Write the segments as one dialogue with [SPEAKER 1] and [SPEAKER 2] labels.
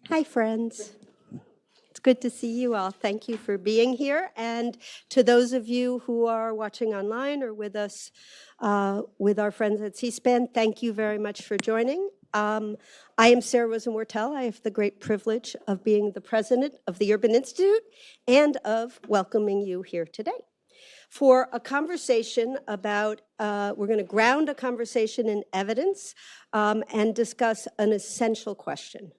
[SPEAKER 1] Hi, friends. It's good to see you all. Thank you for being here. And to those of you who are watching online or with us, with our friends at C-SPAN, thank you very much for joining. I am Sarah Rosenwortel. I have the great privilege of being the president of the Urban Institute and of welcoming you here today for a conversation about, we're going to ground a conversation in evidence and discuss an essential question.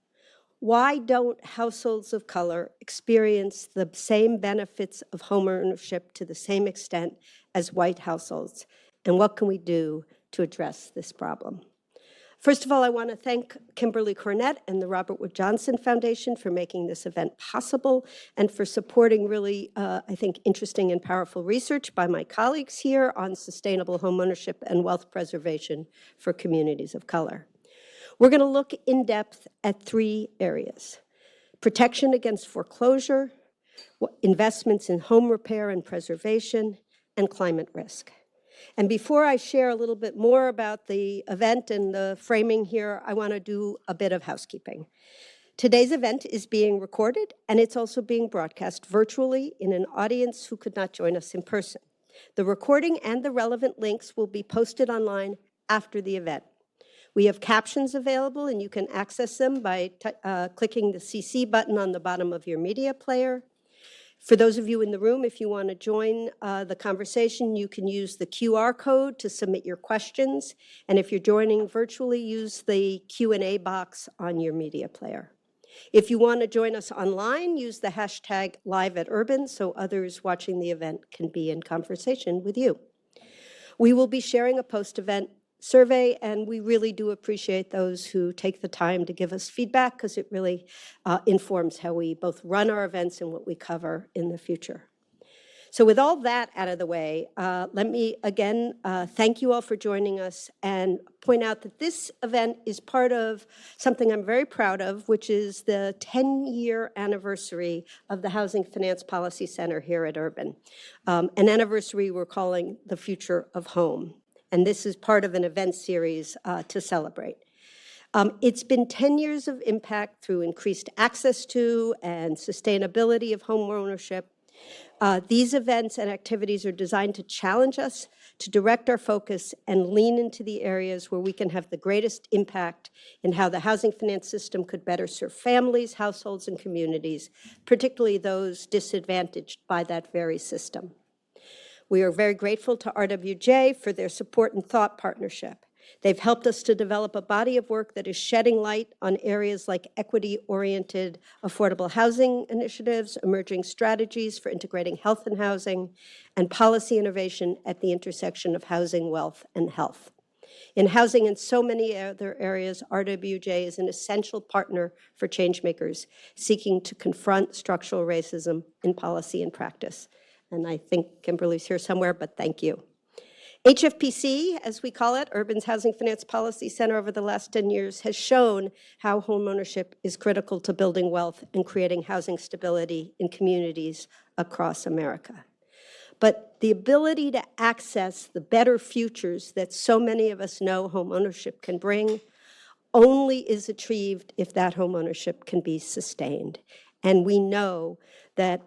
[SPEAKER 1] Why don't households of color experience the same benefits of homeownership to the same extent as white households? And what can we do to address this problem? First of all, I want to thank Kimberly Cornett and the Robert Wood Johnson Foundation for making this event possible and for supporting really, I think, interesting and powerful research by my colleagues here on sustainable homeownership and wealth preservation for communities of color. We're going to look in depth at three areas: protection against foreclosure, investments in home repair and preservation, and climate risk. And before I share a little bit more about the event and the framing here, I want to do a bit of housekeeping. Today's event is being recorded, and it's also being broadcast virtually in an audience who could not join us in person. The recording and the relevant links will be posted online after the event. We have captions available, and you can access them by clicking the CC button on the bottom of your media player. For those of you in the room, if you want to join the conversation, you can use the QR code to submit your questions. And if you're joining virtually, use the Q&A box on your media player. If you want to join us online, use the hashtag #LiveAtUrban so others watching the event can be in conversation with you. We will be sharing a post-event survey, and we really do appreciate those who take the time to give us feedback because it really informs how we both run our events and what we cover in the future. So with all that out of the way, let me again thank you all for joining us and point out that this event is part of something I'm very proud of, which is the 10-year anniversary of the Housing Finance Policy Center here at Urban, an anniversary we're calling the Future of Home. And this is part of an event series to celebrate. It's been 10 years of impact through increased access to and sustainability of home ownership. These events and activities are designed to challenge us, to direct our focus, and lean into the areas where we can have the greatest impact in how the housing finance system could better serve families, households, and communities, particularly those disadvantaged by that very system. We are very grateful to RWJ for their support and thought partnership. They've helped us to develop a body of work that is shedding light on areas like equity-oriented affordable housing initiatives, emerging strategies for integrating health and housing, and policy innovation at the intersection of housing, wealth, and health. In housing and so many other areas, RWJ is an essential partner for changemakers seeking to confront structural racism in policy and practice. And I think Kimberly's here somewhere, but thank you. HFPC, as we call it, Urban's Housing Finance Policy Center, over the last 10 years has shown how homeownership is critical to building wealth and creating housing stability in communities across America. But the ability to access the better futures that so many of us know homeownership can bring only is achieved if that homeownership can be sustained. And we know that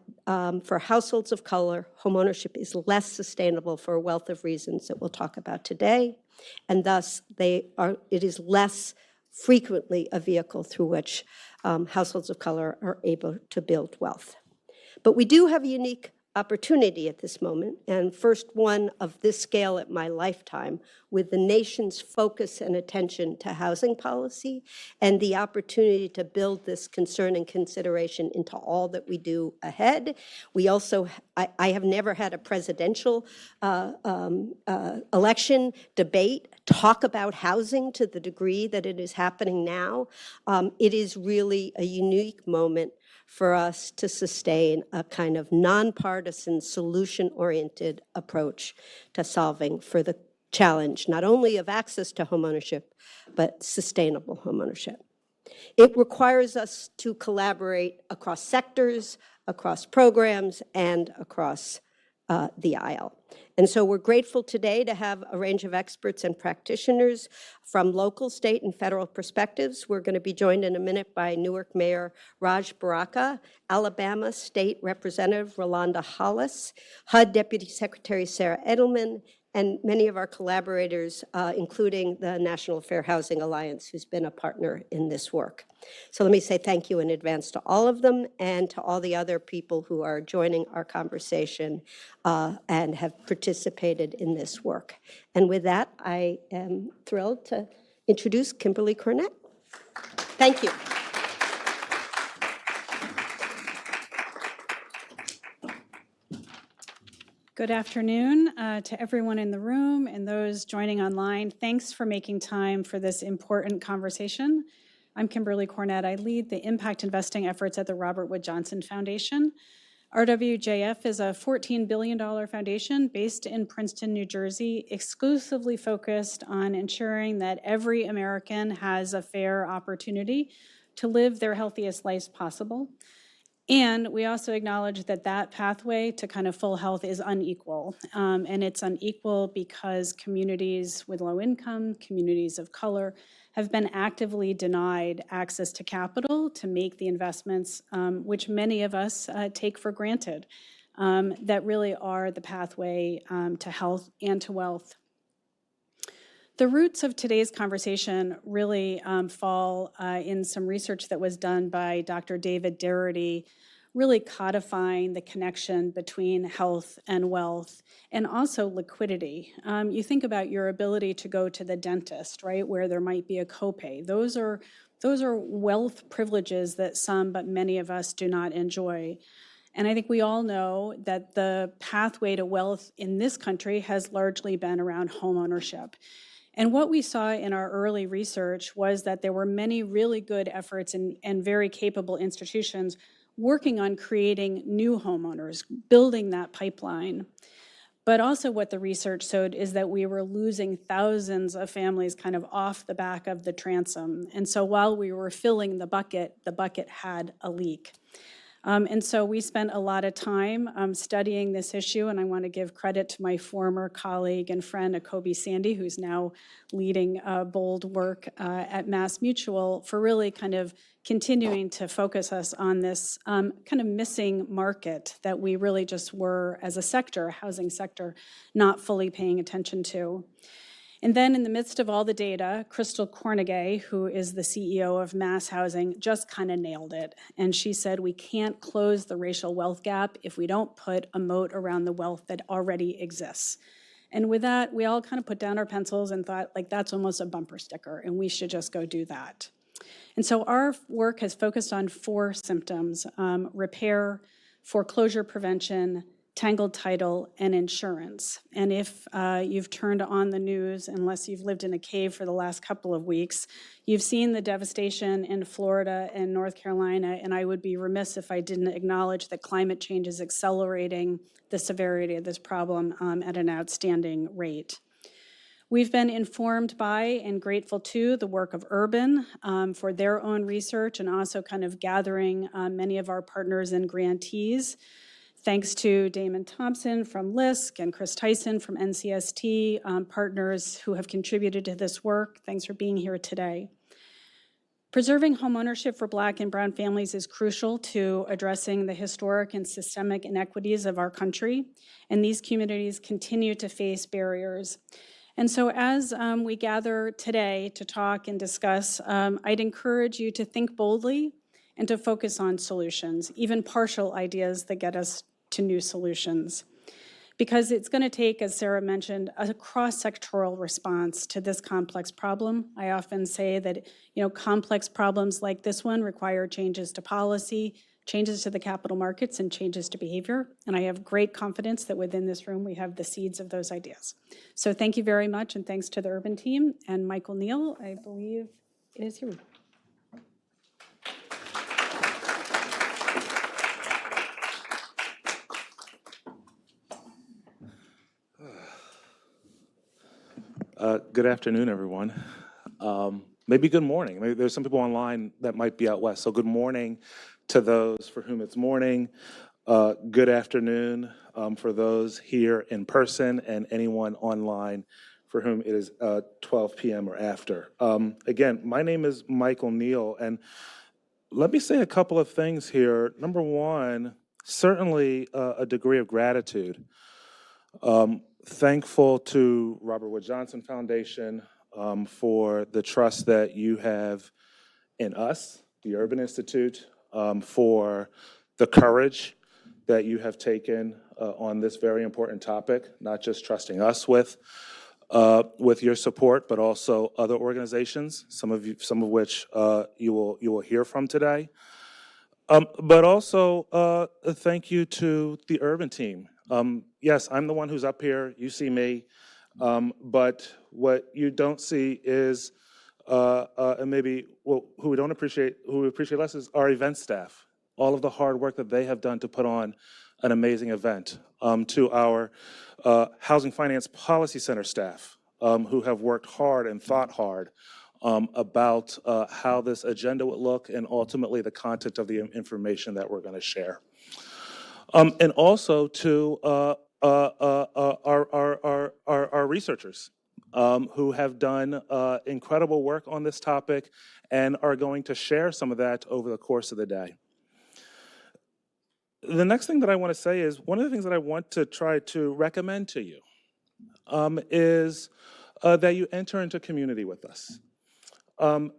[SPEAKER 1] for households of color, homeownership is less sustainable for a wealth of reasons that we'll talk about today, and thus it is less frequently a vehicle through which households of color are able to build wealth. But we do have a unique opportunity at this moment, and first one of this scale at my lifetime, with the nation's focus and attention to housing policy and the opportunity to build this concern and consideration into all that we do ahead. We also, I have never had a presidential election debate talk about housing to the degree that it is happening now. It is really a unique moment for us to sustain a kind of nonpartisan, solution-oriented approach to solving for the challenge, not only of access to homeownership, but sustainable homeownership. It requires us to collaborate across sectors, across programs, and across the aisle. And so we're grateful today to have a range of experts and practitioners from local, state, and federal perspectives. We're going to be joined in a minute by Newark Mayor Raj Baraka, Alabama State Representative Rolanda Hollis, HUD Deputy Secretary Sarah Edelman, and many of our collaborators, including the National Fair Housing Alliance, who's been a partner in this work. So let me say thank you in advance to all of them and to all the other people who are joining our conversation and have participated in this work. And with that, I am thrilled to introduce Kimberly Cornett. Thank you.
[SPEAKER 2] Good afternoon to everyone in the room and those joining online. Thanks for making time for this important conversation. I'm Kimberly Cornett. I lead the impact investing efforts at the Robert Wood Johnson Foundation. RWJF is a $14 billion foundation based in Princeton, New Jersey, exclusively focused on ensuring that every American has a fair opportunity to live their healthiest lives possible. And we also acknowledge that that pathway to kind of full health is unequal. And it's unequal because communities with low income, communities of color, have been actively denied access to capital to make the investments, which many of us take for granted, that really are the pathway to health and to wealth. The roots of today's conversation really fall in some research that was done by Dr. David Darity, really codifying the connection between health and wealth and also liquidity. You think about your ability to go to the dentist, right, where there might be a copay. Those are wealth privileges that some, but many of us do not enjoy. And I think we all know that the pathway to wealth in this country has largely been around homeownership. And what we saw in our early research was that there were many really good efforts and very capable institutions working on creating new homeowners, building that pipeline. But also what the research showed is that we were losing thousands of families kind of off the back of the transom. And so while we were filling the bucket had a leak. And so we spent a lot of time studying this issue, and I want to give credit to my former colleague and friend, Akobe Sandy, who's now leading bold work at Mass Mutual, for really kind of continuing to focus us on this kind of missing market that we really just were, as a sector, housing sector, not fully paying attention to. And then in the midst of all the data, Crystal Cornegay, who is the CEO of Mass Housing, just kind of nailed it. And she said, we can't close the racial wealth gap if we don't put a moat around the wealth that already exists. And with that, we all kind of put down our pencils and thought, like, that's almost a bumper sticker, and we should just go do that. And so our work has focused on 4 symptoms: repair, foreclosure prevention, tangled title, and insurance. And if you've turned on the news, unless you've lived in a cave for the last couple of weeks, you've seen the devastation in Florida and North Carolina, and I would be remiss if I didn't acknowledge that climate change is accelerating the severity of this problem at an outstanding rate. We've been informed by and grateful to the work of Urban for their own research and also kind of gathering many of our partners and grantees. Thanks to Damon Thompson from LISC and Chris Tyson from NCST, partners who have contributed to this work. Thanks for being here today. Preserving homeownership for Black and Brown families is crucial to addressing the historic and systemic inequities of our country, and these communities continue to face barriers. And so as we gather today to talk and discuss, I'd encourage you to think boldly and to focus on solutions, even partial ideas that get us to new solutions. Because it's going to take, as Sarah mentioned, a cross-sectoral response to this complex problem. I often say that, complex problems like this one require changes to policy, changes to the capital markets, and changes to behavior. And I have great confidence that within this room we have the seeds of those ideas. So thank you very much, and thanks to the Urban team. And Michael Neal, I believe it is you.
[SPEAKER 3] Good afternoon, everyone. Maybe good morning. Maybe there's some people online that might be out west. So good morning to those for whom it's morning. Good afternoon for those here in person and anyone online for whom it is 12 p.m. or after. Again, my name is Michael Neal, and let me say a couple of things here. Number one, certainly a degree of gratitude. Thankful to Robert Wood Johnson Foundation for the trust that you have in us, the Urban Institute, for the courage that you have taken on this very important topic, not just trusting us with your support, but also other organizations, some of which you will hear from today. But also, thank you to the Urban team. Yes, I'm the one who's up here. You see me, but what you don't see is, and maybe who we appreciate less is our event staff. All of the hard work that they have done to put on an amazing event. To our Housing Finance Policy Center staff, who have worked hard and thought hard about how this agenda would look and ultimately the content of the information that we're going to share. And also to our researchers who have done incredible work on this topic and are going to share some of that over the course of the day. The next thing that I want to say is one of the things that I want to try to recommend to you is that you enter into community with us.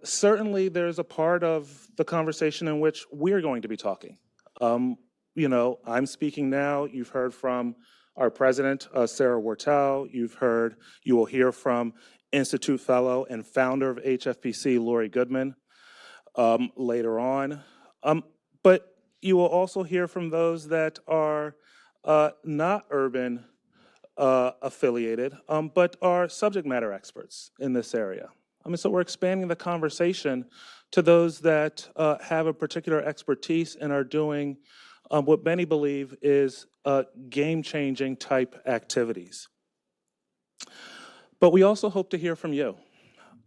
[SPEAKER 3] Certainly, there's a part of the conversation in which we're going to be talking. You know, I'm speaking now. You've heard from our president, Sarah Wartell. You will hear from Institute Fellow and founder of HFPC, Lori Goodman, later on. But you will also hear from those that are not urban affiliated, but are subject matter experts in this area. So we're expanding the conversation to those that have a particular expertise and are doing what many believe is game-changing type activities. But we also hope to hear from you.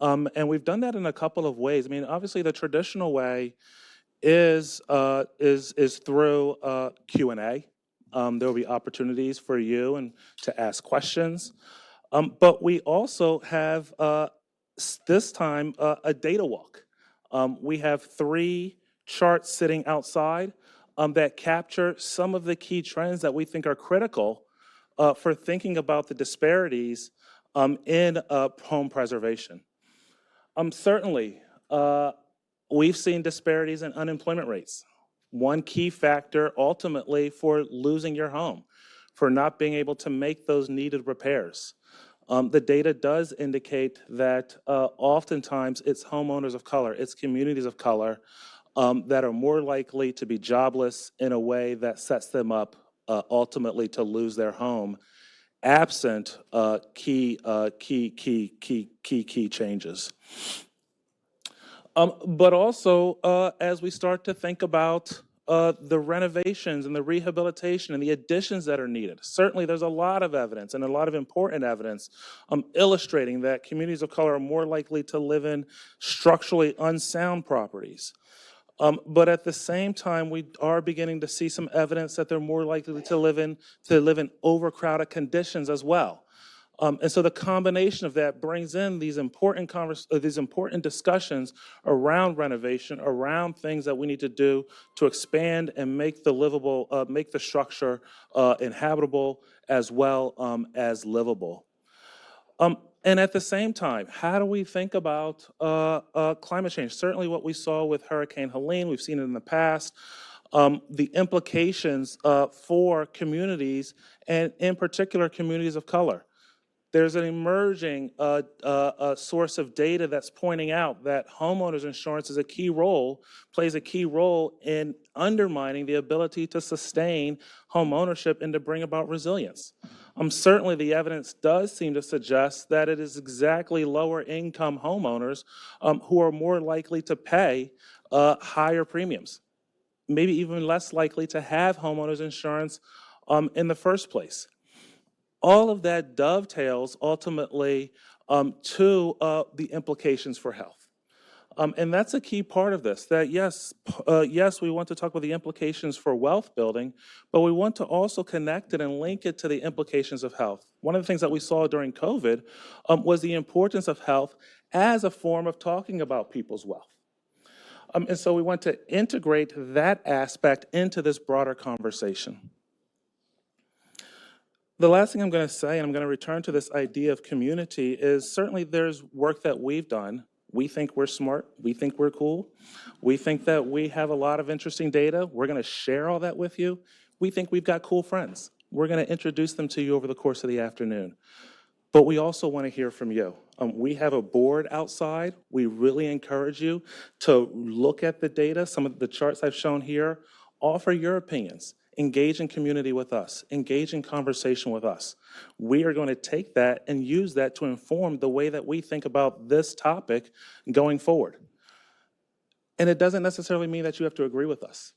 [SPEAKER 3] And we've done that in a couple of ways. Obviously the traditional way is through Q&A. There will be opportunities for you and to ask questions. But we also have this time a data walk. We have 3 charts sitting outside that capture some of the key trends that we think are critical for thinking about the disparities in home preservation. Certainly, we've seen disparities in unemployment rates. One key factor ultimately for losing your home, for not being able to make those needed repairs. The data does indicate that oftentimes it's homeowners of color, it's communities of color that are more likely to be jobless in a way that sets them up ultimately to lose their home, absent key changes. But also, as we start to think about the renovations and the rehabilitation and the additions that are needed, certainly there's a lot of evidence and a lot of important evidence illustrating that communities of color are more likely to live in structurally unsound properties. But at the same time, we are beginning to see some evidence that they're more likely to live in overcrowded conditions as well. And so the combination of that brings in these important discussions around renovation, around things that we need to do to expand and make the structure inhabitable as well as livable. And at the same time, how do we think about climate change? Certainly what we saw with Hurricane Helene, we've seen it in the past. The implications for communities, and in particular communities of color. There's an emerging source of data that's pointing out that homeowners insurance plays a key role in undermining the ability to sustain homeownership and to bring about resilience. Certainly the evidence does seem to suggest that it is exactly lower income homeowners who are more likely to pay higher premiums, maybe even less likely to have homeowners insurance in the first place. All of that dovetails ultimately to the implications for health. And that's a key part of this, that yes, yes, we want to talk about the implications for wealth building, but we want to also connect it and link it to the implications of health. One of the things that we saw during COVID was the importance of health as a form of talking about people's wealth. And so we want to integrate that aspect into this broader conversation. The last thing I'm going to say, and I'm going to return to this idea of community, is certainly there's work that we've done. We think we're smart. We think we're cool. We think that we have a lot of interesting data. We're going to share all that with you. We think we've got cool friends. We're going to introduce them to you over the course of the afternoon. But we also want to hear from you. We have a board outside. We really encourage you to look at the data, some of the charts I've shown here, offer your opinions. Engage in community with us, engage in conversation with us. We are going to take that and use that to inform the way that we think about this topic going forward. And it doesn't necessarily mean that you have to agree with us.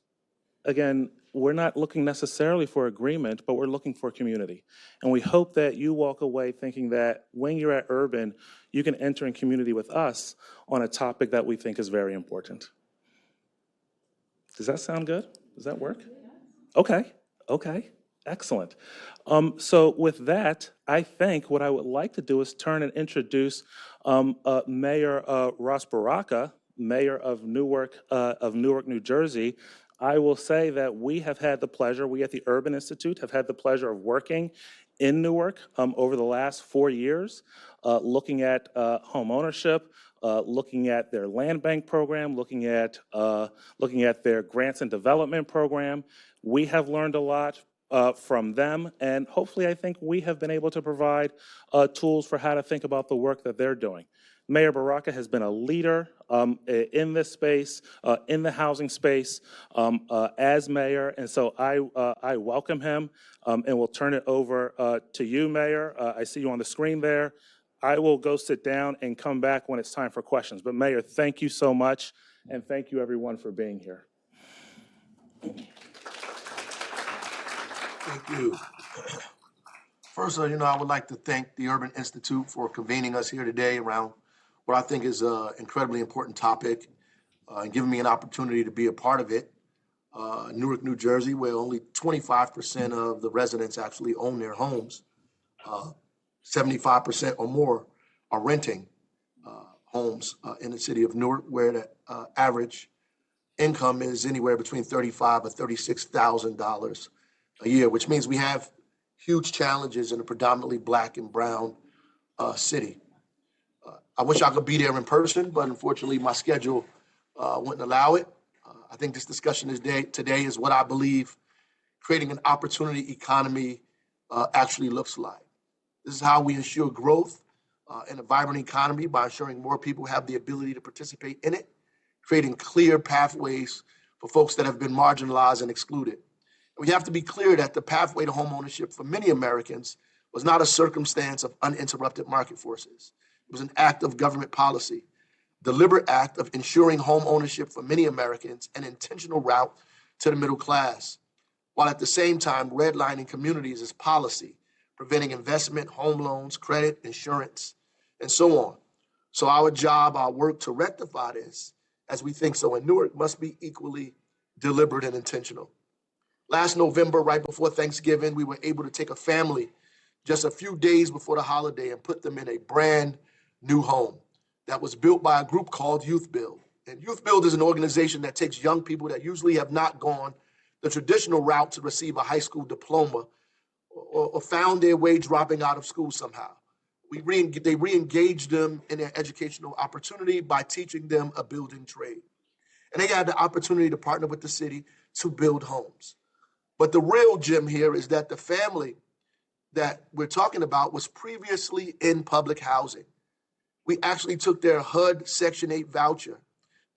[SPEAKER 3] Again, we're not looking necessarily for agreement, but we're looking for community. And we hope that you walk away thinking that when you're at Urban, you can enter in community with us on a topic that we think is very important. Does that sound good? Does that work? Okay, excellent. So with that, I think what I would like to do is turn and introduce Mayor Ross Baraka, Mayor of Newark, New Jersey. I will say that we have had the pleasure, we at the Urban Institute have had the pleasure of working in Newark over the last 4 years, looking at home ownership, looking at their land bank program, looking at their grants and development program. We have learned a lot from them, and hopefully I think we have been able to provide tools for how to think about the work that they're doing. Mayor Baraka has been a leader in this space, in the housing space, as mayor, and so I welcome him, and we'll turn it over to you, Mayor. I see you on the screen there. I will go sit down and come back when it's time for questions. But Mayor, thank you so much, and thank you everyone for being here.
[SPEAKER 4] Thank you. First, I would like to thank the Urban Institute for convening us here today around what I think is an incredibly important topic and giving me an opportunity to be a part of it. Newark, New Jersey, where only 25% of the residents actually own their homes. 75% or more are renting homes in the city of Newark, where the average income is anywhere between $35,000 and $36,000 a year, which means we have huge challenges in a predominantly Black and brown city. I wish I could be there in person, but unfortunately my schedule wouldn't allow it. I think this discussion today is what I believe creating an opportunity economy actually looks like. This is how we ensure growth in a vibrant economy, by ensuring more people have the ability to participate in it, creating clear pathways for folks that have been marginalized and excluded. We have to be clear that the pathway to homeownership for many Americans was not a circumstance of uninterrupted market forces. It was an act of government policy, deliberate act of ensuring home ownership for many Americans, an intentional route to the middle class, while at the same time redlining communities as policy, preventing investment, home loans, credit, insurance, and so on. So our job, our work to rectify this, as we think so in Newark, must be equally deliberate and intentional. Last November, right before Thanksgiving, we were able to take a family just a few days before the holiday and put them in a brand new home that was built by a group called Youth Build. And Youth Build is an organization that takes young people that usually have not gone the traditional route to receive a high school diploma or found their way dropping out of school somehow. They re-engaged them in their educational opportunity by teaching them a building trade. And they had the opportunity to partner with the city to build homes. But the real gem here is that the family that we're talking about was previously in public housing. We actually took their HUD Section 8 voucher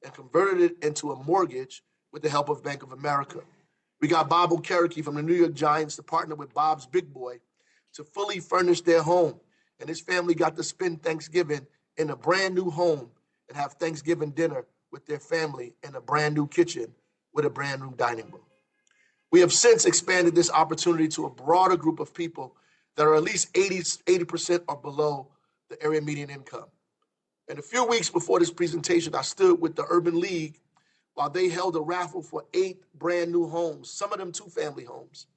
[SPEAKER 4] and converted it into a mortgage with the help of Bank of America. We got Bob Okereke from the New York Giants to partner with Bob's Big Boy to fully furnish their home. And his family got to spend Thanksgiving in a brand new home and have Thanksgiving dinner with their family in a brand new kitchen with a brand new dining room. We have since expanded this opportunity to a broader group of people that are at least 80% or below the area median income. And a few weeks before this presentation, I stood with the Urban League while they held a raffle for 8 brand new homes, some of them 2-family homes,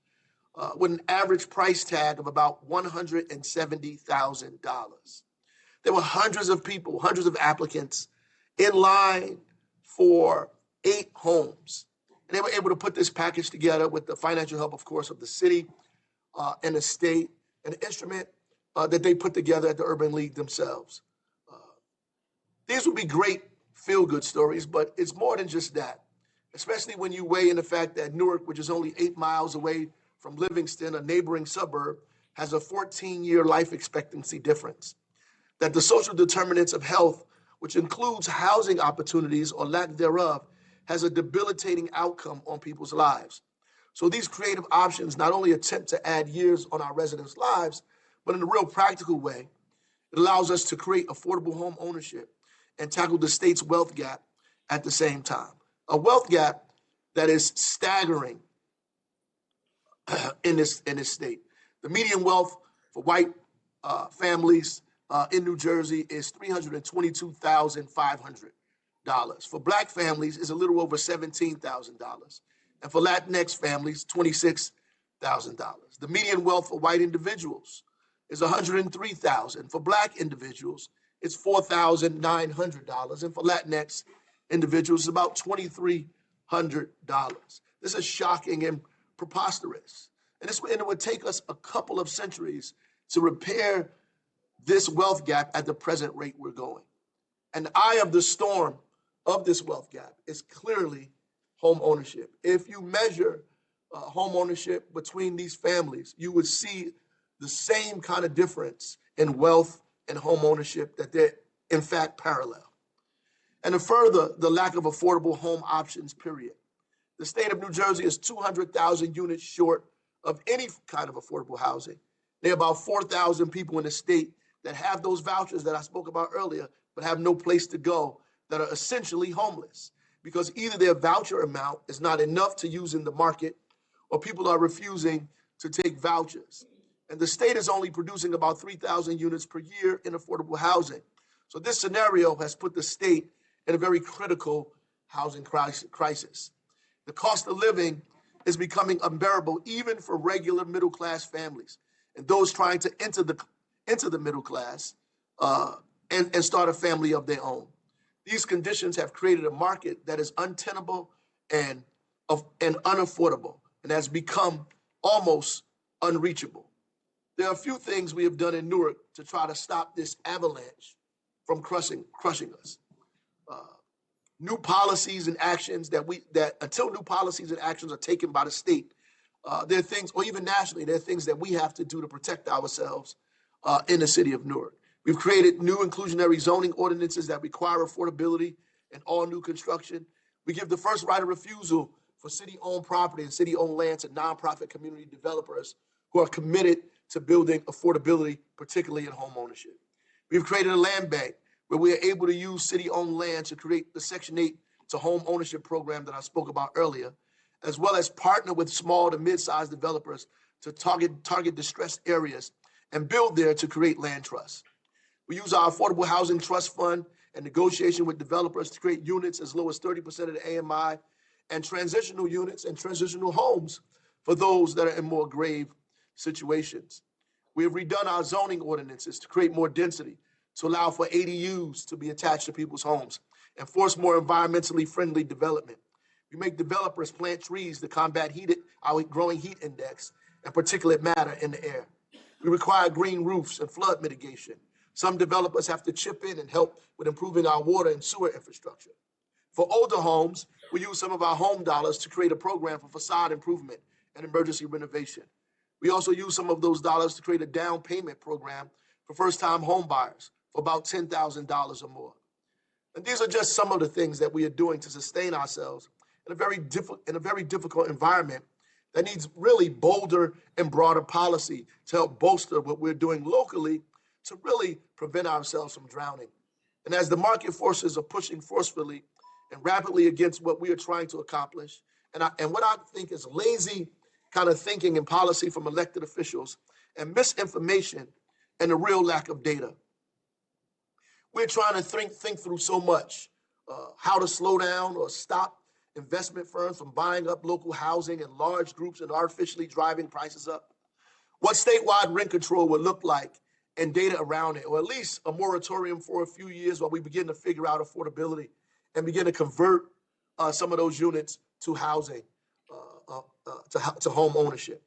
[SPEAKER 4] with an average price tag of about $170,000. There were hundreds of people, hundreds of applicants in line for 8 homes. And they were able to put this package together with the financial help, of course, of the city and the state, an instrument that they put together at the Urban League themselves. These would be great feel-good stories, but it's more than just that, especially when you weigh in the fact that Newark, which is only 8 miles away from Livingston, a neighboring suburb, has a 14-year life expectancy difference, that the social determinants of health, which includes housing opportunities or lack thereof, has a debilitating outcome on people's lives. So these creative options not only attempt to add years on our residents' lives, but in a real practical way, it allows us to create affordable home ownership and tackle the state's wealth gap at the same time. A wealth gap that is staggering in this state. The median wealth for white families in New Jersey is $322,500. For Black families, is a little over $17,000. And for Latinx families, $26,000. The median wealth for white individuals is $103,000. For Black individuals, it's $4,900. And for Latinx individuals, it's about $2,300. This is shocking and preposterous. And it would take us a couple of centuries to repair this wealth gap at the present rate we're going. And the eye of the storm of this wealth gap is clearly home ownership. If you measure home ownership between these families, you would see the same kind of difference in wealth and home ownership, that they're in fact parallel. And further, the lack of affordable home options, period. The state of New Jersey is 200,000 units short of any kind of affordable housing. There are about 4,000 people in the state that have those vouchers that I spoke about earlier, but have no place to go, that are essentially homeless because either their voucher amount is not enough to use in the market, or people are refusing to take vouchers. And the state is only producing about 3,000 units per year in affordable housing. So this scenario has put the state in a very critical housing crisis. The cost of living is becoming unbearable even for regular middle-class families and those trying to enter the middle class and start a family of their own. These conditions have created a market that is untenable and unaffordable, and has become almost unreachable. There are a few things we have done in Newark to try to stop this avalanche from crushing us. New policies and actions that until new policies and actions are taken by the state, there are things, or even nationally, there are things that we have to do to protect ourselves in the city of Newark. We've created new inclusionary zoning ordinances that require affordability in all new construction. We give the first right of refusal for city-owned property and city-owned land to nonprofit community developers who are committed to building affordability, particularly in home ownership. We've created a land bank where we are able to use city-owned land to create the Section 8 to home ownership program that I spoke about earlier, as well as partner with small to mid-sized developers to target distressed areas and build there to create land trusts. We use our Affordable Housing Trust Fund and negotiation with developers to create units as low as 30% of the AMI and transitional units and transitional homes for those that are in more grave situations. We have redone our zoning ordinances to create more density, to allow for ADUs to be attached to people's homes and force more environmentally friendly development. We make developers plant trees to combat our growing heat index and particulate matter in the air. We require green roofs and flood mitigation. Some developers have to chip in and help with improving our water and sewer infrastructure. For older homes, we use some of our home dollars to create a program for facade improvement and emergency renovation. We also use some of those dollars to create a down payment program for first-time home buyers for about $10,000 or more. And these are just some of the things that we are doing to sustain ourselves in a very difficult environment that needs really bolder and broader policy to help bolster what we're doing locally to really prevent ourselves from drowning. And as the market forces are pushing forcefully and rapidly against what we are trying to accomplish, and what I think is lazy kind of thinking and policy from elected officials and misinformation and a real lack of data, We're trying to think through so much, how to slow down or stop investment firms from buying up local housing in large groups and artificially driving prices up, what statewide rent control would look like and data around it, or at least a moratorium for a few years while we begin to figure out affordability and begin to convert some of those units to housing, to home ownership.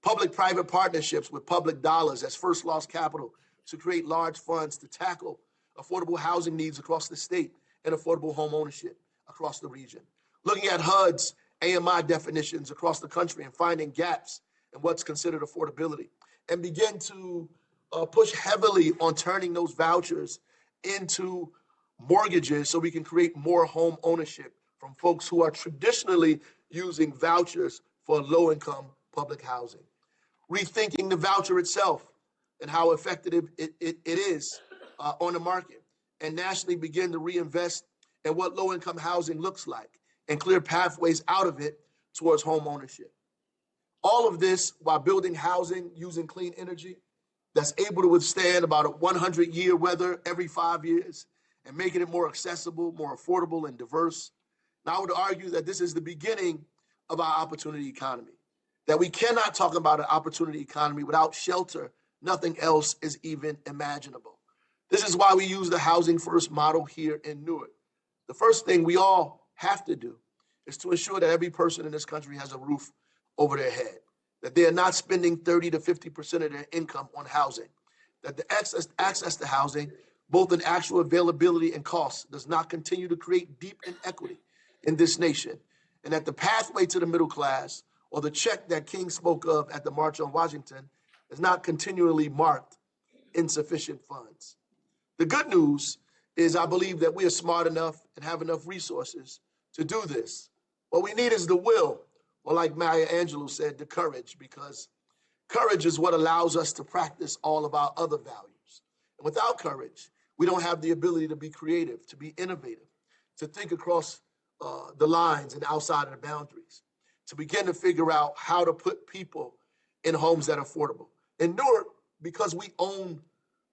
[SPEAKER 4] Public-private partnerships with public dollars as first loss capital to create large funds to tackle affordable housing needs across the state and affordable home ownership across the region. Looking at HUD's AMI definitions across the country and finding gaps in what's considered affordability, and begin to push heavily on turning those vouchers into mortgages so we can create more home ownership from folks who are traditionally using vouchers for low-income public housing. Rethinking the voucher itself and how effective it is on the market, and nationally begin to reinvest in what low-income housing looks like and clear pathways out of it towards home ownership. All of this while building housing using clean energy that's able to withstand about a 100-year weather every 5 years and making it more accessible, more affordable, and diverse. And I would argue that this is the beginning of our opportunity economy, that we cannot talk about an opportunity economy without shelter. Nothing else is even imaginable. This is why we use the housing first model here in Newark. The first thing we all have to do is to ensure that every person in this country has a roof over their head, that they are not spending 30 to 50% of their income on housing, that the access to housing, both in actual availability and cost, does not continue to create deep inequity in this nation, and that the pathway to the middle class, or the check that King spoke of at the March on Washington, is not continually marked insufficient funds. The good news is I believe that we are smart enough and have enough resources to do this. What we need is the will, or like Maya Angelou said, the courage, because courage is what allows us to practice all of our other values. And without courage, we don't have the ability to be creative, to be innovative, to think across the lines and outside of the boundaries, to begin to figure out how to put people in homes that are affordable. In Newark, because we own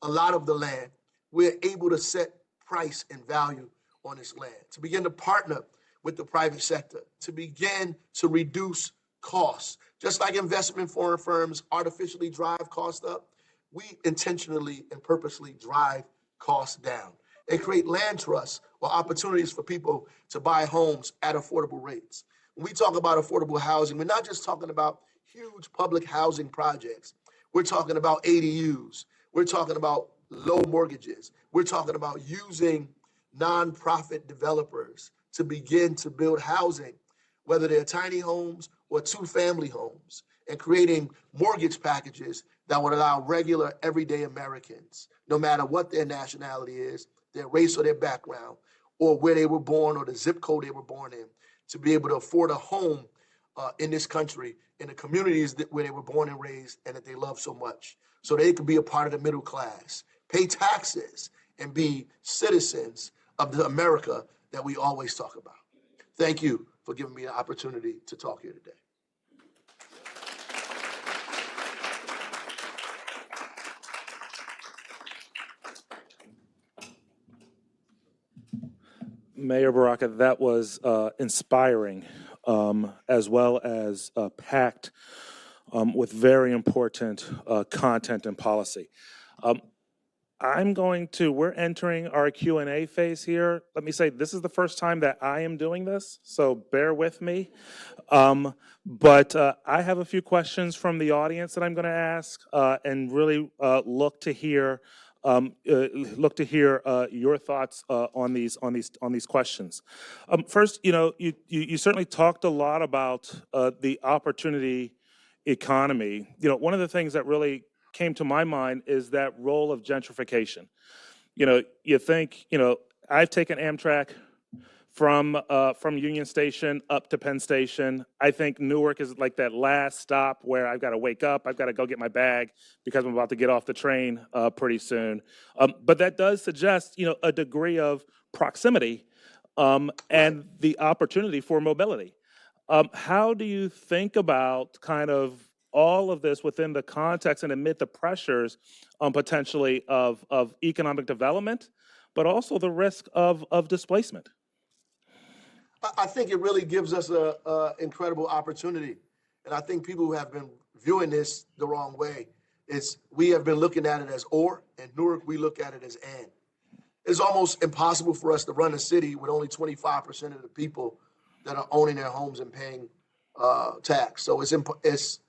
[SPEAKER 4] a lot of the land, we're able to set price and value on this land, to begin to partner with the private sector, to begin to reduce costs. Just like investment foreign firms artificially drive costs up, we intentionally and purposely drive costs down and create land trusts or opportunities for people to buy homes at affordable rates. When we talk about affordable housing, we're not just talking about huge public housing projects. We're talking about ADUs. We're talking about low mortgages. We're talking about using nonprofit developers to begin to build housing, whether they're tiny homes or two-family homes, and creating mortgage packages that would allow regular, everyday Americans, no matter what their nationality is, their race or their background, or where they were born or the zip code they were born in, to be able to afford a home in this country, in the communities where they were born and raised and that they love so much, so they could be a part of the middle class, pay taxes, and be citizens of the America that we always talk about. Thank you for giving me the opportunity to talk here today.
[SPEAKER 3] Mayor Baraka, that was inspiring, as well as packed with very important content and policy. We're entering our Q&A phase here. Let me say, this is the first time that I am doing this, so bear with me. But I have a few questions from the audience that I'm going to ask, and really look to hear your thoughts on these questions. First, you certainly talked a lot about the opportunity economy. One of the things that really came to my mind is that role of gentrification. You think, I've taken Amtrak from Union Station up to Penn Station. I think Newark is like that last stop where I've got to wake up, I've got to go get my bag because I'm about to get off the train pretty soon. But that does suggest, a degree of proximity and the opportunity for mobility. How do you think about kind of all of this within the context and amid the pressures potentially of economic development, but also the risk of displacement.
[SPEAKER 4] I think it really gives us a incredible opportunity. And I think people who have been viewing this the wrong way is we have been looking at it as or, and Newark, we look at it as and. It's almost impossible for us to run a city with only 25% of the people that are owning their homes and paying tax. So it's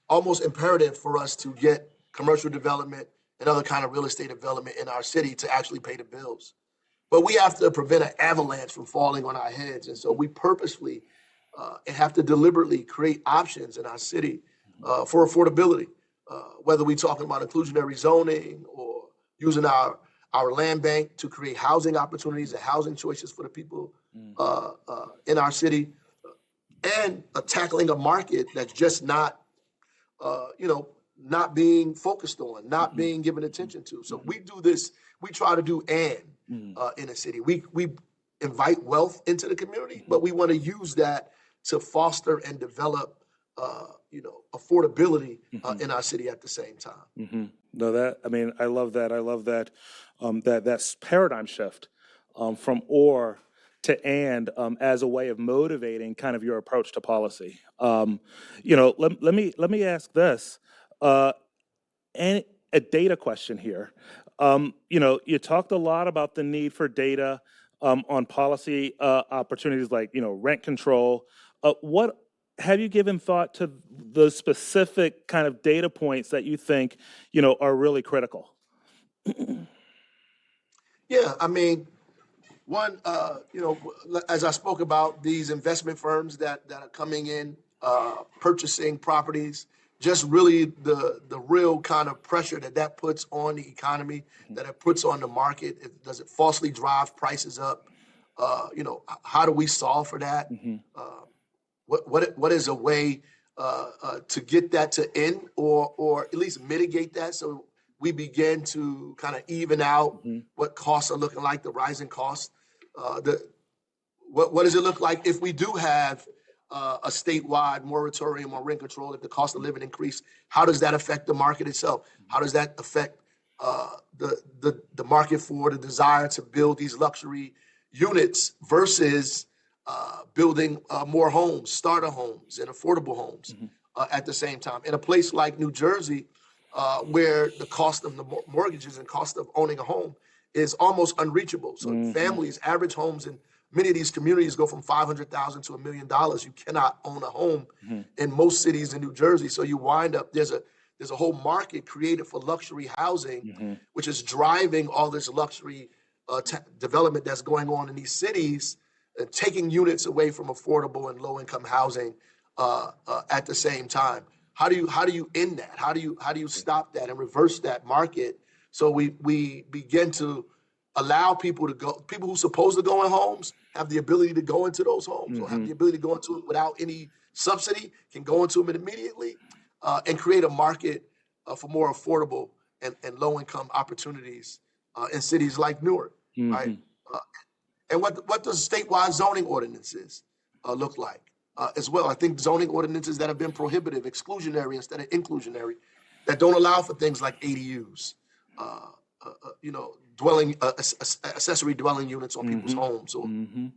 [SPEAKER 4] almost imperative for us to get commercial development and other kind of real estate development in our city to actually pay the bills. But we have to prevent an avalanche from falling on our heads. And so we purposefully have to deliberately create options in our city for affordability, whether we're talking about inclusionary zoning or using our land bank to create housing opportunities and housing choices for the people in our city, and tackling a market that's just not, not being focused on, not being given attention to. So we do this, we try to do in a city. We invite wealth into the community, but we want to use that to foster and develop, affordability in our city at the same time.
[SPEAKER 3] No, I love that. I love that. That's paradigm shift from or to and as a way of motivating kind of your approach to policy. Let me ask this, and a data question here. You talked a lot about the need for data on policy opportunities like rent control. What have you given thought to the specific kind of data points that you think are really critical?
[SPEAKER 4] Yeah, I mean, one, as I spoke about these investment firms that are coming in, purchasing properties, just really the real kind of pressure that puts on the economy, that it puts on the market. Does it falsely drive prices up? How do we solve for that? What is a way to get that to end or at least mitigate that so we begin to kind of even out what costs are looking like, the rising costs? What does it look like if we do have a statewide moratorium on rent control, if the cost of living increase? How does that affect the market itself? How does that affect the market for the desire to build these luxury units versus building more homes, starter homes, and affordable homes at the same time? In a place like New Jersey, where the cost of the mortgages and cost of owning a home is almost unreachable. So families, average homes in many of these communities go from $500,000 to $1 million. You cannot own a home in most cities in New Jersey. So you wind up, there's a whole market created for luxury housing, which is driving all this luxury development that's going on in these cities, taking units away from affordable and low-income housing at the same time. How do you end that? How do you stop that and reverse that market so we begin to allow people who are supposed to go in homes have the ability to go into those homes or have the ability to go into it without any subsidy, can go into them immediately, and create a market for more affordable and low-income opportunities in cities like Newark, right? And what does statewide zoning ordinances look like as well? I think zoning ordinances that have been prohibitive, exclusionary instead of inclusionary, that don't allow for things like ADUs, accessory dwelling units on people's homes, or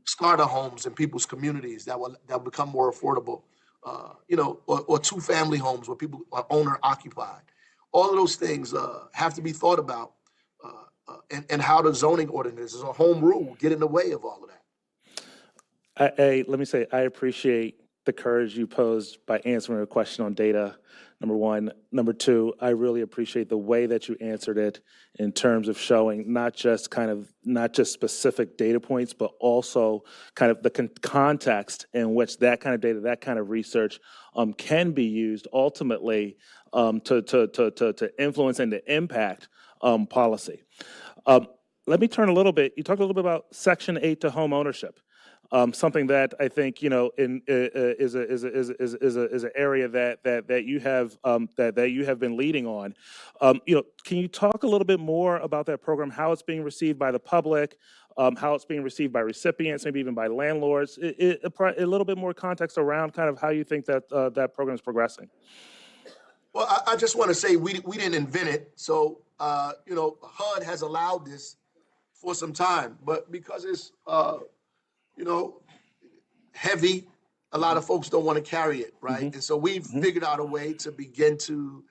[SPEAKER 4] starter homes in people's communities that will become more affordable, or two-family homes where people are owner occupied. All of those things have to be thought about, and how the zoning ordinances or home rule get in the way of all of that.
[SPEAKER 3] Let me say, I appreciate the courage you posed by answering a question on data, number one. Number two, I really appreciate the way that you answered it in terms of showing not just specific data points, but also kind of the context in which that kind of data, that kind of research can be used ultimately to influence and to impact policy. Let me turn a little bit. You talked a little bit about Section 8 to home ownership. Something that I think is an area that you have been leading on. Can you talk a little bit more about that program, how it's being received by the public, how it's being received by recipients, maybe even by landlords? A little bit more context around kind of how you think that that program is progressing.
[SPEAKER 4] Well, I just want to say we didn't invent it. So, HUD has allowed this for some time, but because it's, you know, heavy, a lot of folks don't want to carry it, right? And so we've figured out a way to begin to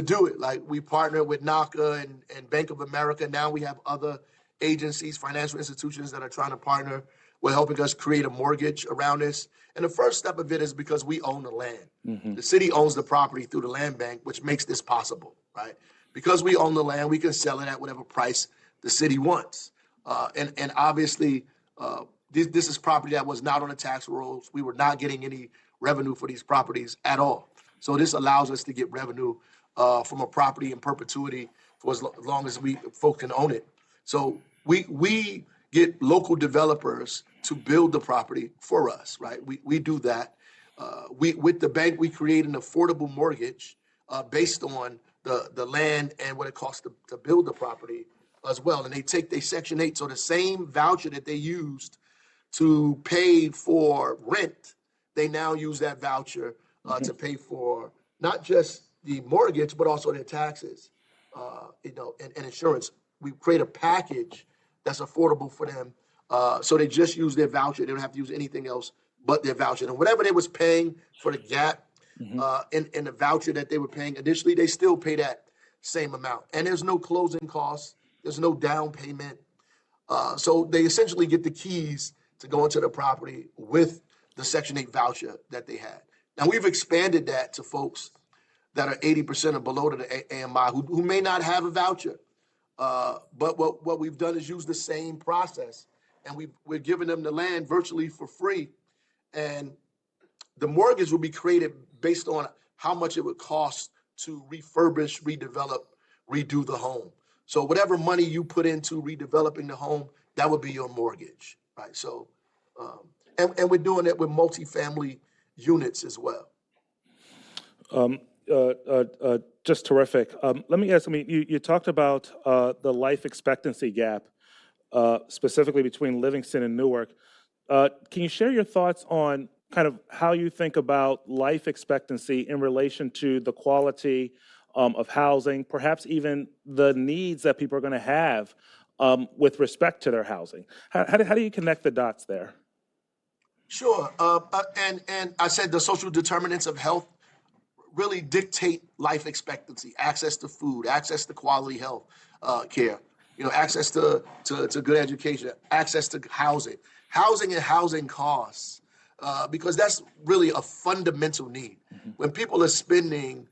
[SPEAKER 4] do it. Like we partner with NACA and Bank of America. Now we have other agencies, financial institutions that are trying to partner with helping us create a mortgage around this. And the first step of it is because we own the land. The city owns the property through the land bank, which makes this possible, right? Because we own the land, we can sell it at whatever price the city wants. And obviously, this is property that was not on the tax rolls. We were not getting any revenue for these properties at all. So this allows us to get revenue from a property in perpetuity for as long as we folks can own it. So we get local developers to build the property for us, right? We do that. We with the bank we create an affordable mortgage based on the land and what it costs to build the property as well. And they take their Section 8, so the same voucher that they used to pay for rent, they now use that voucher to pay for not just the mortgage, but also their taxes, and insurance. We create a package that's affordable for them. So they just use their voucher. They don't have to use anything else but their voucher. And whatever they was paying for the gap in the voucher that they were paying initially, they still pay that same amount. And there's no closing costs. There's no down payment. So they essentially get the keys to go into the property with the Section 8 voucher that they had. Now we've expanded that to folks that are 80% or below to the AMI who may not have a voucher. But what we've done is use the same process, and we're giving them the land virtually for free. And the mortgage will be created based on how much it would cost to refurbish, redevelop, redo the home. So whatever money you put into redeveloping the home, that would be your mortgage, right? So, and we're doing it with multifamily units as well.
[SPEAKER 3] Just terrific. Let me ask, you talked about the life expectancy gap, specifically between Livingston and Newark. Can you share your thoughts on kind of how you think about life expectancy in relation to the quality of housing, perhaps even the needs that people are going to have with respect to their housing? How do you connect the dots there?
[SPEAKER 4] Sure. And I said the social determinants of health really dictate life expectancy, access to food, access to quality health care, access to good education, access to housing and housing costs, because that's really a fundamental need. When people are spending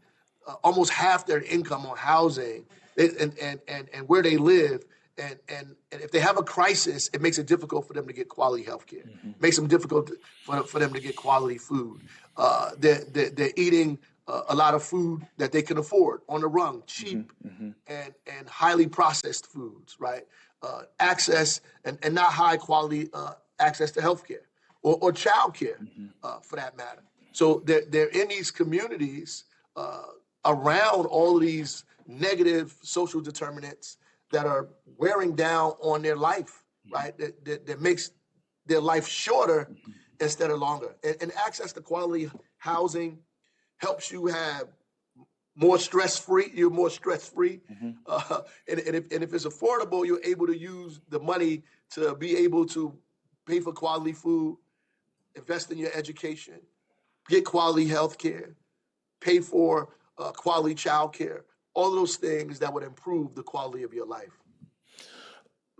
[SPEAKER 4] almost half their income on housing and where they live, and if they have a crisis, it makes it difficult for them to get quality health care. It makes them difficult for them to get quality food. They're eating a lot of food that they can afford on the run, cheap and highly processed foods, right? Access and not high quality access to healthcare or child care for that matter. So they're in these communities around all of these negative social determinants that are wearing down on their life, right? That makes their life shorter instead of longer. And access to quality housing helps you have more stress-free. You're more stress-free. And if it's affordable, you're able to use the money to be able to pay for quality food, invest in your education, get quality health care, pay for quality child care, all those things that would improve the quality of your life.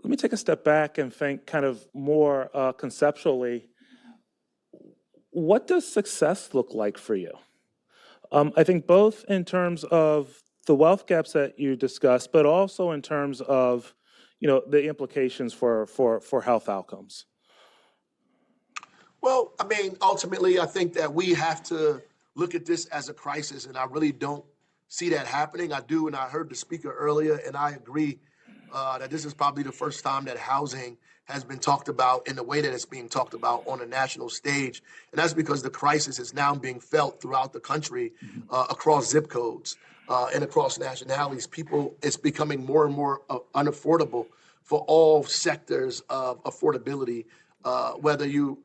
[SPEAKER 3] Let me take a step back and think kind of more conceptually. What does success look like for you? I think both in terms of the wealth gaps that you discussed, but also in terms of, the implications for health outcomes.
[SPEAKER 4] Well, ultimately, I think that we have to look at this as a crisis, and I really don't see that happening. I do, and I heard the speaker earlier, and I agree that this is probably the first time that housing has been talked about in the way that it's being talked about on a national stage. And that's because the crisis is now being felt throughout the country, across zip codes and across nationalities. It's becoming more and more unaffordable for all sectors of affordability, whether you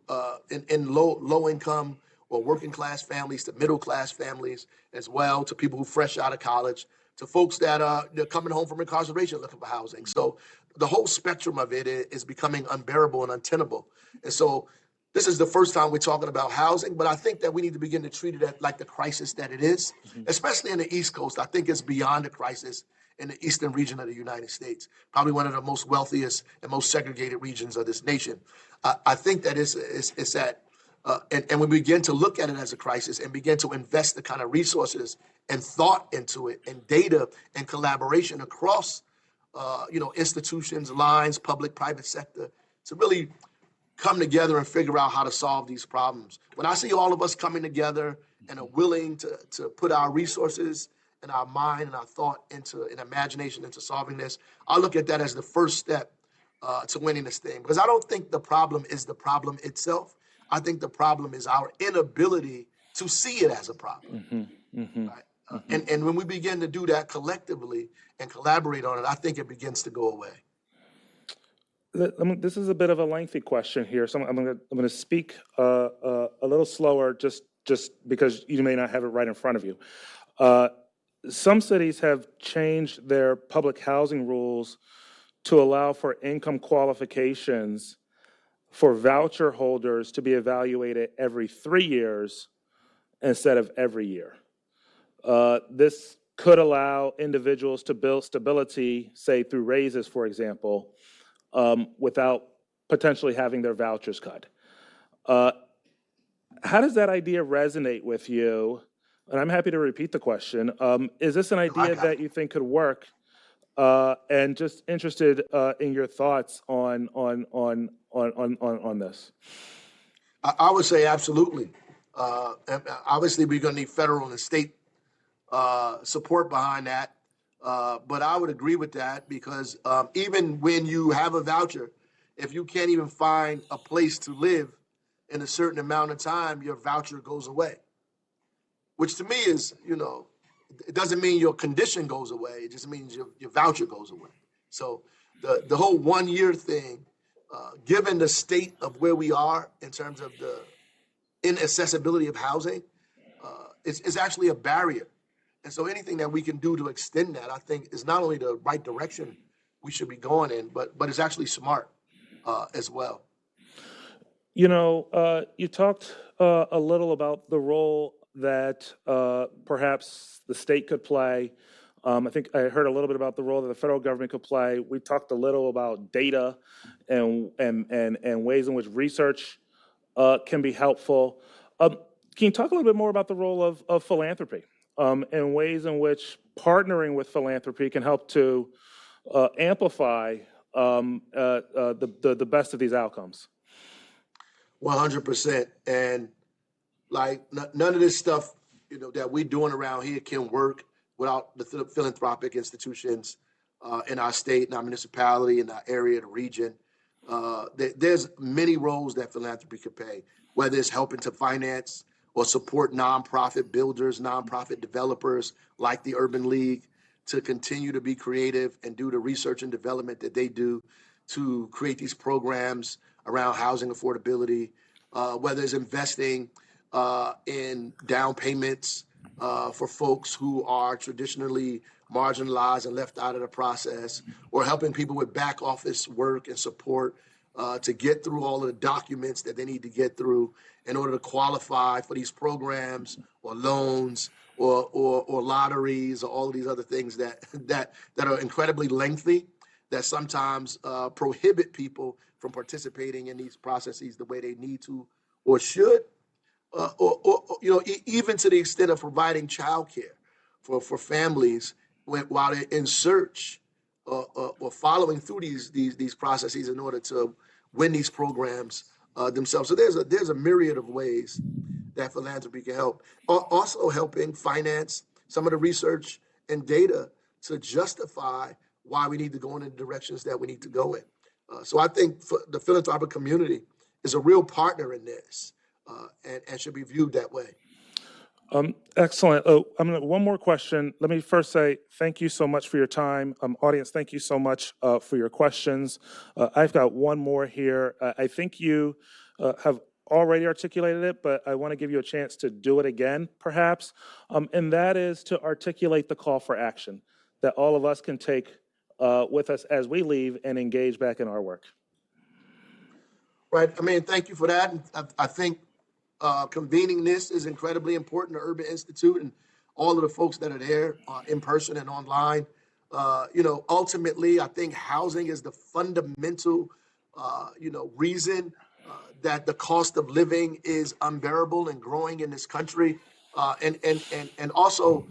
[SPEAKER 4] in low income or working class families to middle class families as well, to people who fresh out of college, to folks that are they're coming home from incarceration looking for housing. So the whole spectrum of it is becoming unbearable and untenable. And so this is the first time we're talking about housing, but I think that we need to begin to treat it like the crisis that it is, especially in the East Coast. I think it's beyond a crisis in the eastern region of the United States, probably one of the most wealthiest and most segregated regions of this nation. I think that it's at and we begin to look at it as a crisis and begin to invest the kind of resources and thought into it and data and collaboration across, institutions, lines, public, private sector, to really come together and figure out how to solve these problems. When I see all of us coming together and are willing to put our resources and our mind and our thought into an imagination into solving this, I look at that as the first step to winning this thing. Because I don't think the problem is the problem itself. I think the problem is our inability to see it as a problem. Right? And when we begin to do that collectively and collaborate on it, I think it begins to go away.
[SPEAKER 3] This is a bit of a lengthy question here, so I'm going to speak a little slower, just because you may not have it right in front of you. Some cities have changed their public housing rules to allow for income qualifications for voucher holders to be evaluated every 3 years instead of every year. This could allow individuals to build stability, say through raises, for example, without potentially having their vouchers cut. How does that idea resonate with you? And I'm happy to repeat the question. Is this an idea that you think could work? And just interested in your thoughts on this.
[SPEAKER 4] I would say absolutely. And obviously, we're going to need federal and state support behind that. But I would agree with that because even when you have a voucher, if you can't even find a place to live in a certain amount of time, your voucher goes away. Which to me is, it doesn't mean your condition goes away. It just means your voucher goes away. So the whole 1 year thing, given the state of where we are in terms of the inaccessibility of housing, is actually a barrier. And so anything that we can do to extend that, I think, is not only the right direction we should be going in, but it's actually smart as well.
[SPEAKER 3] You talked a little about the role that perhaps the state could play. I think I heard a little bit about the role that the federal government could play. We talked a little about data and ways in which research can be helpful. Can you talk a little bit more about the role of philanthropy and ways in which partnering with philanthropy can help to amplify the best of these outcomes?
[SPEAKER 4] 100%. And none of this stuff, that we're doing around here can work without the philanthropic institutions in our state, in our municipality, in our area, the region. There's many roles that philanthropy could play, whether it's helping to finance or support nonprofit builders, nonprofit developers like the Urban League to continue to be creative and do the research and development that they do to create these programs around housing affordability, whether it's investing in down payments for folks who are traditionally marginalized and left out of the process, or helping people with back office work and support to get through all of the documents that they need to get through in order to qualify for these programs or loans or lotteries or all of these other things that are incredibly lengthy, that sometimes prohibit people from participating in these processes the way they need to or should. Even to the extent of providing childcare for families while they're in search or following through these processes in order to win these programs themselves. So there's a myriad of ways that philanthropy can help. Also helping finance some of the research and data to justify why we need to go in the directions that we need to go in. So I think the philanthropic community is a real partner in this. And should be viewed that way.
[SPEAKER 3] Excellent. One more question. Let me first say thank you so much for your time. Audience, thank you so much for your questions. I've got one more here. I think you have already articulated it, but I want to give you a chance to do it again, perhaps, and that is to articulate the call for action that all of us can take with us as we leave and engage back in our work.
[SPEAKER 4] Right. I mean, thank you for that. And I think convening this is incredibly important to Urban Institute and all of the folks that are there in person and online. Ultimately, I think housing is the fundamental, reason that the cost of living is unbearable and growing in this country. And also,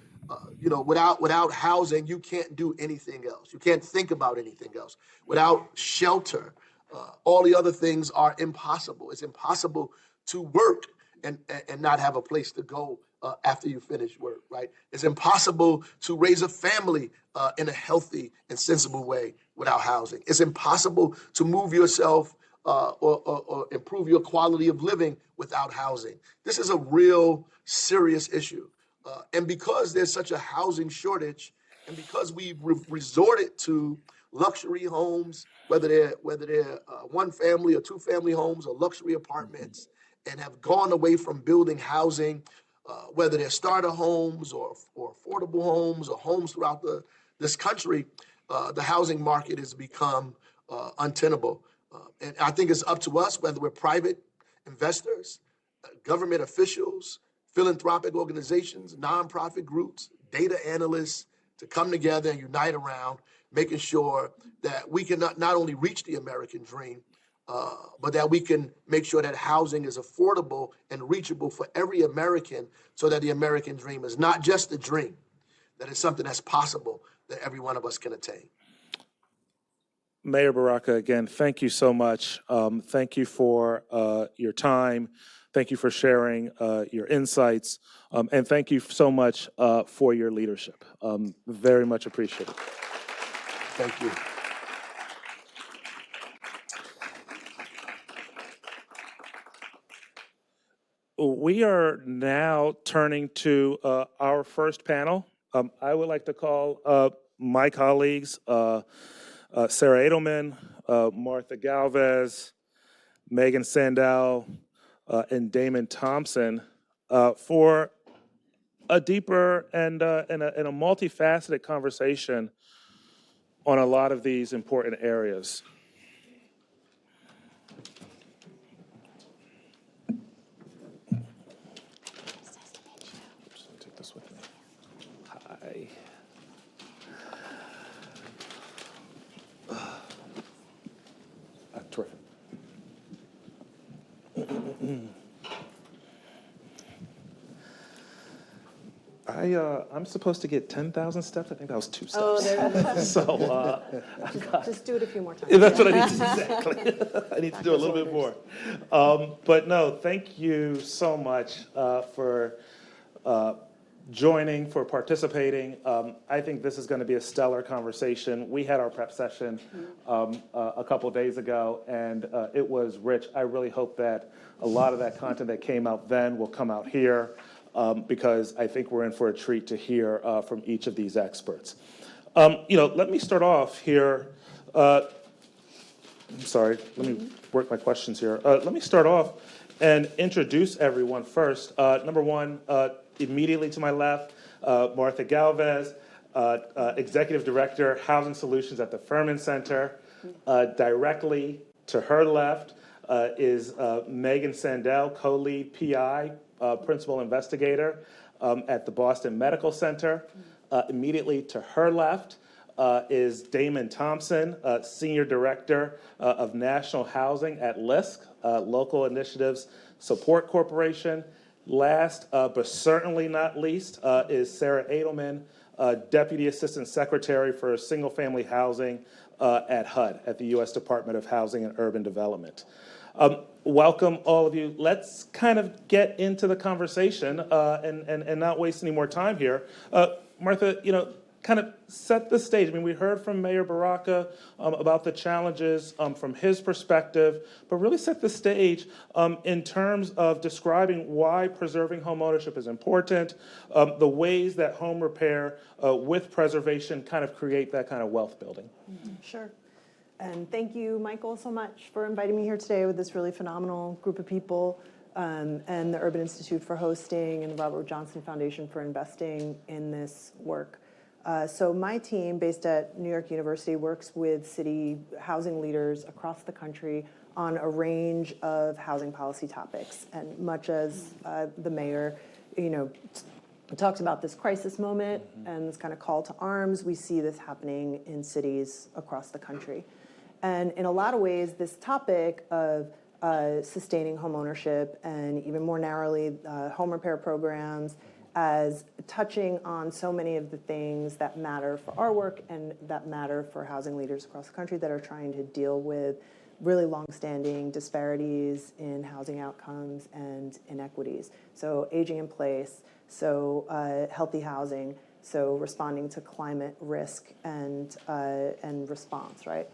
[SPEAKER 4] without housing, you can't do anything else. You can't think about anything else. Without shelter, all the other things are impossible. It's impossible to work and not have a place to go after you finish work, right? It's impossible to raise a family in a healthy and sensible way without housing. It's impossible to move yourself or improve your quality of living without housing. This is a real serious issue. And because there's such a housing shortage, and because we've resorted to luxury homes, whether they're one family or two family homes or luxury apartments, and have gone away from building housing, whether they're starter homes or affordable homes or homes throughout this country, the housing market has become untenable. And I think it's up to us, whether we're private investors, government officials, philanthropic organizations, nonprofit groups, data analysts, to come together and unite around making sure that we can not only reach the American dream, but that we can make sure that housing is affordable and reachable for every American, so that the American dream is not just a dream, that it's something that's possible that every one of us can attain.
[SPEAKER 3] Mayor Baraka, again, thank you so much. Thank you for your time. Thank you for sharing your insights. And thank you so much for your leadership. Very much appreciated.
[SPEAKER 4] Thank you.
[SPEAKER 3] We are now turning to our first panel. I would like to call my colleagues, Sarah Edelman, Martha Galvez, Megan Sandell, and Damon Thompson for a deeper and a multifaceted conversation on a lot of these important areas. Oops, let me take this with me. Hi. Terrific. I'm supposed to get 10,000 steps. I think that was 2 steps.
[SPEAKER 5] Oh, there it is.
[SPEAKER 3] So
[SPEAKER 5] Just do it a few more times.
[SPEAKER 3] that's what I need to exactly. I need to do a little bit more. But no, thank you so much for joining, for participating. I think this is going to be a stellar conversation. We had our prep session a couple days ago, and it was rich. I really hope that a lot of that content that came out then will come out here, because I think we're in for a treat to hear from each of these experts. Let me start off here. I'm sorry, let me work my questions here. Let me start off and introduce everyone first. Number one, immediately to my left, Martha Galvez, Executive Director, Housing Solutions at the Furman Center. Directly to her left is Megan Sandell, co-lead PI, Principal Investigator at the Boston Medical Center. Immediately to her left is Damon Thompson, Senior Director of National Housing at LISC, Local Initiatives Support Corporation. Last, but certainly not least, is Sarah Edelman, Deputy Assistant Secretary for Single Family Housing at HUD, at the U.S. Department of Housing and Urban Development. Welcome, all of you. Let's kind of get into the conversation and not waste any more time here. Martha, kind of set the stage. I mean, we heard from Mayor Baraka about the challenges from his perspective, but really set the stage in terms of describing why preserving home ownership is important, the ways that home repair with preservation kind of create that kind of wealth building.
[SPEAKER 5] Sure. And thank you, Michael, so much for inviting me here today with this really phenomenal group of people, and the Urban Institute for hosting, and the Robert Wood Johnson Foundation for investing in this work. So my team, based at New York University, works with city housing leaders across the country on a range of housing policy topics. And much as the mayor, talks about this crisis moment and this kind of call to arms, we see this happening in cities across the country. And in a lot of ways, this topic of sustaining homeownership, and even more narrowly, home repair programs, as touching on so many of the things that matter for our work and that matter for housing leaders across the country that are trying to deal with really longstanding disparities in housing outcomes and inequities. So aging in place, so healthy housing, so responding to climate risk and response, right?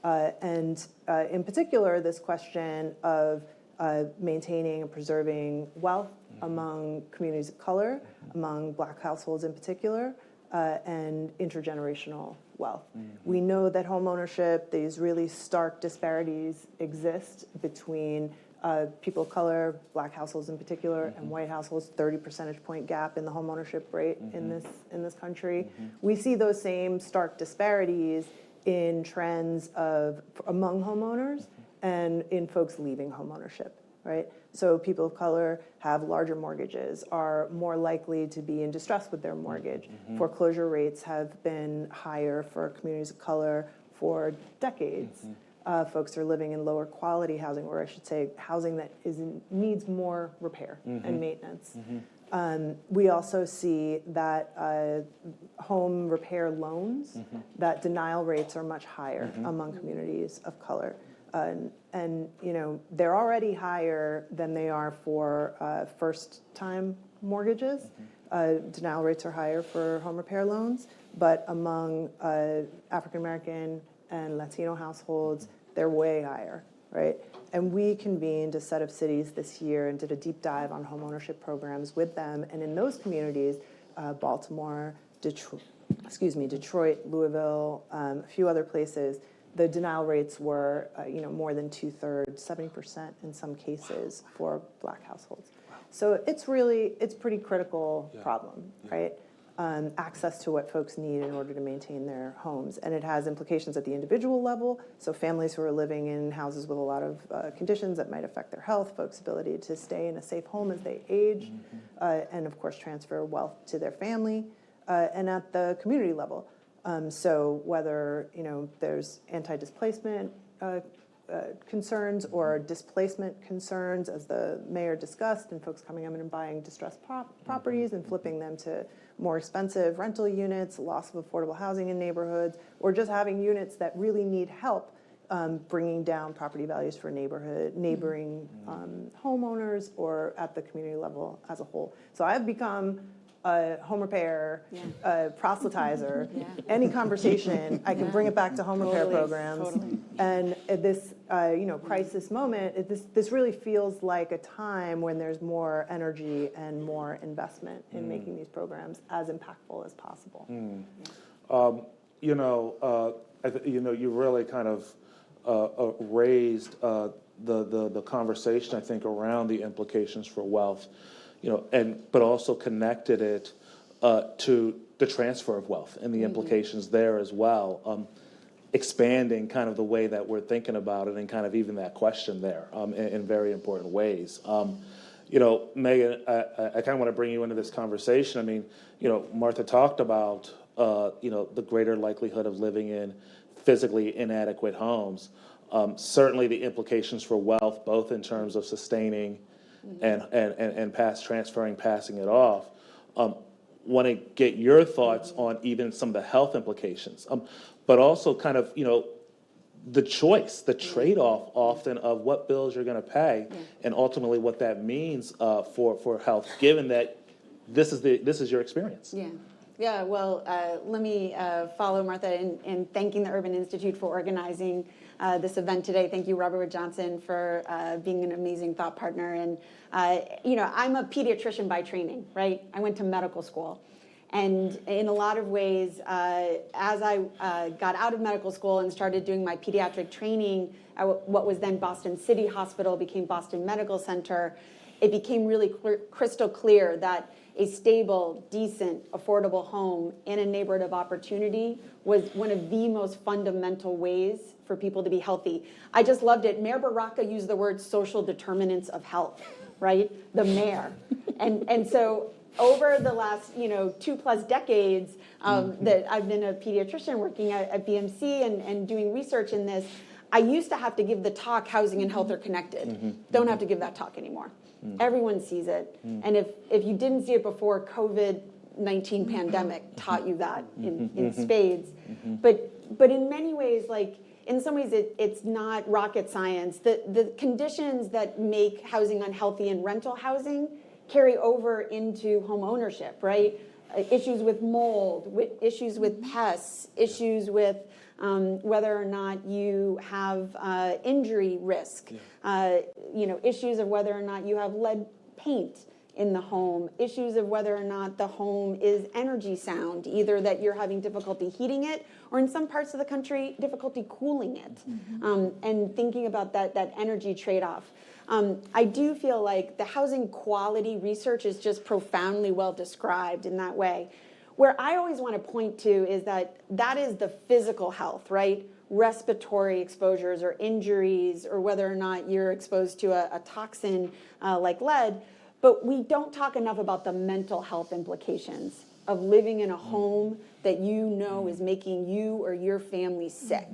[SPEAKER 5] And in particular, this question of maintaining and preserving wealth among communities of color, among Black households in particular, and intergenerational wealth. We know that homeownership, these really stark disparities exist between people of color, Black households in particular, and white households. 30 percentage point gap in the homeownership rate in this country. We see those same stark disparities in trends among homeowners and in folks leaving homeownership, right? So people of color have larger mortgages, are more likely to be in distress with their mortgage. Foreclosure rates have been higher for communities of color for decades. Folks are living in lower quality housing, or I should say housing that needs more repair and maintenance. We also see that home repair loans, that denial rates are much higher among communities of color. And they're already higher than they are for first-time mortgages. Denial rates are higher for home repair loans, but among African-American and Latino households, they're way higher, right? And we convened a set of cities this year and did a deep dive on homeownership programs with them. And in those communities, Baltimore, Detroit, Louisville, a few other places, the denial rates were, more than 2/3, 70% in some cases for Black households. So it's pretty critical problem, right? Access to what folks need in order to maintain their homes. And it has implications at the individual level. So families who are living in houses with a lot of conditions that might affect their health, folks' ability to stay in a safe home as they age, and of course transfer wealth to their family, and at the community level. So whether there's anti-displacement concerns or displacement concerns, as the mayor discussed, and folks coming in and buying distressed properties and flipping them to more expensive rental units, loss of affordable housing in neighborhoods, or just having units that really need help bringing down property values for neighboring homeowners, or at the community level as a whole. So I've become a home repair proselytizer. Any conversation, I can bring it back to home repair programs. And at this crisis moment, this really feels like a time when there's more energy and more investment in making these programs as impactful as possible.
[SPEAKER 3] You really kind of raised the conversation, I think, around the implications for wealth. But also connected it to the transfer of wealth and the implications there as well, expanding kind of the way that we're thinking about it and kind of even that question there in very important ways. Megan, I kind of want to bring you into this conversation. I mean, Martha talked about, the greater likelihood of living in physically inadequate homes. Certainly the implications for wealth, both in terms of sustaining and passing it off. Want to get your thoughts on even some of the health implications, but also kind of, the choice, the trade-off often of what bills you're going to pay and ultimately what that means for health, given that this is your experience.
[SPEAKER 6] Yeah. Well, let me follow Martha in thanking the Urban Institute for organizing this event today. Thank you, Robert Wood Johnson, for being an amazing thought partner. And I'm a pediatrician by training, right? I went to medical school. And in a lot of ways, as I got out of medical school and started doing my pediatric training at what was then Boston City Hospital, became Boston Medical Center, it became really crystal clear that a stable, decent, affordable home in a neighborhood of opportunity was one of the most fundamental ways for people to be healthy. I just loved it. Mayor Baraka used the word social determinants of health, right? The mayor. And so over the last 2+ decades that I've been a pediatrician working at BMC and doing research in this, I used to have to give the talk, housing and health are connected. Don't have to give that talk anymore. Everyone sees it. And if you didn't see it before, COVID-19 pandemic taught you that in spades. But in many ways, like in some ways it's not rocket science. The conditions that make housing unhealthy and rental housing carry over into home ownership, right? Issues with mold, issues with pests, issues with whether or not you have injury risk, issues of whether or not you have lead paint in the home, issues of whether or not the home is energy sound, either that you're having difficulty heating it or in some parts of the country, difficulty cooling it, and thinking about that energy trade-off. I do feel like the housing quality research is just profoundly well described in that way. Where I always want to point to is that is the physical health, right? Respiratory exposures or injuries, or whether or not you're exposed to a toxin like lead. But we don't talk enough about the mental health implications of living in a home that is making you or your family sick.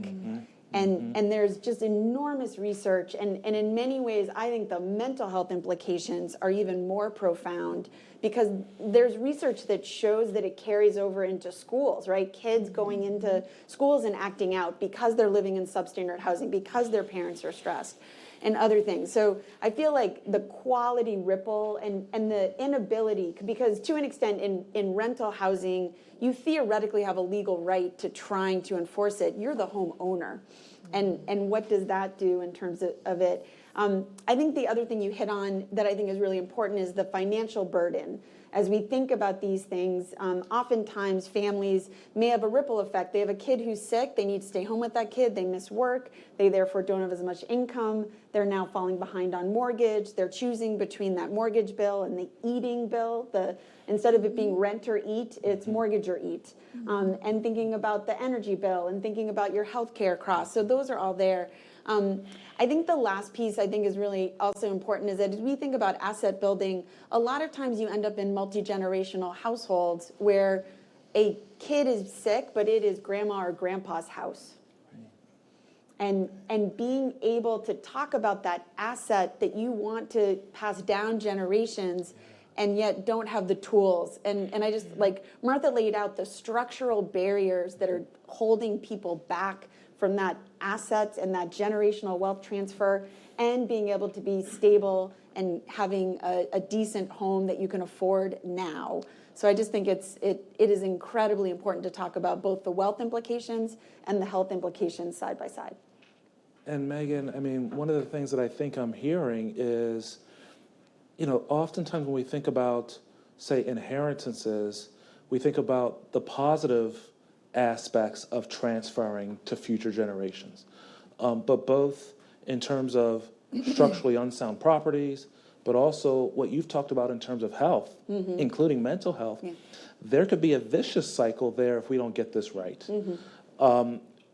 [SPEAKER 6] And there's just enormous research, and in many ways, I think the mental health implications are even more profound because there's research that shows that it carries over into schools, right? Kids going into schools and acting out because they're living in substandard housing, because their parents are stressed, and other things. So I feel like the quality ripple and the inability, because to an extent in rental housing, you theoretically have a legal right to trying to enforce it. You're the homeowner. And what does that do in terms of it? I think the other thing you hit on that I think is really important is the financial burden. As we think about these things, oftentimes families may have a ripple effect. They have a kid who's sick, they need to stay home with that kid, they miss work, they therefore don't have as much income, they're now falling behind on mortgage, they're choosing between that mortgage bill and the eating bill. Instead of it being rent or eat, it's mortgage or eat. And thinking about the energy bill and thinking about your healthcare costs. So those are all there. I think the last piece I think is really also important is that as we think about asset building, a lot of times you end up in multi-generational households where a kid is sick, but it is grandma or grandpa's house. And being able to talk about that asset that you want to pass down generations and yet don't have the tools. And I just, like Martha laid out the structural barriers that are holding people back from that assets and that generational wealth transfer and being able to be stable and having a decent home that you can afford now. So I just think it is incredibly important to talk about both the wealth implications and the health implications side by side.
[SPEAKER 3] And Megan, I mean, one of the things that I think I'm hearing is, oftentimes when we think about, say, inheritances, we think about the positive aspects of transferring to future generations. But both in terms of structurally unsound properties, but also what you've talked about in terms of health, including mental health, there could be a vicious cycle there if we don't get this right.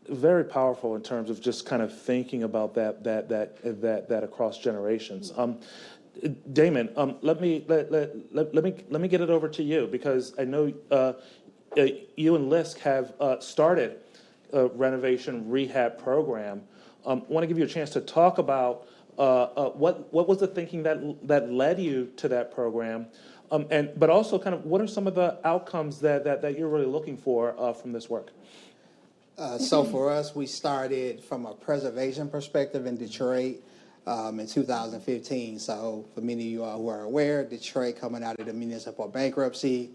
[SPEAKER 3] Very powerful in terms of just kind of thinking about that across generations. Damon, let me get it over to you because I know you and LISC have started a renovation rehab program. I want to give you a chance to talk about what was the thinking that led you to that program, but also kind of what are some of the outcomes that you're really looking for from this work?
[SPEAKER 7] So for us, we started from a preservation perspective in Detroit in 2015. So for many of you all who are aware, Detroit coming out of the municipal bankruptcy,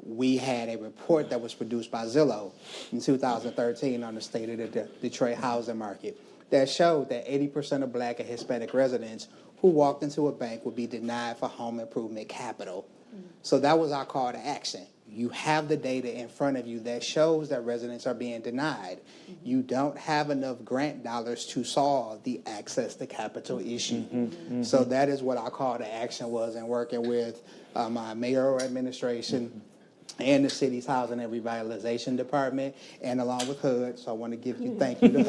[SPEAKER 7] we had a report that was produced by Zillow in 2013 on the state of the Detroit housing market. that showed that 80% of Black and Hispanic residents who walked into a bank would be denied for home improvement capital. So that was our call to action. You have the data in front of you that shows that residents are being denied. You don't have enough grant dollars to solve the access to capital issue. So that is what our call to action was in working with my mayoral administration and the city's Housing and Revitalization Department, and along with HUD. So I want to thank you to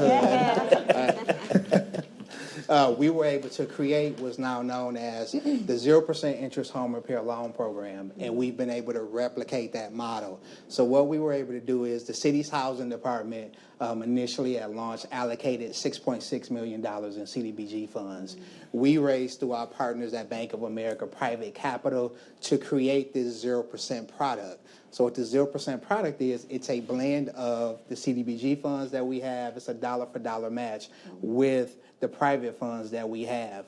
[SPEAKER 7] HUD. We were able to create what's now known as the 0% interest home repair loan program, and we've been able to replicate that model. So what we were able to do is the city's housing department initially at launch allocated $6.6 million in CDBG funds. We raised through our partners at Bank of America Private Capital to create this 0% product. So what the 0% product is, it's a blend of the CDBG funds that we have. It's a dollar for dollar match with the private funds that we have.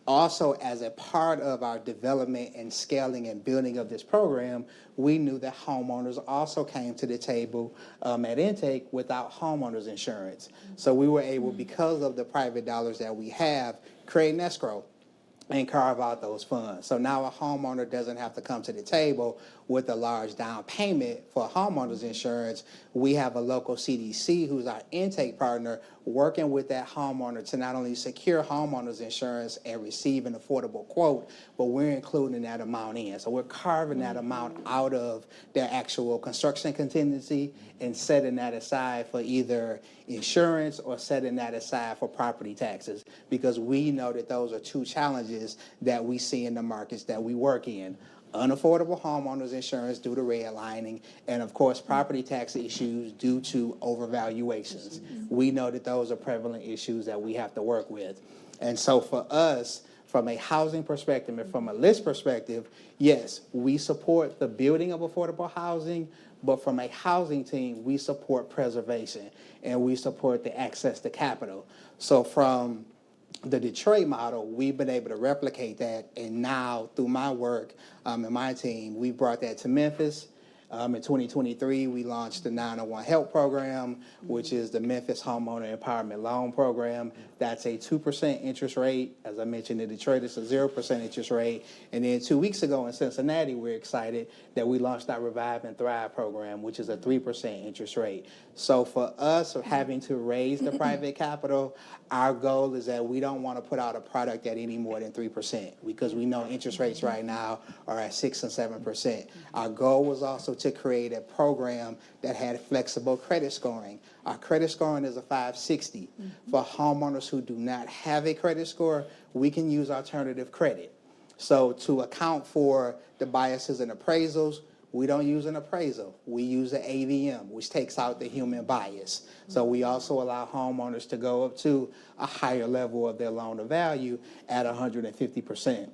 [SPEAKER 7] Also, as a part of our development and scaling and building of this program, we knew that homeowners also came to the table at intake without homeowners insurance. So we were able, because of the private dollars that we have, create an escrow and carve out those funds. So now a homeowner doesn't have to come to the table with a large down payment for homeowners insurance. We have a local CDC who's our intake partner working with that homeowner to not only secure homeowners insurance and receive an affordable quote, but we're including that amount in. So we're carving that amount out of their actual construction contingency and setting that aside for either insurance or setting that aside for property taxes, because we know that those are two challenges that we see in the markets that we work in. Unaffordable homeowners insurance due to redlining, and of course property tax issues due to overvaluations. We know that those are prevalent issues that we have to work with. And so for us, from a housing perspective and from a list perspective, yes, we support the building of affordable housing, but from a housing team, we support preservation and we support the access to capital. So from the Detroit model, we've been able to replicate that, and now through my work and my team, we brought that to Memphis. In 2023, we launched the 901 Help Program, which is the Memphis Homeowner Empowerment Loan Program. That's a 2% interest rate. As I mentioned, in Detroit, it's a 0% interest rate. And then 2 weeks ago in Cincinnati, we're excited that we launched our Revive and Thrive program, which is a 3% interest rate. So for us, having to raise the private capital, our goal is that we don't want to put out a product at any more than 3%, because we know interest rates right now are at 6 and 7%. Our goal was also to create a program that had flexible credit scoring. Our credit scoring is a 560. For homeowners who do not have a credit score, we can use alternative credit. So to account for the biases in appraisals, we don't use an appraisal. We use an AVM, which takes out the human bias. So we also allow homeowners to go up to a higher level of their loan to value at 150%.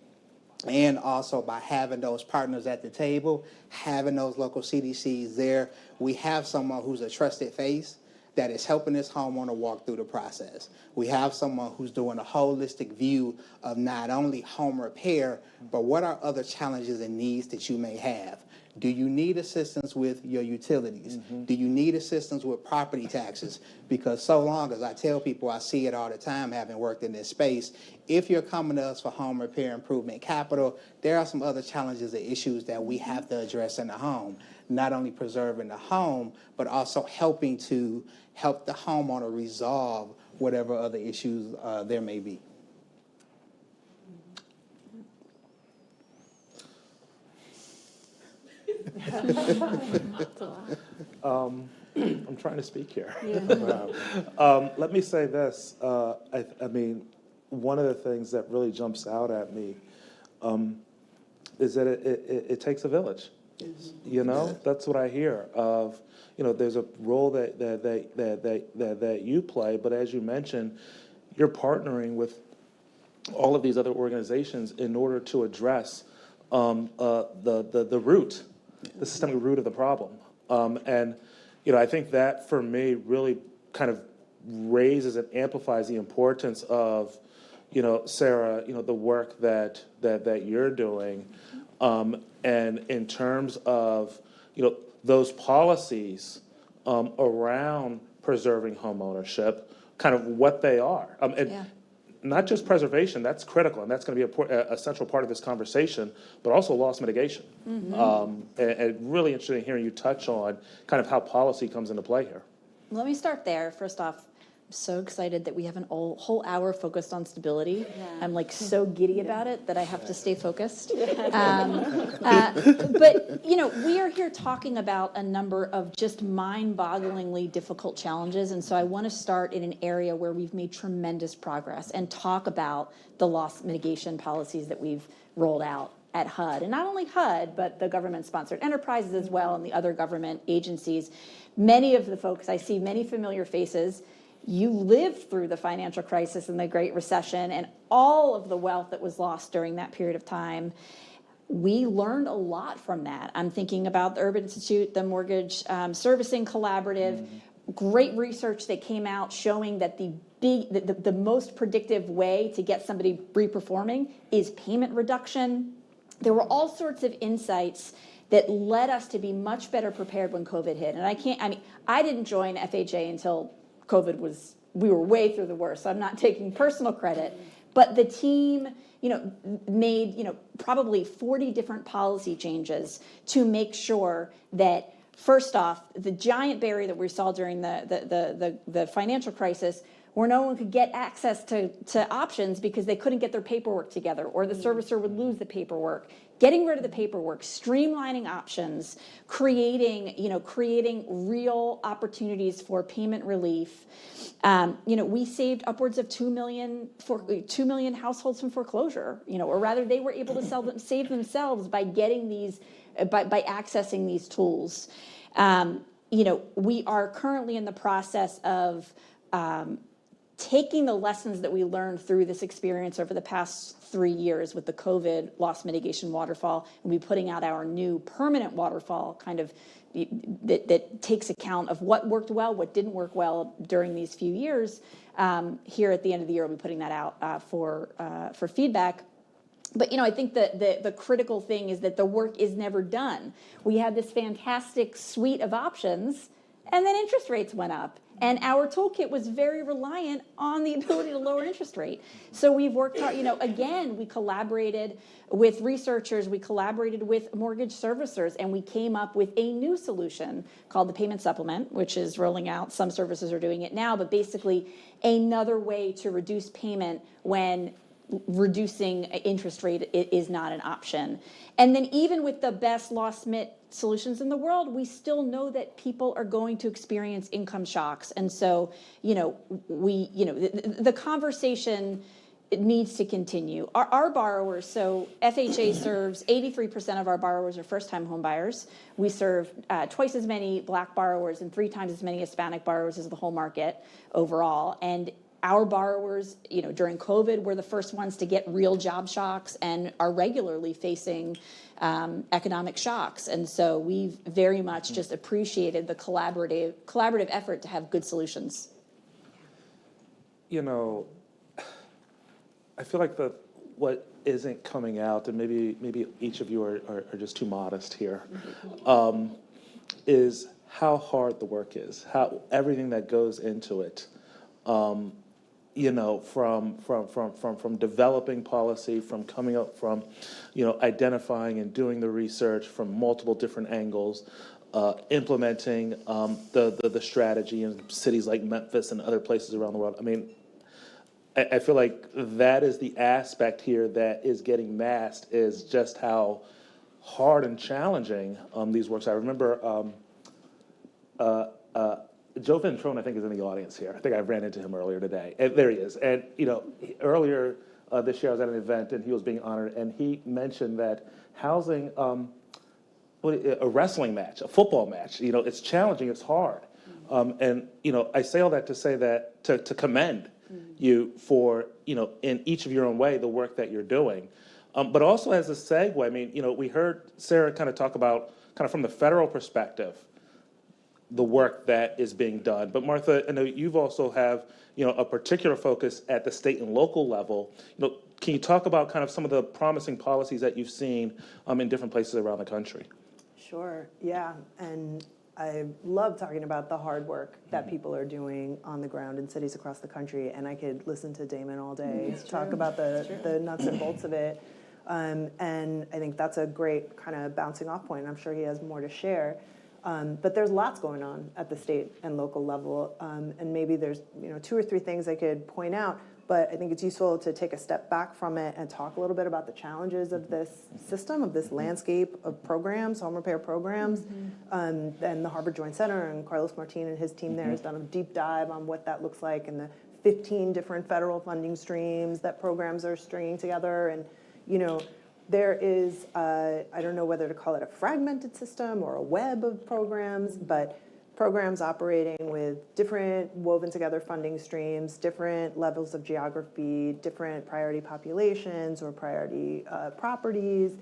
[SPEAKER 7] And also by having those partners at the table, having those local CDCs there, we have someone who's a trusted face that is helping this homeowner walk through the process. We have someone who's doing a holistic view of not only home repair, but what are other challenges and needs that you may have. Do you need assistance with your utilities? Do you need assistance with property taxes? Because so long as I tell people, I see it all the time having worked in this space, if you're coming to us for home repair improvement capital, there are some other challenges and issues that we have to address in the home. Not only preserving the home, but also helping to help the homeowner resolve whatever other issues there may be.
[SPEAKER 3] I'm trying to speak here. Let me say this. I mean, one of the things that really jumps out at me is that it takes a village. You know, that's what I hear of. You know, there's a role that you play, but as you mentioned, you're partnering with all of these other organizations in order to address the root, the systemic root of the problem. And you know, I think that for me really kind of raises and amplifies the importance of, you know, Sarah, you know, the work that you're doing, and in terms of, you know, those policies around preserving homeownership kind of what they are. And
[SPEAKER 8] Yeah.
[SPEAKER 3] not just preservation, that's critical, and that's going to be a central part of this conversation, but also loss mitigation. And really interested in hearing you touch on kind of how policy comes into play here.
[SPEAKER 8] Let me start there. First off, I'm so excited that we have an whole hour focused on stability. I'm like so giddy about it that I have to stay focused. But, you know, we are here talking about a number of just mind-bogglingly difficult challenges. And so I want to start in an area where we've made tremendous progress and talk about the loss mitigation policies that we've rolled out at HUD. And not only HUD, but the government-sponsored enterprises as well and the other government agencies. Many of the folks, I see many familiar faces. You lived through the financial crisis and the Great Recession and all of the wealth that was lost during that period of time. We learned a lot from that. I'm thinking about the Urban Institute, the Mortgage Servicing Collaborative, great research that came out showing that the most predictive way to get somebody reperforming is payment reduction. There were all sorts of insights that led us to be much better prepared when COVID hit. And I didn't join FHA until we were way through the worst, so I'm not taking personal credit. But the team, made, probably 40 different policy changes to make sure that, first off, the giant barrier that we saw during the financial crisis, where no one could get access to options because they couldn't get their paperwork together, or the servicer would lose the paperwork. Getting rid of the paperwork, streamlining options, creating real opportunities for payment relief. We saved upwards of 2 million households from foreclosure. Or rather, they were able to save themselves by getting by accessing these tools. We are currently in the process of taking the lessons that we learned through this experience over the past 3 years with the COVID loss mitigation waterfall, and we're putting out our new permanent waterfall that takes account of what worked well, what didn't work well during these few years. Here at the end of the year, we'll be putting that out for feedback. But, I think the critical thing is that the work is never done. We had this fantastic suite of options, and then interest rates went up. And our toolkit was very reliant on the ability to lower interest rate. So we've worked hard, again, we collaborated with researchers, we collaborated with mortgage servicers, and we came up with a new solution called the payment supplement, which is rolling out. Some services are doing it now, but basically another way to reduce payment when reducing interest rate is not an option. And then even with the best loss mit solutions in the world, we still know that people are going to experience income shocks. And so, the conversation needs to continue. Our borrowers, so FHA serves 83% of our borrowers are first-time home buyers. We serve twice as many Black borrowers and 3 times as many Hispanic borrowers as the whole market overall. And our borrowers, during COVID, were the first ones to get real job shocks and are regularly facing economic shocks. And so we've very much just appreciated the collaborative effort to have good solutions.
[SPEAKER 3] I feel like what isn't coming out, and maybe each of you are just too modest here, is how hard the work is, how everything that goes into it. From developing policy, from coming up, from, identifying and doing the research from multiple different angles, implementing the strategy in cities like Memphis and other places around the world. I feel like that is the aspect here that is getting masked, is just how hard and challenging these works are. I remember Joe Ventrone, I think, is in the audience here. I think I ran into him earlier today. And there he is. And, earlier this year I was at an event and he was being honored, and he mentioned that housing a wrestling match, a football match, it's challenging, it's hard. And, I say all that to say that, to commend you for, in each of your own way, the work that you're doing. But also as a segue, we heard Sarah kind of talk about, kind of from the federal perspective, the work that is being done. But Martha, I know you've also have, a particular focus at the state and local level. Can you talk about kind of some of the promising policies that you've seen in different places around the country?
[SPEAKER 5] Sure, yeah. And I love talking about the hard work that people are doing on the ground in cities across the country, and I could listen to Damon all day talk about the nuts and bolts of it. And I think that's a great kind of bouncing off point. I'm sure he has more to share. But there's lots going on at the state and local level, and maybe there's 2 or 3 things I could point out. But I think it's useful to take a step back from it and talk a little bit about the challenges of this system, of this landscape of programs, home repair programs. And the Harvard Joint Center and Carlos Martin and his team there has done a deep dive on what that looks like and the 15 different federal funding streams that programs are stringing together. And, there is, I don't know whether to call it a fragmented system or a web of programs, but programs operating with different woven together funding streams, different levels of geography, different priority populations or priority properties,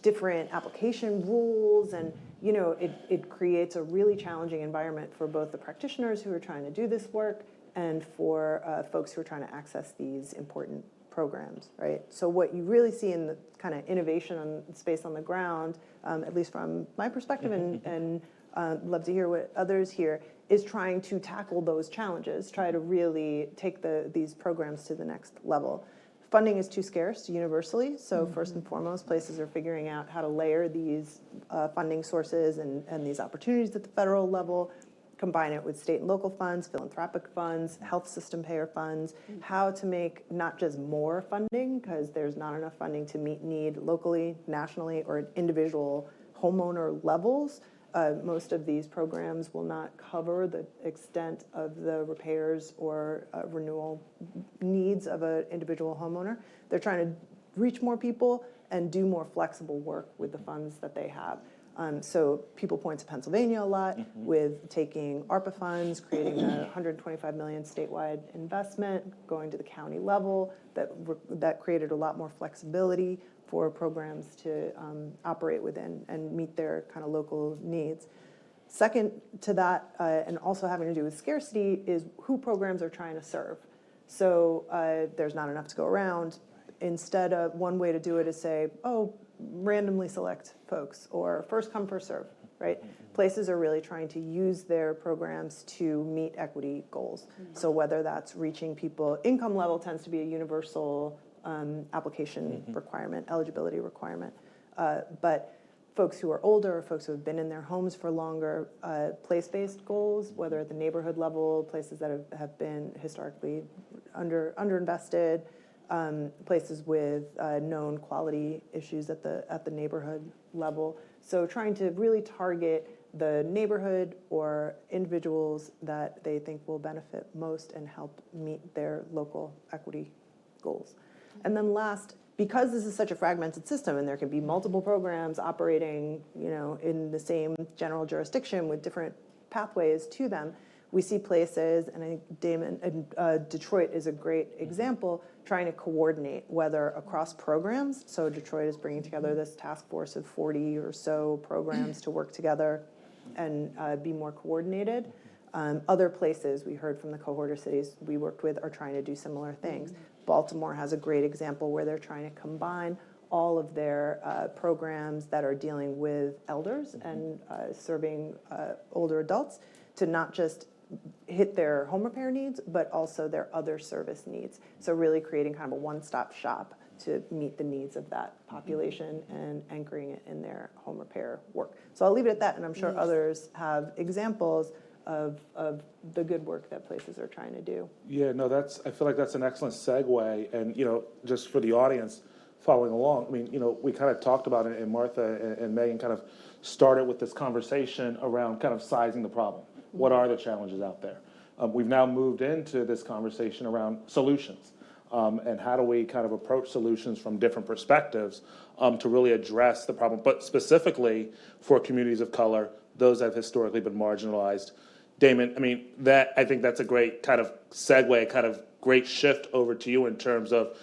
[SPEAKER 5] different application rules, and it creates a really challenging environment for both the practitioners who are trying to do this work and for folks who are trying to access these important programs, right? So what you really see in the kind of innovation on space on the ground, at least from my perspective, and love to hear what others hear, is trying to tackle those challenges, try to really take these programs to the next level. Funding is too scarce universally, so first and foremost, places are figuring out how to layer these funding sources and these opportunities at the federal level, combine it with state and local funds, philanthropic funds, health system payer funds, how to make not just more funding, because there's not enough funding to meet need locally, nationally, or at individual homeowner levels. Most of these programs will not cover the extent of the repairs or renewal needs of an individual homeowner. They're trying to reach more people and do more flexible work with the funds that they have. So people point to Pennsylvania a lot with taking ARPA funds, creating a $125 million statewide investment, going to the county level that created a lot more flexibility for programs to operate within and meet their kind of local needs. Second to that, and also having to do with scarcity, is who programs are trying to serve. So there's not enough to go around. Instead of one way to do it is say, randomly select folks, or first come, first serve, right? Places are really trying to use their programs to meet equity goals. So whether that's reaching people, income level tends to be a universal application requirement, eligibility requirement. But folks who are older, folks who have been in their homes for longer, place-based goals, whether at the neighborhood level, places that have been historically underinvested, places with known quality issues at the neighborhood level. So trying to really target the neighborhood or individuals that they think will benefit most and help meet their local equity goals. And then last, because this is such a fragmented system and there can be multiple programs operating, in the same general jurisdiction with different pathways to them, we see places, and I think Detroit is a great example, trying to coordinate whether across programs. So Detroit is bringing together this task force of 40 or so programs to work together and be more coordinated. Other places, we heard from the cohort cities we worked with, are trying to do similar things. Baltimore has a great example where they're trying to combine all of their programs that are dealing with elders and serving older adults to not just hit their home repair needs, but also their other service needs. So really creating kind of a one-stop shop to meet the needs of that population and anchoring it in their home repair work. So I'll leave it at that, and I'm sure others have examples of the good work that places are trying to do.
[SPEAKER 3] Yeah, no, I feel like that's an excellent segue. And, just for the audience following along, we kind of talked about it, and Martha and Megan kind of started with this conversation around kind of sizing the problem. What are the challenges out there? We've now moved into this conversation around solutions, and how do we kind of approach solutions from different perspectives to really address the problem, but specifically for communities of color, those that have historically been marginalized. Damon, I think that's a great kind of segue, kind of great shift over to you in terms of,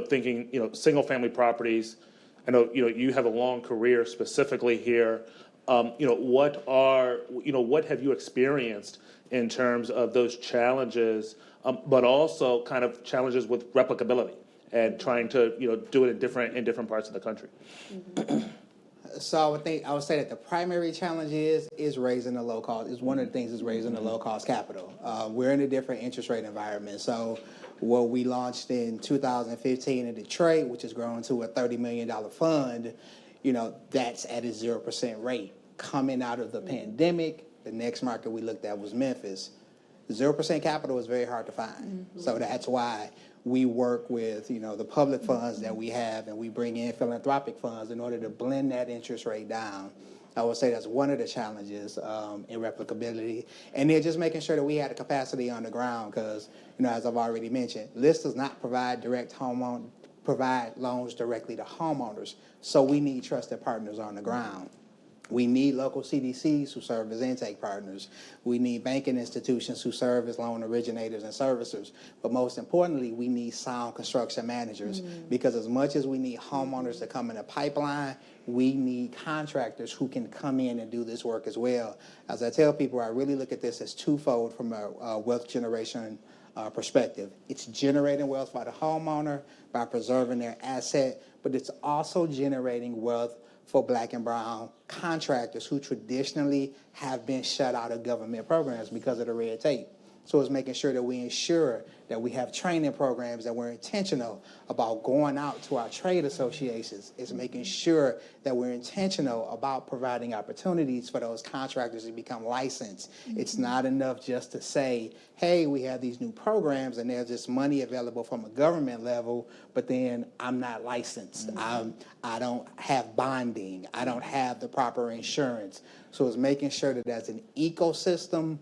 [SPEAKER 3] thinking, single family properties. I know, you have a long career specifically here. What have you experienced in terms of those challenges, but also kind of challenges with replicability and trying to, do it in different parts of the country?
[SPEAKER 7] So I would say that the primary challenge is raising the low cost. Is one of the things is raising the low cost capital. We're in a different interest rate environment. So what we launched in 2015 in Detroit, which has grown to a $30 million fund, that's at a 0% rate. Coming out of the pandemic, the next market we looked at was Memphis. 0% capital is very hard to find. So that's why we work with, the public funds that we have, and we bring in philanthropic funds in order to blend that interest rate down. I would say that's one of the challenges in replicability. And then just making sure that we had the capacity on the ground because, as I've already mentioned, LIST does not provide loans directly to homeowners. So we need trusted partners on the ground. We need local CDCs who serve as intake partners. We need banking institutions who serve as loan originators and servicers. But most importantly, we need sound construction managers because as much as we need homeowners to come in a pipeline, we need contractors who can come in and do this work as well. As I tell people, I really look at this as twofold from a wealth generation perspective. It's generating wealth by the homeowner by preserving their asset, but it's also generating wealth for Black and brown contractors who traditionally have been shut out of government programs because of the red tape. So it's making sure that we ensure that we have training programs, that we're intentional about going out to our trade associations. It's making sure that we're intentional about providing opportunities for those contractors to become licensed. It's not enough just to say, hey, we have these new programs and there's this money available from a government level, but then I'm not licensed. I don't have bonding. I don't have the proper insurance. So it's making sure that as an ecosystem,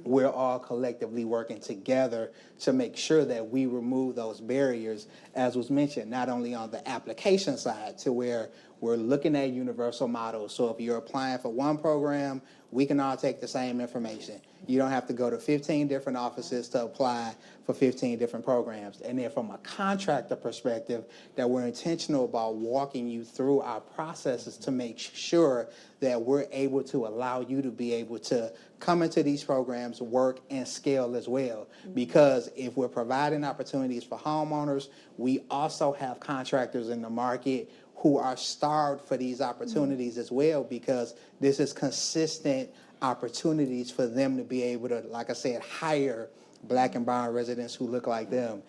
[SPEAKER 7] we're all collectively working together to make sure that we remove those barriers, as was mentioned, not only on the application side to where we're looking at universal models. So if you're applying for one program, we can all take the same information. You don't have to go to 15 different offices to apply for 15 different programs. And then from a contractor perspective, that we're intentional about walking you through our processes to make sure that we're able to allow you to be able to come into these programs, work, and scale as well. Because if we're providing opportunities for homeowners, we also have contractors in the market who are starved for these opportunities as well, because this is consistent opportunities for them to be able to, like I said, hire Black and brown residents who look like them,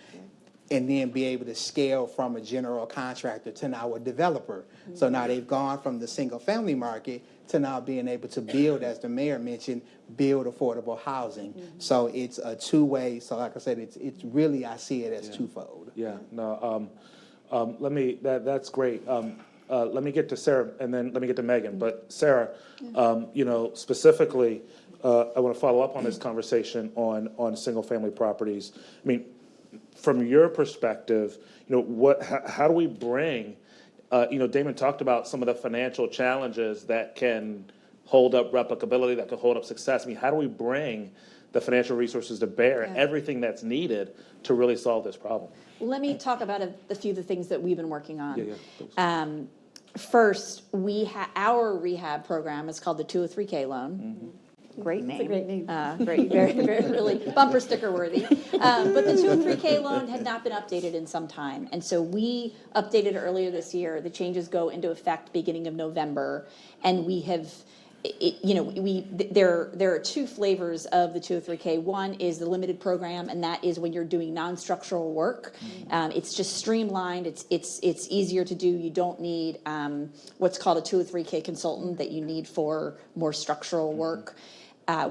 [SPEAKER 7] and then be able to scale from a general contractor to now a developer. So now they've gone from the single family market to now being able to build, as the mayor mentioned, build affordable housing. So it's a two-way, so like I said, it's really, I see it as twofold.
[SPEAKER 3] Yeah, no, that's great. Let me get to Sarah and then let me get to Megan. But Sarah, specifically, I want to follow up on this conversation on single family properties. I mean, from your perspective, how do we bring, Damon talked about some of the financial challenges that can hold up replicability, that can hold up success. I mean, how do we bring the financial resources to bear, everything that's needed to really solve this problem?
[SPEAKER 8] Well, let me talk about a few of the things that we've been working on.
[SPEAKER 3] Yeah.
[SPEAKER 8] First, our rehab program is called the 203K loan. Great name.
[SPEAKER 6] It's a great name.
[SPEAKER 8] Great, very, very, really bumper sticker worthy. But the 203K loan had not been updated in some time. And so we updated earlier this year. The changes go into effect beginning of November. And we have, there are two flavors of the 203K. One is the limited program, and that is when you're doing non-structural work. It's just streamlined. It's easier to do. You don't need what's called a 203K consultant that you need for more structural work.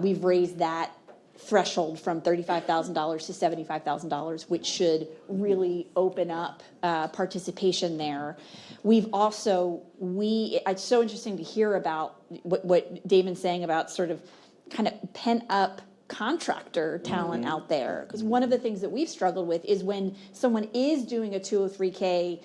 [SPEAKER 8] We've raised that threshold from $35,000 to $75,000, which should really open up participation there. We've also, it's so interesting to hear about what Damon's saying about sort of kind of pent up contractor talent out there. Because one of the things that we've struggled with is when someone is doing a 203K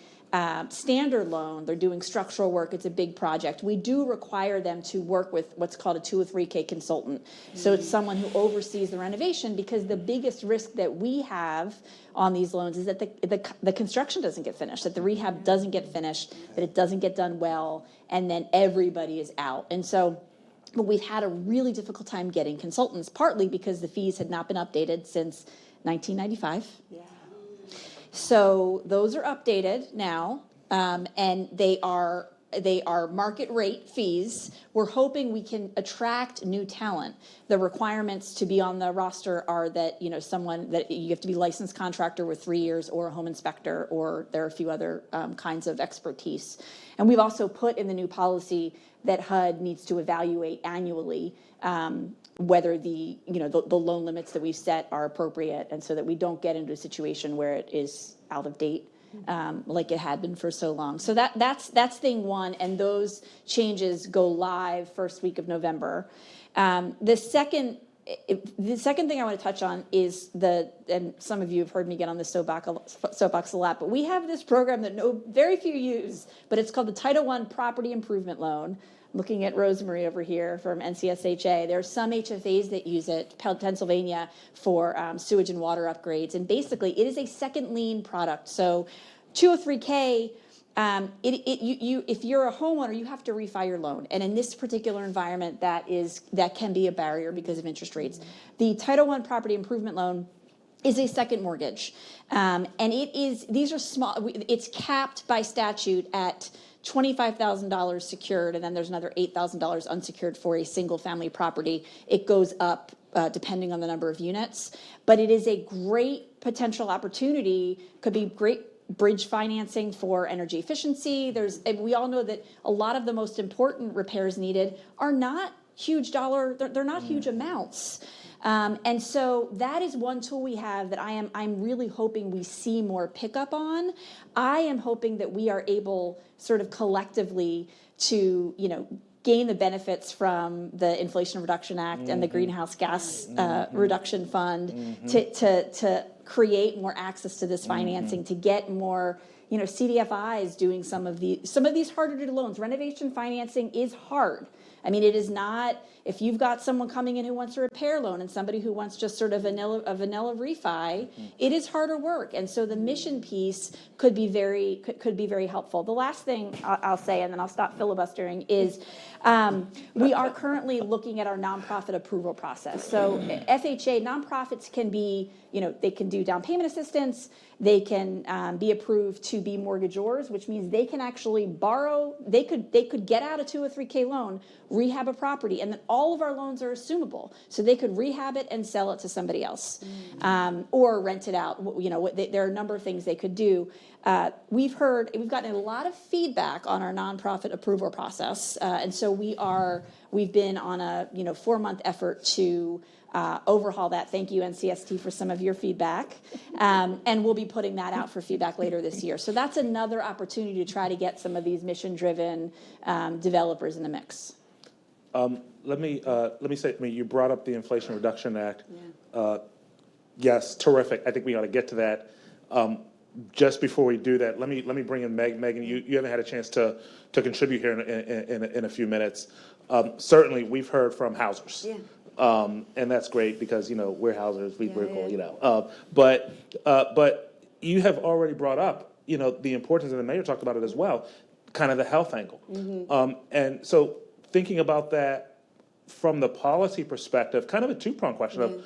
[SPEAKER 8] standard loan, they're doing structural work, it's a big project. We do require them to work with what's called a 203K consultant. So it's someone who oversees the renovation, because the biggest risk that we have on these loans is that the construction doesn't get finished, that the rehab doesn't get finished, that it doesn't get done well, and then everybody is out. And so but we've had a really difficult time getting consultants, partly because the fees had not been updated since 1995. Yeah. So those are updated now, and they are they are market rate fees. We're hoping we can attract new talent. The requirements to be on the roster are that, someone that you have to be licensed contractor with 3 years, or a home inspector, or there are a few other kinds of expertise. And we've also put in the new policy that HUD needs to evaluate annually whether the loan limits that we've set are appropriate, and so that we don't get into a situation where it is out of date like it had been for so long. So that's thing one, and those changes go live first week of November. The second thing I want to touch on is and some of you have heard me get on the soapbox a lot, but we have this program that very few use, but it's called the Title I Property Improvement Loan. Looking at Rosemary over here from NCSHA, there are some HFAs that use it, Pennsylvania, for sewage and water upgrades. And basically, it is a second lien product. So 203K, if you're a homeowner, you have to refi your loan. And in this particular environment, that can be a barrier because of interest rates. The Title I Property Improvement Loan is a second mortgage. And these are small, it's capped by statute at $25,000 secured, and then there's another $8,000 unsecured for a single family property. It goes up depending on the number of units, but it is a great potential opportunity, could be great bridge financing for energy efficiency. We all know that a lot of the most important repairs needed are not huge they're not huge amounts. And so that is one tool we have that I'm really hoping we see more pickup on. I am hoping that we are able sort of collectively to, gain the benefits from the Inflation Reduction Act and the Greenhouse Gas Reduction Fund to create more access to this financing, to get more, CDFIs doing some of these harder to do loans. Renovation financing is hard. I mean, it is not, if you've got someone coming in who wants a repair loan and somebody who wants just sort of a vanilla refi, it is harder work. And so the mission piece could be very helpful. The last thing I'll say, and then I'll stop filibustering, is we are currently looking at our nonprofit approval process. So FHA nonprofits can be, they can do down payment assistance. They can be approved to be mortgagors, which means they can actually borrow. They could get out a 203K loan, rehab a property, and then all of our loans are assumable. So they could rehab it and sell it to somebody else, or rent it out. There are a number of things they could do. We've gotten a lot of feedback on our nonprofit approval process, and so we've been on a 4-month effort to overhaul that. Thank you, NCST, for some of your feedback. And we'll be putting that out for feedback later this year. So that's another opportunity to try to get some of these mission-driven developers in the mix.
[SPEAKER 3] Let me say, you brought up the Inflation Reduction Act. Yeah. Yes, terrific. I think we ought to get to that. Just before we do that, let me bring in Megan. You haven't had a chance to contribute here in a few minutes. Certainly, we've heard from housers. Yeah. And that's great because, we're housers, we're cool, but you have already brought up, the importance, and the mayor talked about it as well, kind of the health angle. And so thinking about that from the policy perspective, kind of a two-pronged question of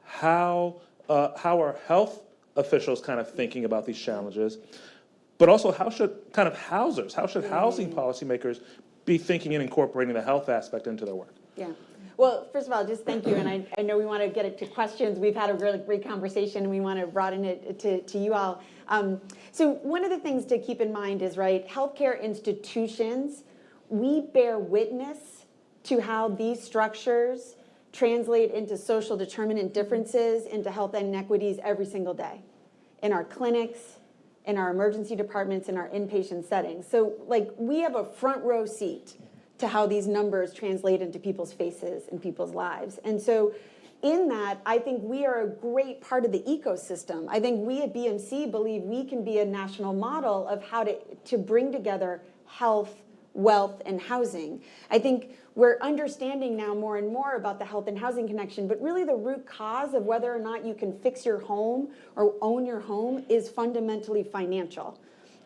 [SPEAKER 3] how are health officials kind of thinking about these challenges, but also how should housing policymakers be thinking and incorporating the health aspect into their work?
[SPEAKER 6] Yeah. Well, first of all, just thank you, and I know we want to get it to questions. We've had a really great conversation, and we want to broaden it to you all. So one of the things to keep in mind is, healthcare institutions, we bear witness to how these structures translate into social determinant differences, into health inequities every single day in our clinics, in our emergency departments, in our inpatient settings. So we have a front row seat to how these numbers translate into people's faces and people's lives. And so in that, I think we are a great part of the ecosystem. I think we at BMC believe we can be a national model of how to bring together health, wealth, and housing. I think we're understanding now more and more about the health and housing connection, but really the root cause of whether or not you can fix your home or own your home is fundamentally financial.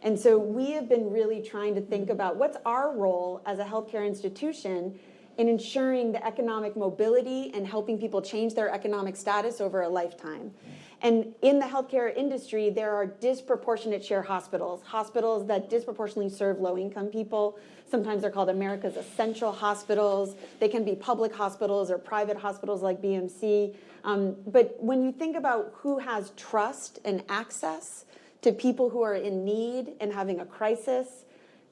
[SPEAKER 6] And so we have been really trying to think about what's our role as a healthcare institution in ensuring the economic mobility and helping people change their economic status over a lifetime. And in the healthcare industry, there are disproportionate share hospitals, hospitals that disproportionately serve low-income people. Sometimes they're called America's essential hospitals. They can be public hospitals or private hospitals like BMC. But when you think about who has trust and access to people who are in need and having a crisis,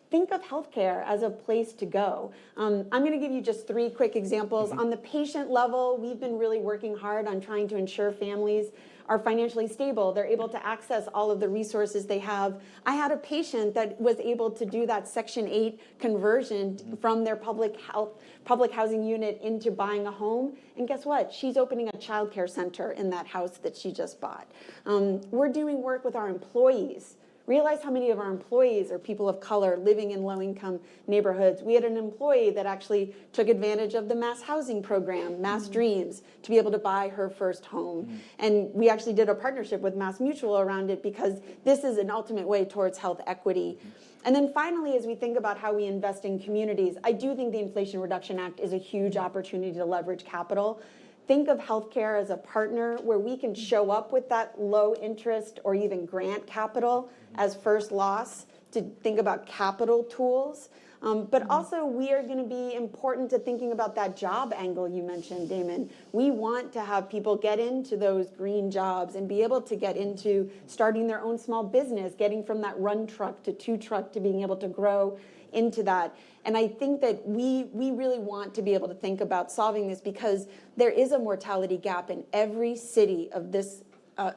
[SPEAKER 6] think of healthcare as a place to go. I'm going to give you just 3 quick examples. On the patient level, we've been really working hard on trying to ensure families are financially stable. They're able to access all of the resources they have. I had a patient that was able to do that Section 8 conversion from their public housing unit into buying a home. And guess what? She's opening a childcare center in that house that she just bought. We're doing work with our employees. Realize how many of our employees are people of color living in low-income neighborhoods. We had an employee that actually took advantage of the mass housing program, Mass Dreams, to be able to buy her first home. And we actually did a partnership with Mass Mutual around it because this is an ultimate way towards health equity. And then finally, as we think about how we invest in communities, I do think the Inflation Reduction Act is a huge opportunity to leverage capital. Think of healthcare as a partner where we can show up with that low interest or even grant capital as first loss to think about capital tools. But also we are going to be important to thinking about that job angle you mentioned, Damon. We want to have people get into those green jobs and be able to get into starting their own small business, getting from that run truck to 2 truck to being able to grow into that. And I think that we really want to be able to think about solving this because there is a mortality gap in every city of this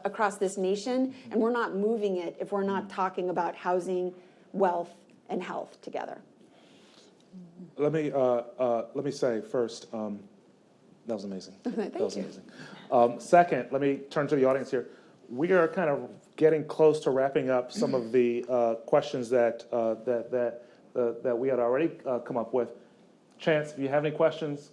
[SPEAKER 6] across this nation, and we're not moving it if we're not talking about housing, wealth, and health together.
[SPEAKER 3] Let me say first, that was amazing.
[SPEAKER 6] Thank
[SPEAKER 3] That was
[SPEAKER 6] you.
[SPEAKER 3] amazing. Second, let me turn to the audience here. We are kind of getting close to wrapping up some of the questions that we had already come up with. Chance, if you have any questions,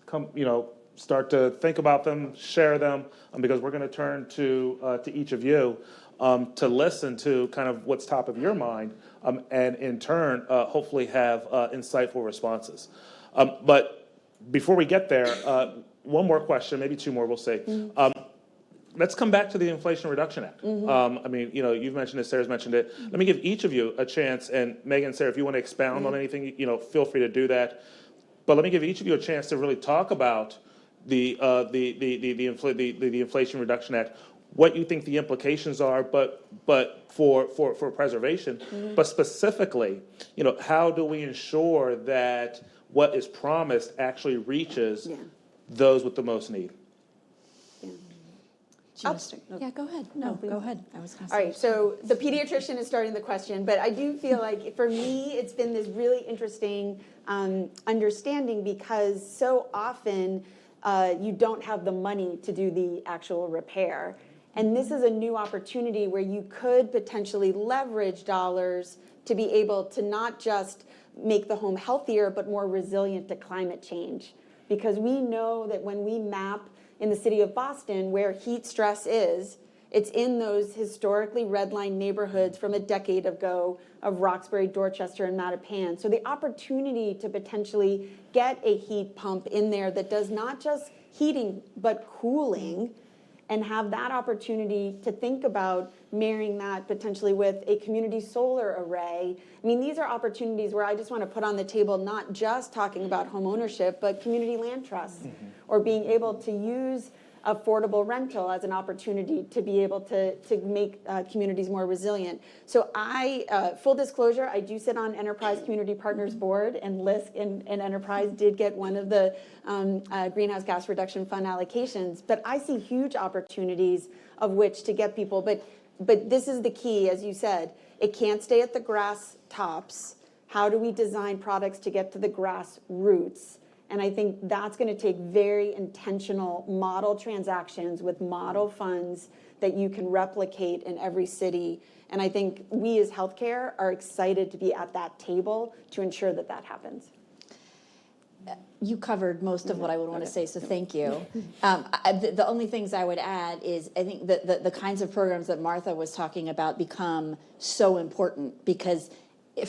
[SPEAKER 3] start to think about them, share them, because we're going to turn to each of you to listen to kind of what's top of your mind, and in turn, hopefully have insightful responses. But before we get there, one more question, maybe 2 more, we'll see. Let's come back to the Inflation Reduction Act. You've mentioned it, Sarah's mentioned it. Let me give each of you a chance, and Megan, Sarah, if you want to expound on anything, feel free to do that. But let me give each of you a chance to really talk about the Inflation Reduction Act, what you think the implications are, but for preservation, but specifically, how do we ensure that what is promised actually reaches those with the most need?
[SPEAKER 8] Yeah, go ahead. No, go ahead. I was going to
[SPEAKER 6] All
[SPEAKER 8] say.
[SPEAKER 6] right, so the pediatrician is starting the question, but I do feel like for me, it's been this really interesting understanding because so often you don't have the money to do the actual repair. And this is a new opportunity where you could potentially leverage dollars to be able to not just make the home healthier, but more resilient to climate change. Because we know that when we map in the city of Boston where heat stress is, it's in those historically redlined neighborhoods from a decade ago of Roxbury, Dorchester, and Mattapan. So the opportunity to potentially get a heat pump in there that does not just heating, but cooling, and have that opportunity to think about marrying that potentially with a community solar array. I mean, these are opportunities where I just want to put on the table not just talking about home ownership, but community land trusts, or being able to use affordable rental as an opportunity to be able to make communities more resilient. So full disclosure, I do sit on Enterprise Community Partners Board, and LISC and Enterprise did get one of the Greenhouse Gas Reduction Fund allocations, but I see huge opportunities of which to get people, but this is the key, as you said, it can't stay at the grass tops. How do we design products to get to the grass roots? And I think that's going to take very intentional model transactions with model funds that you can replicate in every city. And I think we as healthcare are excited to be at that table to ensure that that happens.
[SPEAKER 8] You covered most of what I would want to say, so thank you. The only things I would add is I think that the kinds of programs that Martha was talking about become so important because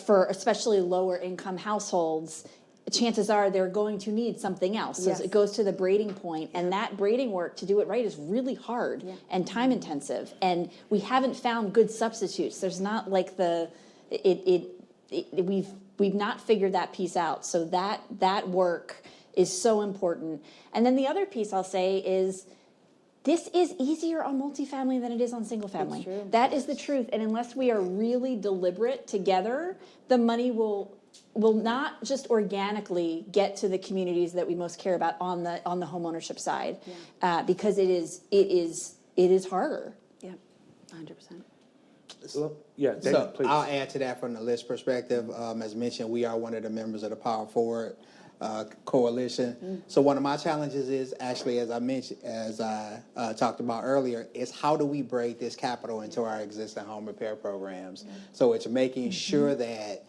[SPEAKER 8] for especially lower income households, chances are they're going to need something else. So
[SPEAKER 6] Yes.
[SPEAKER 8] it goes to the braiding point, and that braiding work, to do it right, is really hard and time intensive. And we haven't found good substitutes. There's not like we've not figured that piece out. So that work is so important. And then the other piece I'll say is, this is easier on multifamily than it is on single family.
[SPEAKER 6] true.
[SPEAKER 8] That is the truth. And unless we are really deliberate together, the money will not just organically get to the communities that we most care about on the homeownership side, because it is harder.
[SPEAKER 6] Yeah, 100%.
[SPEAKER 3] Well, yeah, David,
[SPEAKER 7] So
[SPEAKER 3] please.
[SPEAKER 7] I'll add to that from the list perspective. As mentioned, we are one of the members of the Power Forward Coalition. So one of my challenges is actually, as I talked about earlier, is how do we break this capital into our existing home repair programs? So it's making sure that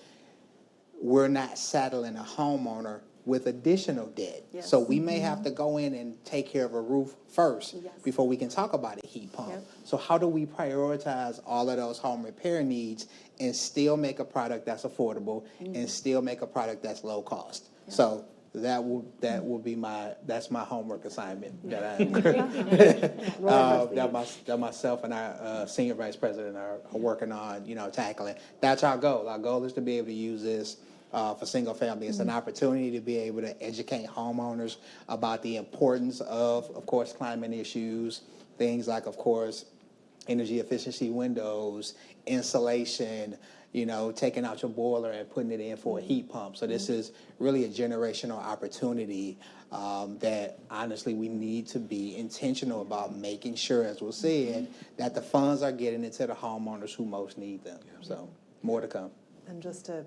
[SPEAKER 7] we're not saddling a homeowner with additional debt.
[SPEAKER 6] Yes.
[SPEAKER 7] So we may have to go in and take care of a roof first before we can talk about a heat pump. So how do we prioritize all of those home repair needs and still make a product that's affordable and still make a product that's low cost? So that will be that's my homework assignment that that myself and our senior vice president are working on, tackling. That's our goal. Our goal is to be able to use this for single family. It's an opportunity to be able to educate homeowners about the importance of course, climate issues, things like, of course, energy efficiency windows, insulation, taking out your boiler and putting it in for a heat pump. So this is really a generational opportunity that honestly we need to be intentional about making sure, as was said, that the funds are getting into the homeowners who most need them. So more to come.
[SPEAKER 5] And just to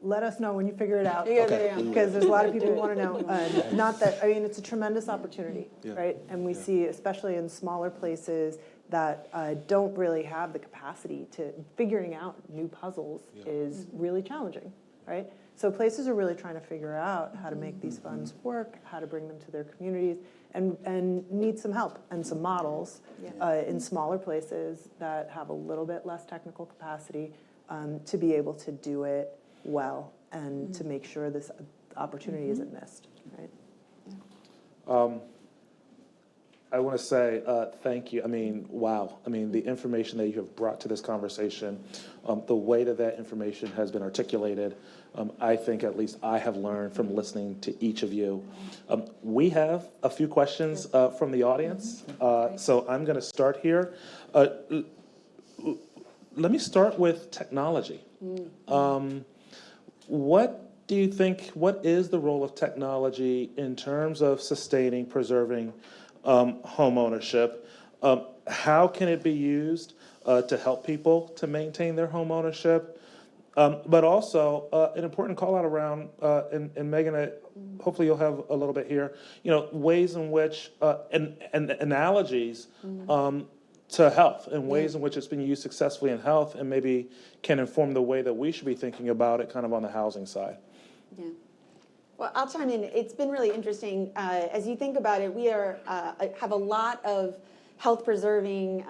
[SPEAKER 5] let us know when you figure it out.
[SPEAKER 6] Okay.
[SPEAKER 5] Because there's a lot of people who want to know. It's a tremendous opportunity, right? And we see, especially in smaller places that don't really have the capacity to, figuring out new puzzles is really challenging, right? So places are really trying to figure out how to make these funds work, how to bring them to their communities, and need some help and some models in smaller places that have a little bit less technical capacity to be able to do it well and to make sure this opportunity isn't missed, right?
[SPEAKER 3] I want to say thank you. Wow. The information that you have brought to this conversation, the way that information has been articulated, I think at least I have learned from listening to each of you. We have a few questions from the audience, so I'm going to start here. Let me start with technology. What do you think, what is the role of technology in terms of sustaining, preserving home ownership? How can it be used to help people to maintain their home ownership? But also an important call out around, and Megan, hopefully you'll have a little bit here, ways in which, and analogies to health and ways in which it's been used successfully in health and maybe can inform the way that we should be thinking about it kind of on the housing side.
[SPEAKER 6] Yeah. Well, I'll chime in. It's been really interesting. As you think about it, we have a lot of health preserving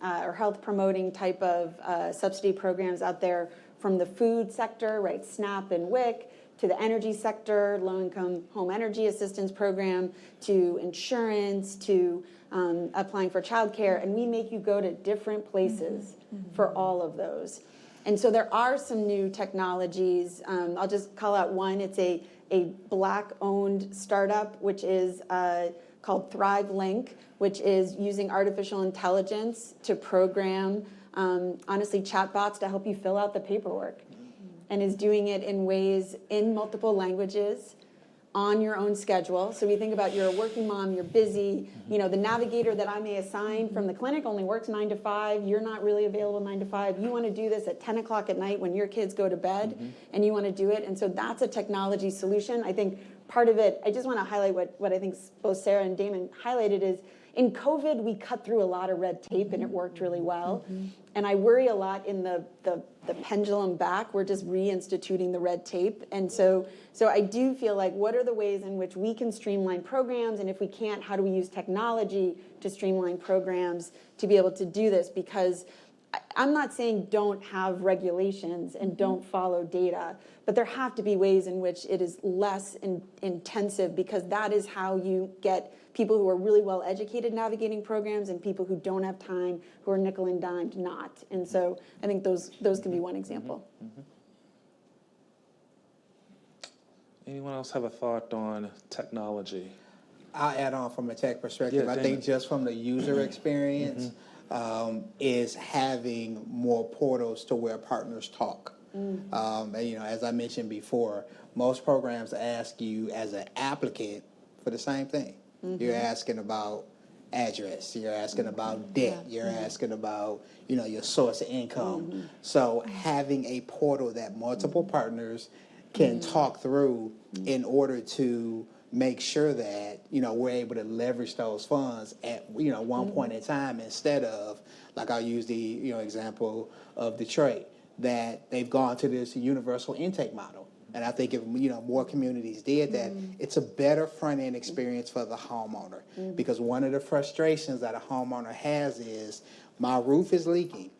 [SPEAKER 6] or health promoting type of subsidy programs out there, from the food sector, right, SNAP and WIC, to the energy sector, low-income home energy assistance program, to insurance, to applying for childcare, and we make you go to different places for all of those. And so there are some new technologies. I'll just call out one. It's a Black-owned startup, which is called Thrive Link, which is using artificial intelligence to program, honestly, chatbots to help you fill out the paperwork, and is doing it in ways in multiple languages on your own schedule. So we think about, you're a working mom, you're busy, the navigator that I may assign from the clinic only works 9 to 5, you're not really available 9 to 5, you want to do this at 10 o'clock at night when your kids go to bed, and you want to do it. And so that's a technology solution. I think part of it, I just want to highlight what I think both Sarah and Damon highlighted is, in COVID, we cut through a lot of red tape and it worked really well. And I worry a lot in the pendulum back, we're just reinstituting the red tape. And so I do feel like, what are the ways in which we can streamline programs? And if we can't, how do we use technology to streamline programs to be able to do this? Because I'm not saying don't have regulations and don't follow data, but there have to be ways in which it is less intensive, because that is how you get people who are really well educated navigating programs and people who don't have time, who are nickel and dimed not. And so I think those can be one example.
[SPEAKER 3] Anyone else have a thought on technology?
[SPEAKER 7] I'll add on from a tech perspective.
[SPEAKER 3] Yeah,
[SPEAKER 7] I think just from the user experience is having more portals to where partners talk. And, as I mentioned before, most programs ask you as an applicant for the same thing. You're asking about address, you're asking about debt, you're asking about, your source of income. So having a portal that multiple partners can talk through in order to make sure that, we're able to leverage those funds at, one point in time, instead of, like I'll use the, example of Detroit, that they've gone to this universal intake model. And I think if, more communities did that, it's a better front-end experience for the homeowner. Because one of the frustrations that a homeowner has is, my roof is leaking.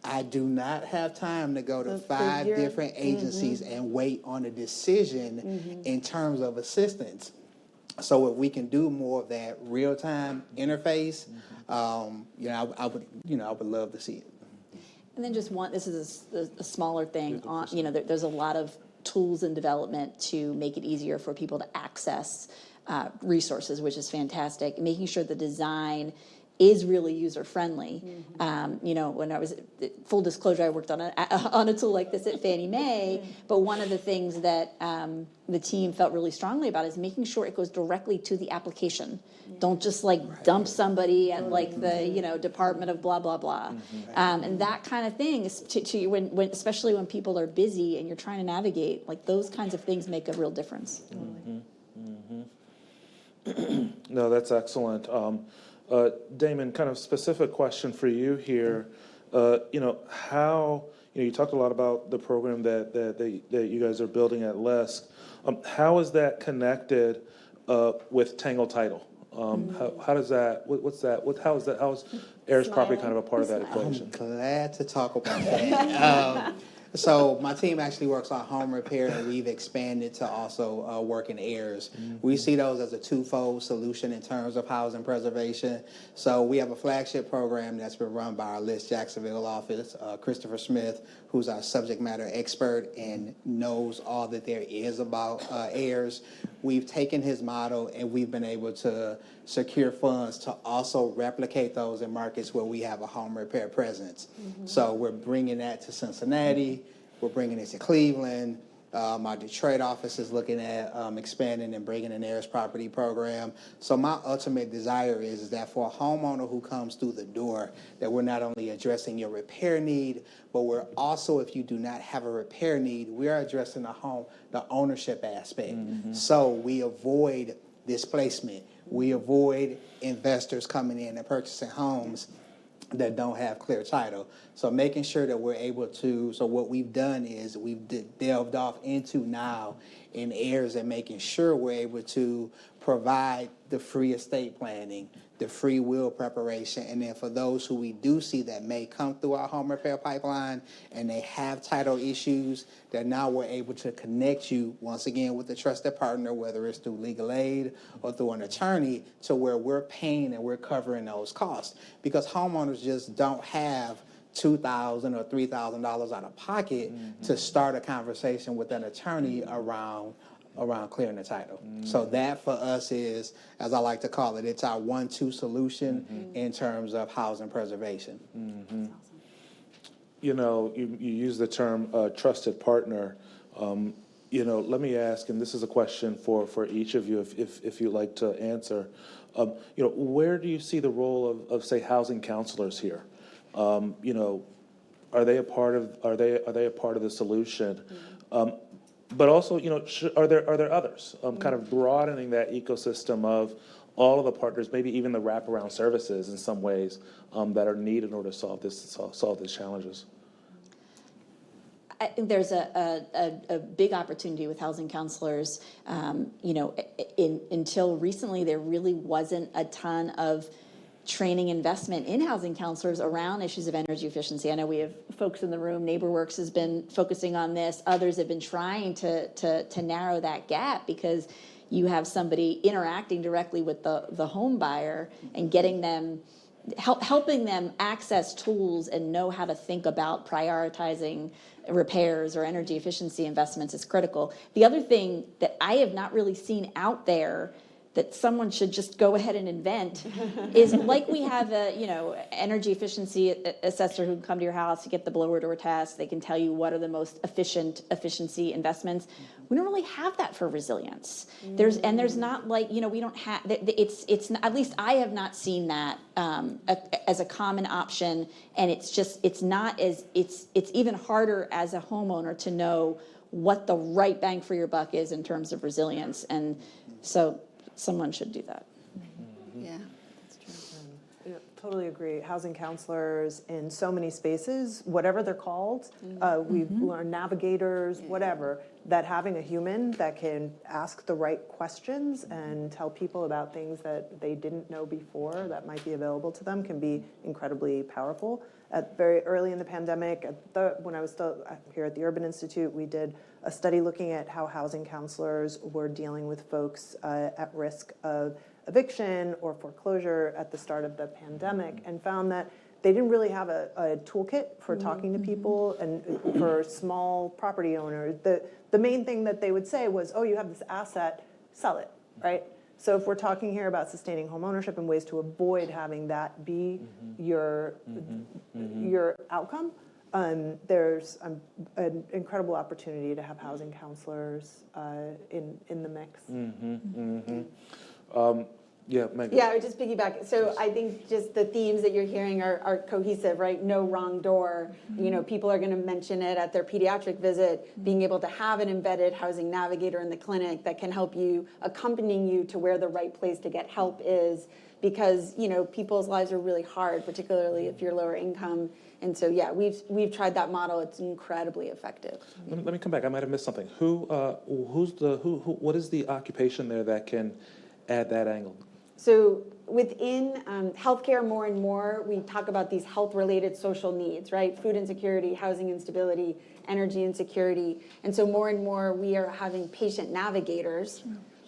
[SPEAKER 7] I do not have time to go to 5 different agencies and wait on a decision in terms of assistance. So if we can do more of that real-time interface, I would love to see it.
[SPEAKER 8] And then just this is a smaller thing, there's a lot of tools in development to make it easier for people to access resources, which is fantastic. Making sure the design is really user-friendly. When I was, full disclosure, I worked on a tool like this at Fannie Mae, but one of the things that the team felt really strongly about is making sure it goes directly to the application. Don't just dump somebody at the Department of blah, blah, blah. And that kind of thing is when especially when people are busy and you're trying to navigate, those kinds of things make a real difference.
[SPEAKER 3] No, that's excellent. Damon, kind of specific question for you here. How, you talked a lot about the program that you guys are building at LESC. How is that connected with Tangle Title? How does that, what's that, how is heirs property kind of a part of that equation?
[SPEAKER 7] I'm glad to talk about that. So my team actually works on home repair, and we've expanded to also work in heirs. We see those as a twofold solution in terms of housing preservation. So we have a flagship program that's been run by our List Jacksonville office, Christopher Smith, who's our subject matter expert and knows all that there is about heirs. We've taken his model and we've been able to secure funds to also replicate those in markets where we have a home repair presence. So we're bringing that to Cincinnati, we're bringing it to Cleveland. Our Detroit office is looking at expanding and bringing an heirs property program. So my ultimate desire is that for a homeowner who comes through the door, that we're not only addressing your repair need, but we're also, if you do not have a repair need, we are addressing the ownership aspect. So we avoid displacement. We avoid investors coming in and purchasing homes that don't have clear title. So making sure that we're able to, so what we've done is we've delved off into now in heirs and making sure we're able to provide the free estate planning, the free will preparation, and then for those who we do see that may come through our home repair pipeline and they have title issues, that now we're able to connect you once again with a trusted partner, whether it's through legal aid or through an attorney, to where we're paying and we're covering those costs. Because homeowners just don't have $2,000 or $3,000 out of pocket to start a conversation with an attorney around clearing the title. So that for us is, as I like to call it, it's our 1-2 solution in terms of housing preservation.
[SPEAKER 3] You use the term trusted partner. Let me ask, and this is a question for each of you, if you'd like to answer. Where do you see the role of say housing counselors here? Are they a part of the solution? But also, are there others? Kind of broadening that ecosystem of all of the partners, maybe even the wraparound services in some ways that are needed in order to solve these challenges.
[SPEAKER 8] I think there's a big opportunity with housing counselors. Until recently, there really wasn't a ton of training investment in housing counselors around issues of energy efficiency. I know we have folks in the room, NeighborWorks has been focusing on this, others have been trying to narrow that gap, because you have somebody interacting directly with the home buyer and getting them, helping them access tools and know how to think about prioritizing repairs or energy efficiency investments is critical. The other thing that I have not really seen out there that someone should just go ahead and invent is, like, we have a, energy efficiency assessor who can come to your house to get the blower door test. They can tell you what are the most efficiency investments. We don't really have that for resilience. There's not, like, we don't have, it's at least I have not seen that as a common option. And it's not as, it's even harder as a homeowner to know what the right bang for your buck is in terms of resilience. And so someone should do that.
[SPEAKER 6] Yeah.
[SPEAKER 5] Yeah, totally agree. Housing counselors in so many spaces, whatever they're called, we've learned navigators, whatever, that having a human that can ask the right questions and tell people about things that they didn't know before that might be available to them can be incredibly powerful. Very early in the pandemic, when I was still here at the Urban Institute, we did a study looking at how housing counselors were dealing with folks at risk of eviction or foreclosure at the start of the pandemic, and found that they didn't really have a toolkit for talking to people. And for small property owners, the main thing that they would say was, oh, you have this asset, sell it, right? So if we're talking here about sustaining homeownership and ways to avoid having that be your outcome, there's an incredible opportunity to have housing counselors in the mix.
[SPEAKER 3] Yeah, Megan.
[SPEAKER 6] Yeah, I would just piggyback. So I think just the themes that you're hearing are cohesive, right? No wrong door. People are going to mention it at their pediatric visit, being able to have an embedded housing navigator in the clinic that can help you, accompanying you to where the right place to get help is, because, people's lives are really hard, particularly if you're lower income. And so, yeah, we've tried that model. It's incredibly effective.
[SPEAKER 3] Let me come back. I might have missed something. What is the occupation there that can add that angle?
[SPEAKER 6] So within healthcare, more and more, we talk about these health-related social needs, right? Food insecurity, housing instability, energy insecurity. And so more and more, we are having patient navigators,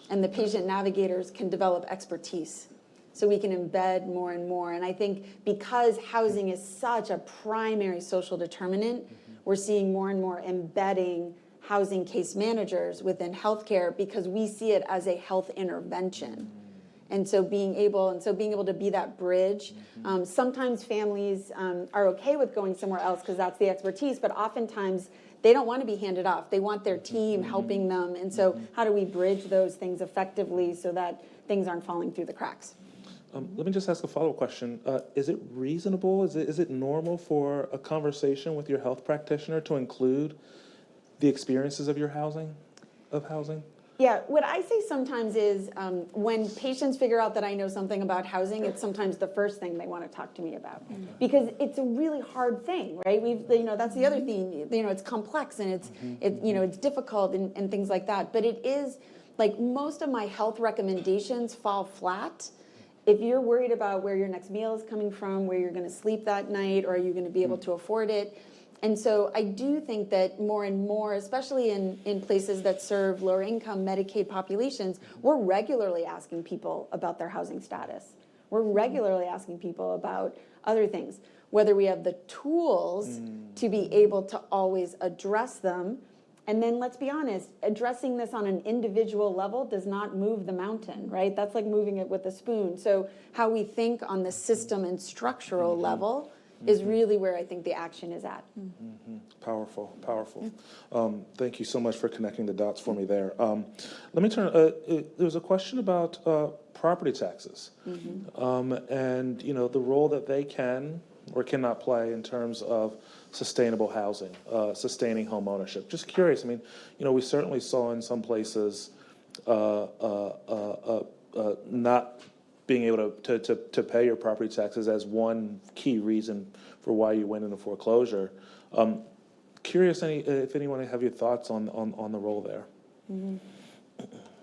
[SPEAKER 6] and the patient navigators can develop expertise. So we can embed more and more. And I think because housing is such a primary social determinant, we're seeing more and more embedding housing case managers within healthcare, because we see it as a health intervention. And so being able to be that bridge. Sometimes families are okay with going somewhere else because that's the expertise, but oftentimes they don't want to be handed off. They want their team helping them. And so how do we bridge those things effectively so that things aren't falling through the cracks?
[SPEAKER 3] Let me just ask a follow-up question. Is it reasonable, is it normal for a conversation with your health practitioner to include the experiences of your housing?
[SPEAKER 6] Yeah, what I say sometimes is when patients figure out that I know something about housing, it's sometimes the first thing they want to talk to me about, because it's a really hard thing, right? That's the other thing. It's complex and it's difficult and things like that. But it is, like, most of my health recommendations fall flat if you're worried about where your next meal is coming from, where you're going to sleep that night, or are you going to be able to afford it. And so I do think that more and more, especially in places that serve lower income Medicaid populations, we're regularly asking people about their housing status. We're regularly asking people about other things, whether we have the tools to be able to always address them. And then let's be honest, addressing this on an individual level does not move the mountain, right? That's like moving it with a spoon. So how we think on the system and structural level is really where I think the action is at.
[SPEAKER 3] Powerful. Thank you so much for connecting the dots for me there. Let me turn, there was a question about property taxes and the role that they can or cannot play in terms of sustainable housing, sustaining home ownership. Just curious, I mean, we certainly saw in some places not being able to pay your property taxes as one key reason for why you went into foreclosure. Curious if anyone have your thoughts on the role there.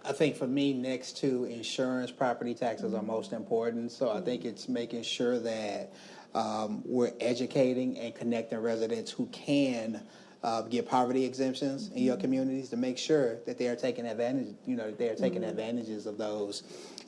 [SPEAKER 7] I think for me, next to insurance, property taxes are most important. So I think it's making sure that we're educating and connecting residents who can get poverty exemptions in your communities to make sure that they are taking advantage, that they are taking advantages of those.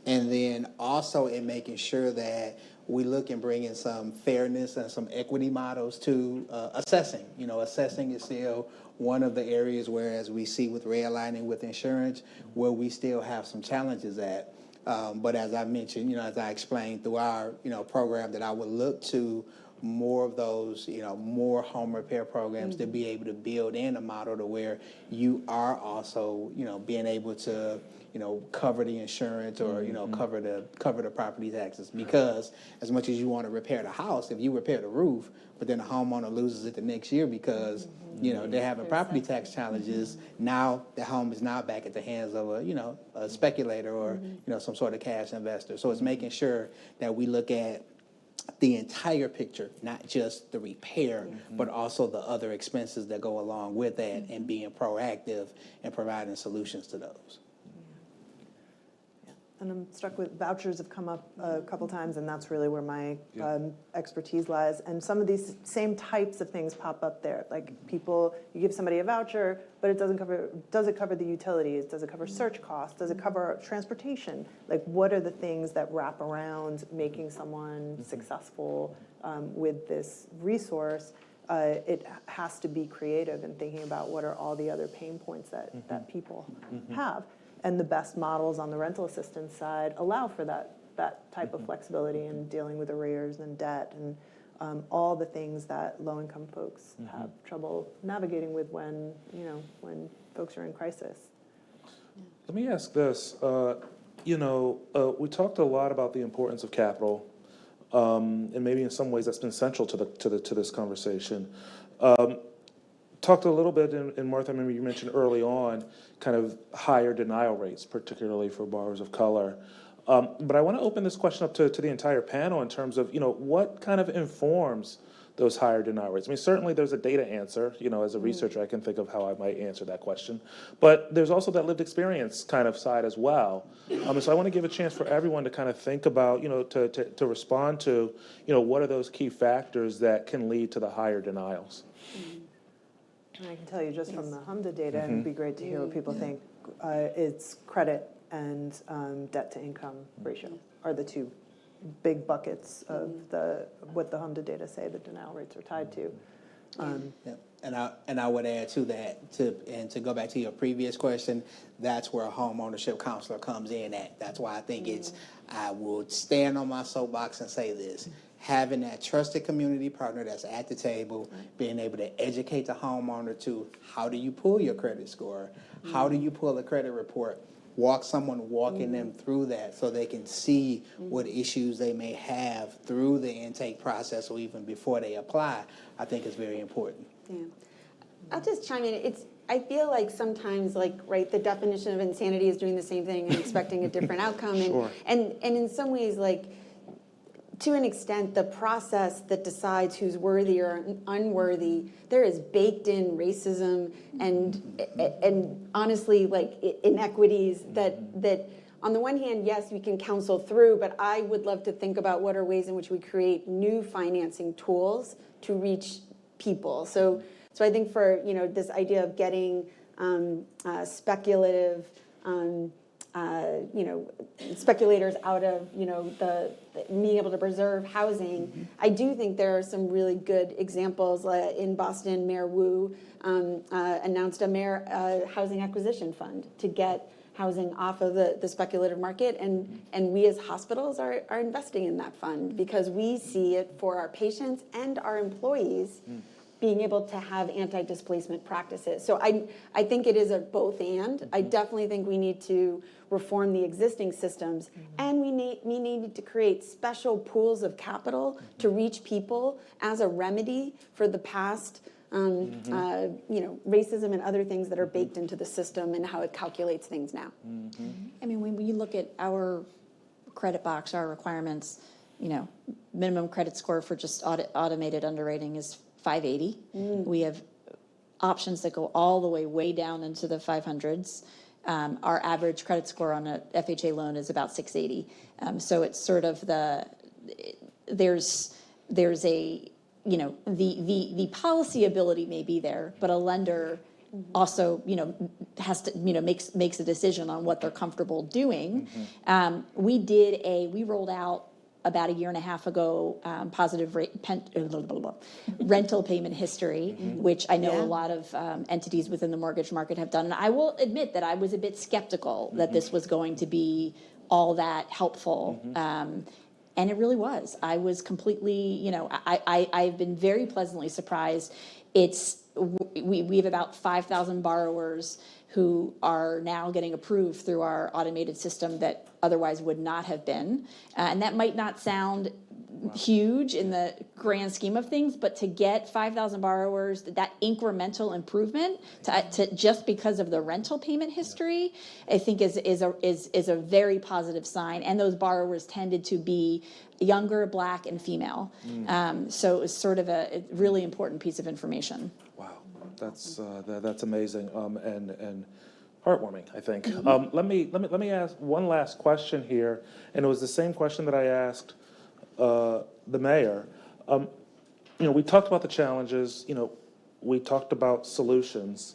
[SPEAKER 7] And then also in making sure that we look and bring in some fairness and some equity models to assessing. Assessing is still one of the areas where, as we see with redlining with insurance, where we still have some challenges at. But as I mentioned, as I explained through our, program, that I would look to more of those, more home repair programs to be able to build in a model to where you are also, being able to, cover the insurance or, cover the property taxes. Because as much as you want to repair the house, if you repair the roof, but then the homeowner loses it the next year because, they're having property tax challenges, now the home is now back at the hands of a speculator or, some sort of cash investor. So it's making sure that we look at the entire picture, not just the repair, but also the other expenses that go along with that, and being proactive and providing solutions to those.
[SPEAKER 5] And I'm struck with vouchers have come up a couple times, and that's really where my expertise lies. And some of these same types of things pop up there. Like you give somebody a voucher, but it does it cover the utilities? Does it cover search costs? Does it cover transportation? Like, what are the things that wrap around making someone successful with this resource? It has to be creative in thinking about what are all the other pain points that people have. And the best models on the rental assistance side allow for that type of flexibility in dealing with arrears and debt and all the things that low-income folks have trouble navigating with when folks are in crisis.
[SPEAKER 3] Let me ask this. We talked a lot about the importance of capital, and maybe in some ways that's been central to this conversation. Talked a little bit, and Martha, I remember you mentioned early on kind of higher denial rates, particularly for borrowers of color. But I want to open this question up to the entire panel in terms of, what kind of informs those higher denial rates. I mean, certainly there's a data answer. As a researcher, I can think of how I might answer that question. But there's also that lived experience kind of side as well. And so I want to give a chance for everyone to kind of think about, to respond to, what are those key factors that can lead to the higher denials.
[SPEAKER 5] And I can tell you just from the HMDA data, and it'd be great to hear what people think, it's credit and debt to income ratio are the two big buckets of what the HMDA data say the denial rates are tied to.
[SPEAKER 7] And I would add to that, to go back to your previous question, that's where a home ownership counselor comes in at. That's why I think I would stand on my soapbox and say this. Having that trusted community partner that's at the table, being able to educate the homeowner to how do you pull your credit score, how do you pull a credit report, walking them through that so they can see what issues they may have through the intake process or even before they apply, I think is very important.
[SPEAKER 6] Yeah. I'll just chime in. I feel like sometimes, the definition of insanity is doing the same thing and expecting a different outcome. And in some ways, to an extent, the process that decides who's worthy or unworthy, there is baked in racism and honestly, inequities that on the one hand, yes, we can counsel through, but I would love to think about what are ways in which we create new financing tools to reach people. So I think for, this idea of getting speculative, speculators out of, the being able to preserve housing. I do think there are some really good examples. In Boston, Mayor Wu announced a housing acquisition fund to get housing off of the speculative market, and we as hospitals are investing in that fund because we see it for our patients and our employees being able to have anti-displacement practices. So I think it is a both and. I definitely think we need to reform the existing systems, and we need to create special pools of capital to reach people as a remedy for the past racism and other things that are baked into the system and how it calculates things now.
[SPEAKER 8] I mean, when you look at our credit box, our requirements, minimum credit score for just automated underwriting is 580. We have options that go all the way down into the 500s. Our average credit score on a FHA loan is about 680. So it's sort of there's a, you know, the policy ability may be there, but a lender also, you know, has to, you know, makes a decision on what they're comfortable doing. We rolled out about a year and a half ago, rental payment history, which I know a lot of entities within the mortgage market have done. And I will admit that I was a bit skeptical that this was going to be all that helpful. And it really was. I was completely, you know, I've been very pleasantly surprised. We have about 5,000 borrowers who are now getting approved through our automated system that otherwise would not have been. And that might not sound huge in the grand scheme of things, but to get 5,000 borrowers, that incremental improvement to just because of the rental payment history, I think is a very positive sign. And those borrowers tended to be younger, Black, and female. So it was sort of a really important piece of information.
[SPEAKER 3] Wow, that's amazing and heartwarming, I think. Let me ask one last question here, and it was the same question that I asked the mayor. You know, we talked about the challenges. You know, we talked about solutions.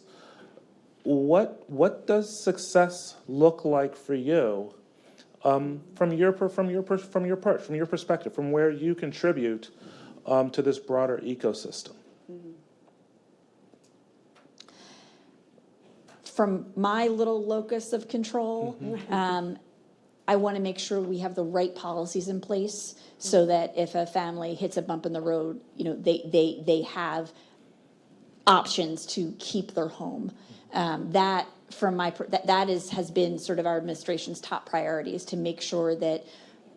[SPEAKER 3] What does success look like for you from your perspective, from where you contribute to this broader ecosystem?
[SPEAKER 8] From my little locus of control, I want to make sure we have the right policies in place so that if a family hits a bump in the road, you know, they have options to keep their home. That has been sort of our administration's top priority, is to make sure that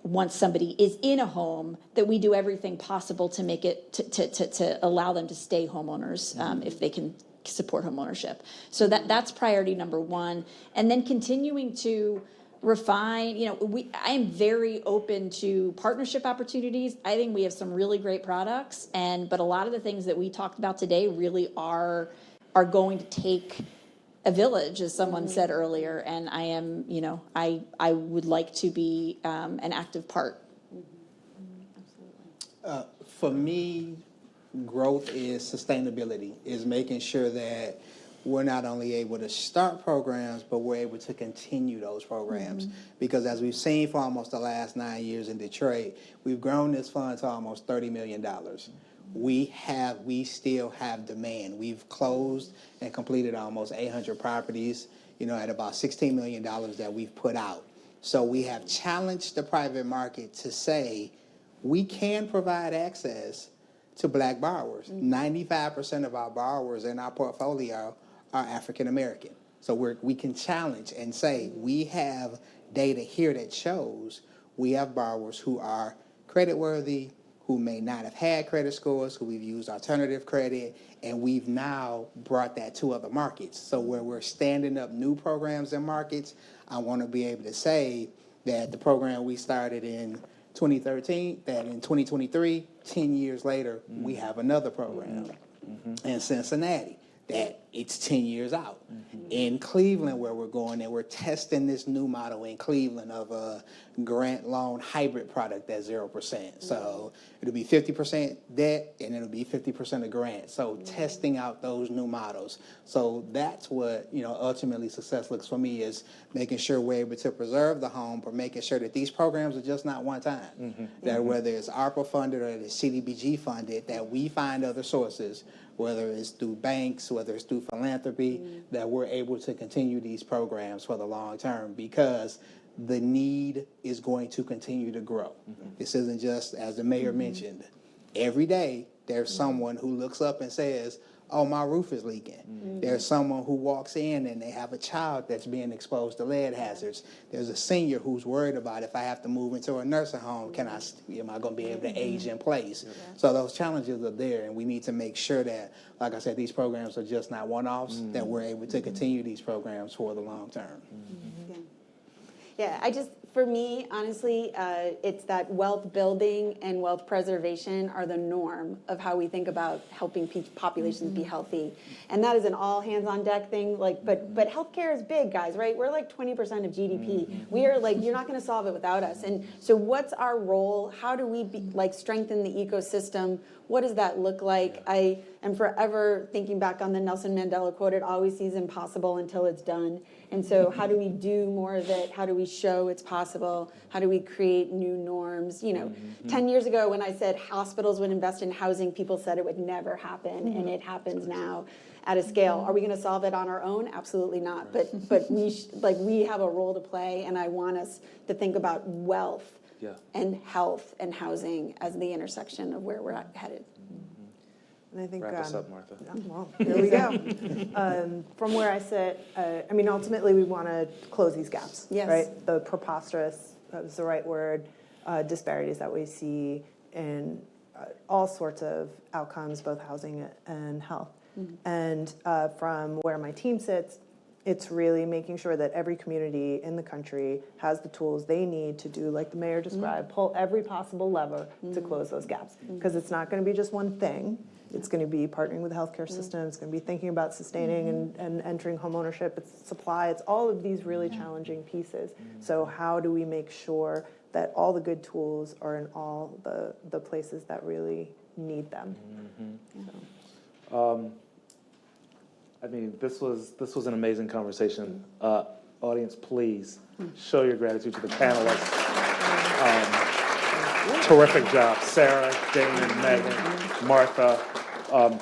[SPEAKER 8] once somebody is in a home, that we do everything possible to make it to allow them to stay homeowners if they can support homeownership. So that's priority number one. And then continuing to refine, you know, I am very open to partnership opportunities. I think we have some really great products, but a lot of the things that we talked about today really are going to take a village, as someone said earlier, and I am, you know, I would like to be an active part.
[SPEAKER 7] For me, growth is sustainability, is making sure that we're not only able to start programs, but we're able to continue those programs. Because as we've seen for almost the last 9 years in Detroit, we've grown this fund to almost $30 million. We still have demand. We've closed and completed almost 800 properties, you know, at about $16 million that we've put out. So we have challenged the private market to say we can provide access to Black borrowers. 95% of our borrowers in our portfolio are African American. So we can challenge and say we have data here that shows we have borrowers who are creditworthy, who may not have had credit scores, who we've used alternative credit, and we've now brought that to other markets. So where we're standing up new programs in markets, I want to be able to say that the program we started in 2013, that in 2023, 10 years later, we have another program in Cincinnati, that it's 10 years out. In Cleveland, where we're going, and we're testing this new model in Cleveland of a grant loan hybrid product at 0%. So it'll be 50% debt and it'll be 50% of grant. So testing out those new models. So that's what, you know, ultimately success looks for me, is making sure we're able to preserve the home, but making sure that these programs are just not one time. That whether it's ARPA funded or it's CDBG funded, that we find other sources, whether it's through banks, whether it's through philanthropy, that we're able to continue these programs for the long term, because the need is going to continue to grow. This isn't just, as the mayor mentioned, every day there's someone who looks up and says, oh, my roof is leaking. There's someone who walks in and they have a child that's being exposed to lead hazards. There's a senior who's worried about, if I have to move into a nursing home, am I going to be able to age in place? So those challenges are there, and we need to make sure that, like I said, these programs are just not one-offs, that we're able to continue these programs for the long term.
[SPEAKER 6] Yeah, I just For me, honestly, it's that wealth building and wealth preservation are the norm of how we think about helping populations be healthy. And that is an all hands on deck thing. Like, but healthcare is big, guys, right? We're like 20% of GDP. We are like, you're not going to solve it without us. And so what's our role? How do we strengthen the ecosystem? What does that look like? I am forever thinking back on the Nelson Mandela quote, it always seems impossible until it's done. And so how do we do more of it? How do we show it's possible? How do we create new norms? 10 years ago when I said hospitals would invest in housing, people said it would never happen, and it happens now at a scale. Are we going to solve it on our own? Absolutely not. But we have a role to play, and I want us to think about wealth and health and housing as the intersection of where we're headed.
[SPEAKER 5] And I think,
[SPEAKER 3] Wrap us up, Martha.
[SPEAKER 5] well, here we go. From where I sit, ultimately we want to close these gaps,
[SPEAKER 6] Yes.
[SPEAKER 5] right? The preposterous, that was the right word, disparities that we see in all sorts of outcomes, both housing and health. And from where my team sits, it's really making sure that every community in the country has the tools they need to do, like the mayor described, pull every possible lever to close those gaps. Because it's not going to be just one thing. It's going to be partnering with the healthcare system. It's going to be thinking about sustaining and entering homeownership. It's supply. It's all of these really challenging pieces. So how do we make sure that all the good tools are in all the places that really need them?
[SPEAKER 3] This was an amazing conversation. Audience, please show your gratitude to the panelists. Terrific job, Sarah, Damon, Megan, Martha.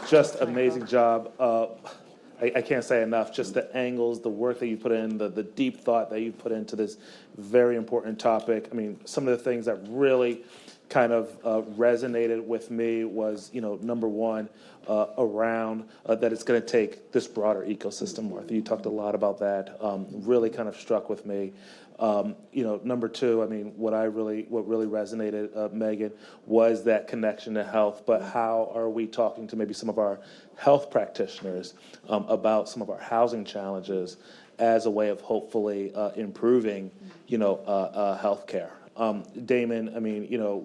[SPEAKER 3] Just amazing job. I can't say enough. Just the angles, the work that you put in, the deep thought that you put into this very important topic. Some of the things that really kind of resonated with me was, number one, around that it's going to take this broader ecosystem. Martha, you talked a lot about that. Really kind of struck with me. Number two, what really resonated, Megan, was that connection to health. But how are we talking to maybe some of our health practitioners about some of our housing challenges as a way of hopefully improving, healthcare? Damon,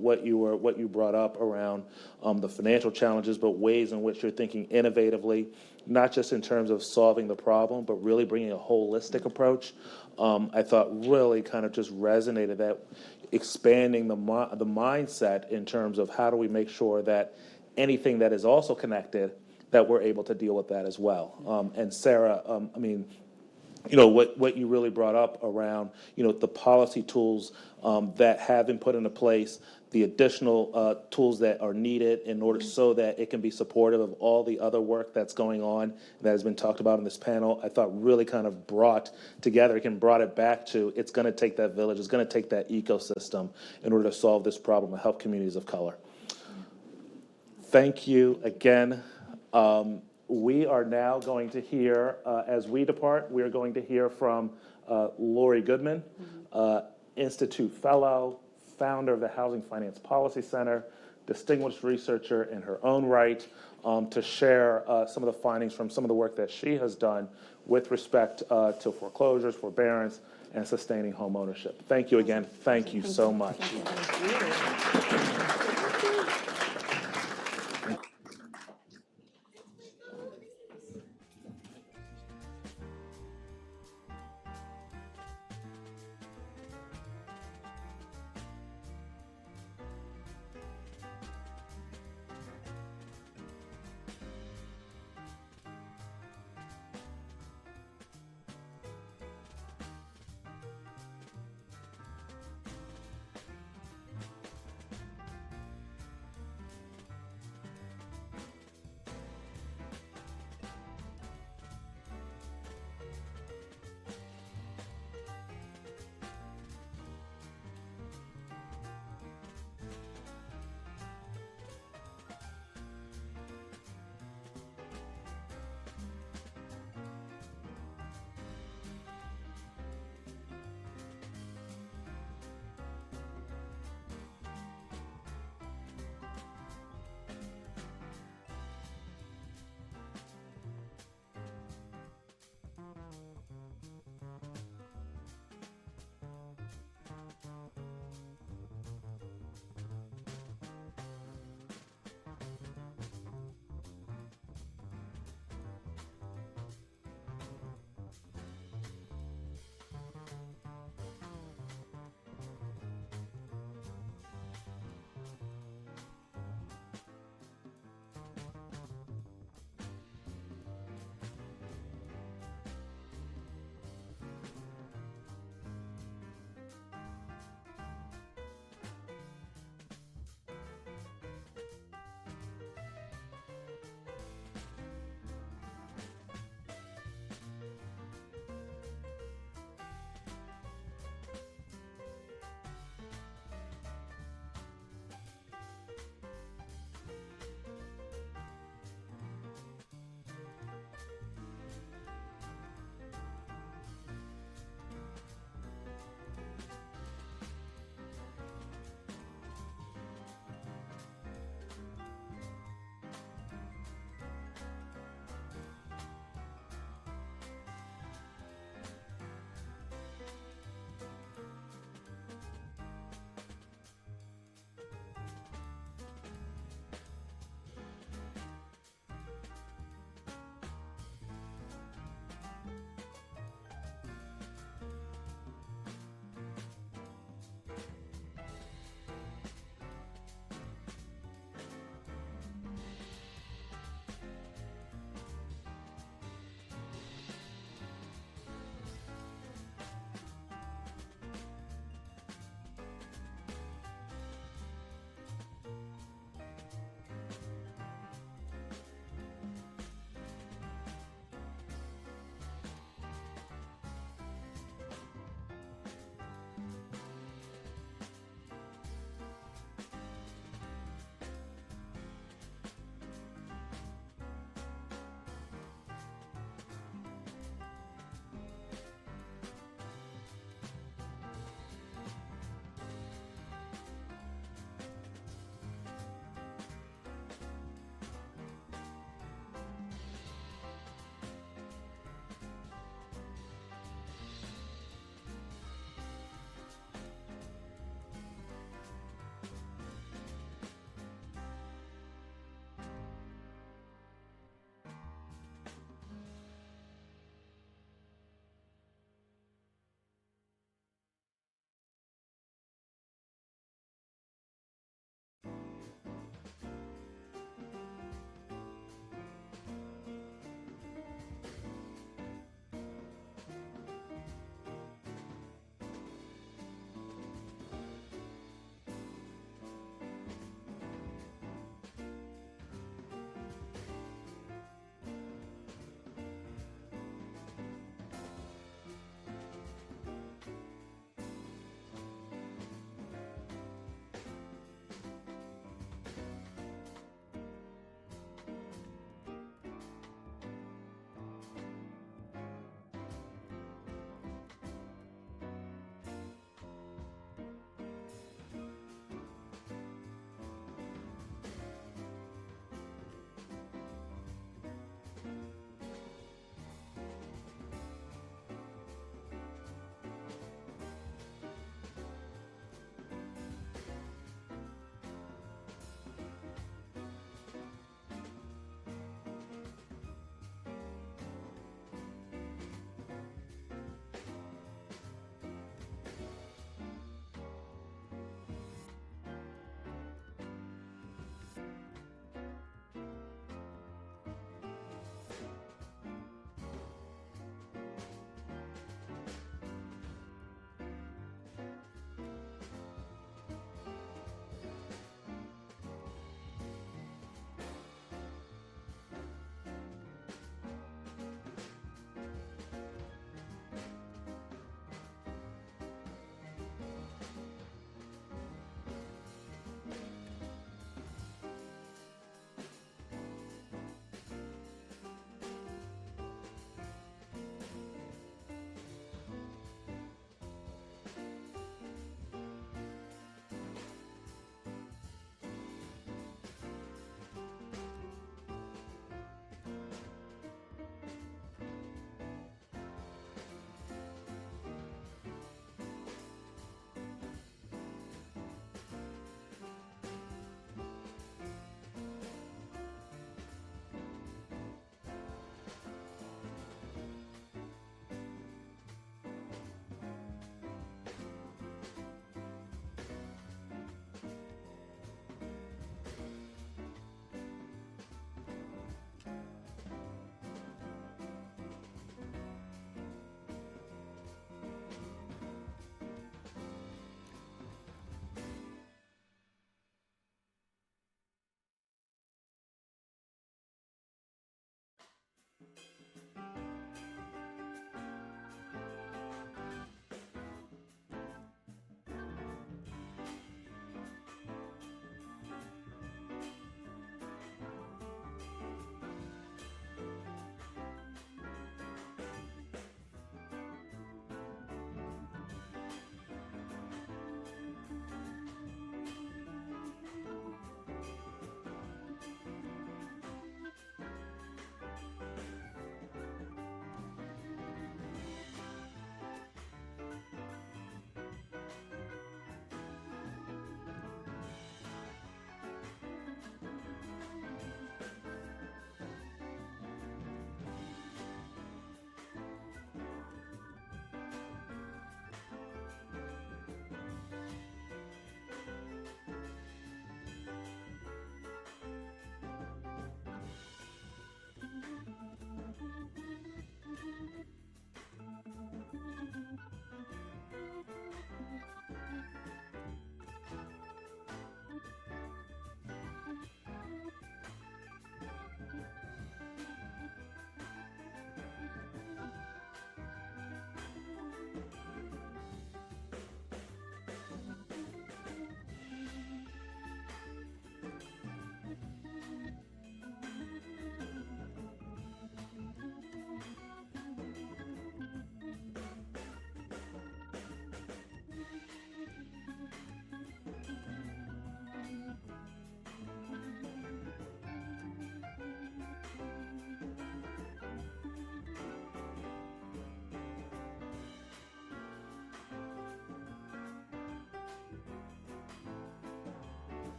[SPEAKER 3] what you brought up around the financial challenges, but ways in which you're thinking innovatively, not just in terms of solving the problem, but really bringing a holistic approach. I thought really kind of just resonated that expanding the mindset in terms of how do we make sure that anything that is also connected, that we're able to deal with that as well. And Sarah, what you really brought up around, the policy tools that have been put into place, the additional tools that are needed in order so that it can be supportive of all the other work that's going on that has been talked about in this panel, I thought really kind of brought it back to it's going to take that village, it's going to take that ecosystem in order to solve this problem and help communities of color. Thank you again. We are now going to hear, as we depart, we are going to hear from Lori Goodman, Institute Fellow, founder of the Housing Finance Policy Center, distinguished researcher in her own right, to share some of the findings from some of the work that she has done with respect to foreclosures, forbearance, and sustaining home ownership. Thank you again. Thank you so much.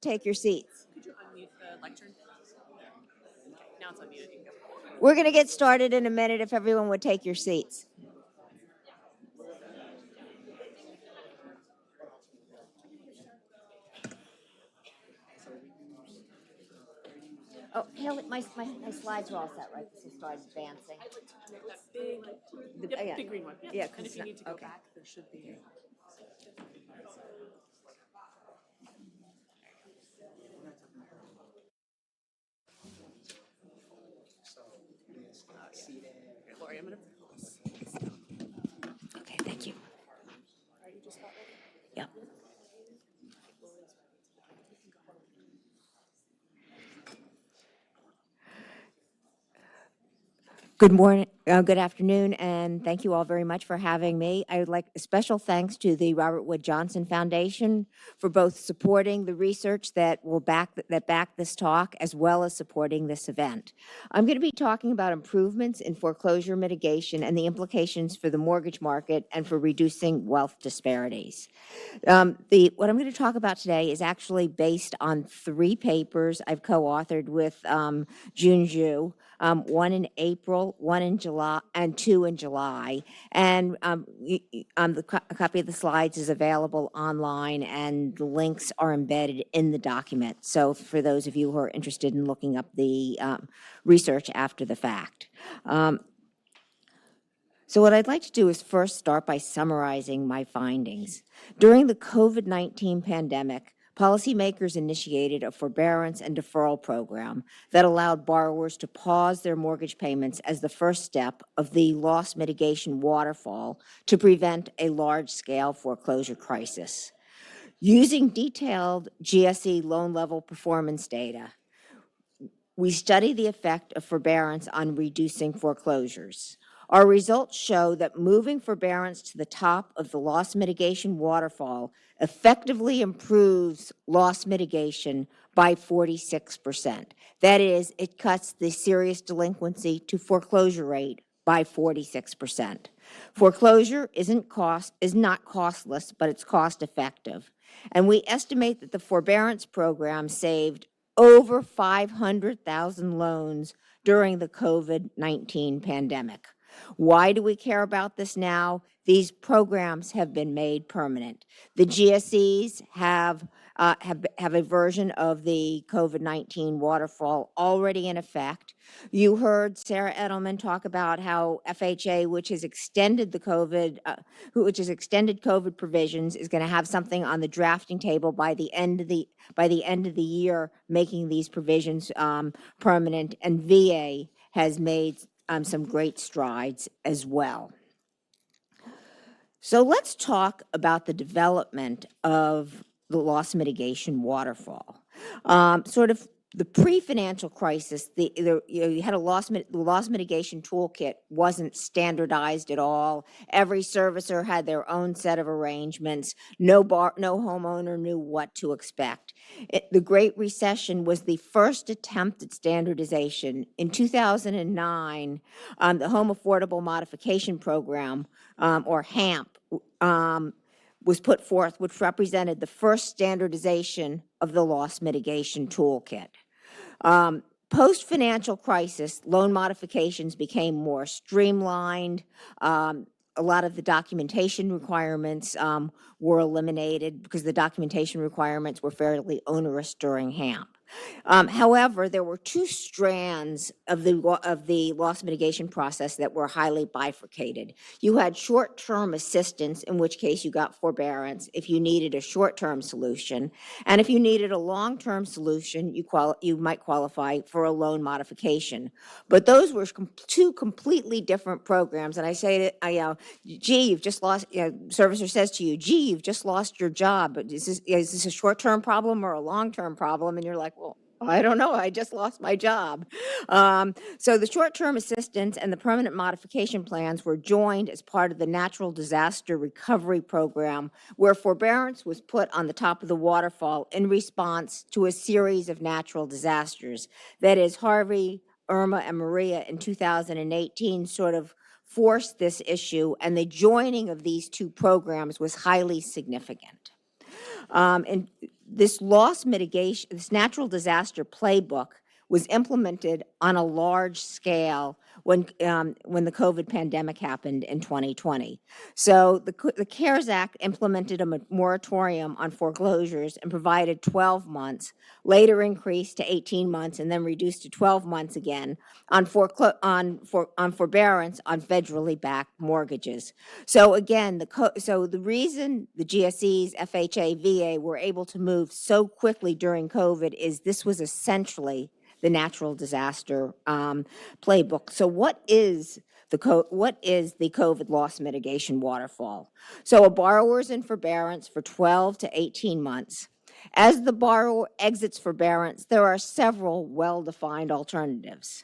[SPEAKER 9] take your seats.
[SPEAKER 10] Could you unmute the lectern? Now it's unmuted. You can go.
[SPEAKER 9] We're going to get started in a minute if everyone would take your seats. Oh, Haley, my slides are all set, right? This will start advancing.
[SPEAKER 10] That big,
[SPEAKER 9] Yeah.
[SPEAKER 10] big green one.
[SPEAKER 9] Yeah,
[SPEAKER 10] And
[SPEAKER 9] 'cause
[SPEAKER 10] if you need to go
[SPEAKER 9] okay.
[SPEAKER 10] back, there should be. Here, Lori, I'm gonna.
[SPEAKER 9] Okay, thank you.
[SPEAKER 10] Are you just about ready?
[SPEAKER 9] Yep. Good morning, good afternoon, and thank you all very much for having me. I would like a special thanks to the Robert Wood Johnson Foundation for both supporting the research that back this talk, as well as supporting this event. I'm going to be talking about improvements in foreclosure mitigation and the implications for the mortgage market and for reducing wealth disparities. What I'm going to talk about today is actually based on 3 papers I've co-authored with Jun Zhu, one in April, one in July, and 2 in July. And a copy of the slides is available online, and the links are embedded in the document. So for those of you who are interested in looking up the research after the fact. So what I'd like to do is first start by summarizing my findings. During the COVID-19 pandemic, policymakers initiated a forbearance and deferral program that allowed borrowers to pause their mortgage payments as the first step of the loss mitigation waterfall to prevent a large-scale foreclosure crisis. Using detailed GSE loan level performance data, we study the effect of forbearance on reducing foreclosures. Our results show that moving forbearance to the top of the loss mitigation waterfall effectively improves loss mitigation by 46%. That is, it cuts the serious delinquency to foreclosure rate by 46%. Foreclosure is not costless, but it's cost effective. And we estimate that the forbearance program saved over 500,000 loans during the COVID-19 pandemic. Why do we care about this now? These programs have been made permanent. The GSEs have a version of the COVID-19 waterfall already in effect. You heard Sarah Edelman talk about how FHA, which has extended COVID provisions, is going to have something on the drafting table by the end of the year, making these provisions permanent, and VA has made some great strides as well. So let's talk about the development of the loss mitigation waterfall. Sort of the pre-financial crisis, you had the loss mitigation toolkit wasn't standardized at all. Every servicer had their own set of arrangements. No homeowner knew what to expect. The Great Recession was the first attempt at standardization. In 2009, the Home Affordable Modification Program, or HAMP, was put forth, which represented the first standardization of the loss mitigation toolkit. Post-financial crisis, loan modifications became more streamlined. A lot of the documentation requirements were eliminated because the documentation requirements were fairly onerous during HAMP. However, there were 2 strands of the loss mitigation process that were highly bifurcated. You had short-term assistance, in which case you got forbearance if you needed a short-term solution, and if you needed a long-term solution, you might qualify for a loan modification. But those were 2 completely different programs. And I say that, gee, you've just lost. Servicer says to you, gee, you've just lost your job. But is this a short-term problem or a long-term problem? And you're like, well, I don't know. I just lost my job. So the short-term assistance and the permanent modification plans were joined as part of the Natural Disaster Recovery Program, where forbearance was put on the top of the waterfall in response to a series of natural disasters. That is, Harvey, Irma, and Maria in 2018 sort of forced this issue, and the joining of these 2 programs was highly significant. And this loss mitigation, this natural disaster playbook was implemented on a large scale when the COVID pandemic happened in 2020. So the CARES Act implemented a moratorium on foreclosures and provided 12 months, later increased to 18 months, and then reduced to 12 months again on forbearance on federally backed mortgages. So again, the reason the GSEs, FHA, VA were able to move so quickly during COVID is this was essentially the natural disaster playbook. So what is the COVID loss mitigation waterfall? So a borrower's in forbearance for 12 to 18 months. As the borrower exits forbearance, there are several well-defined alternatives.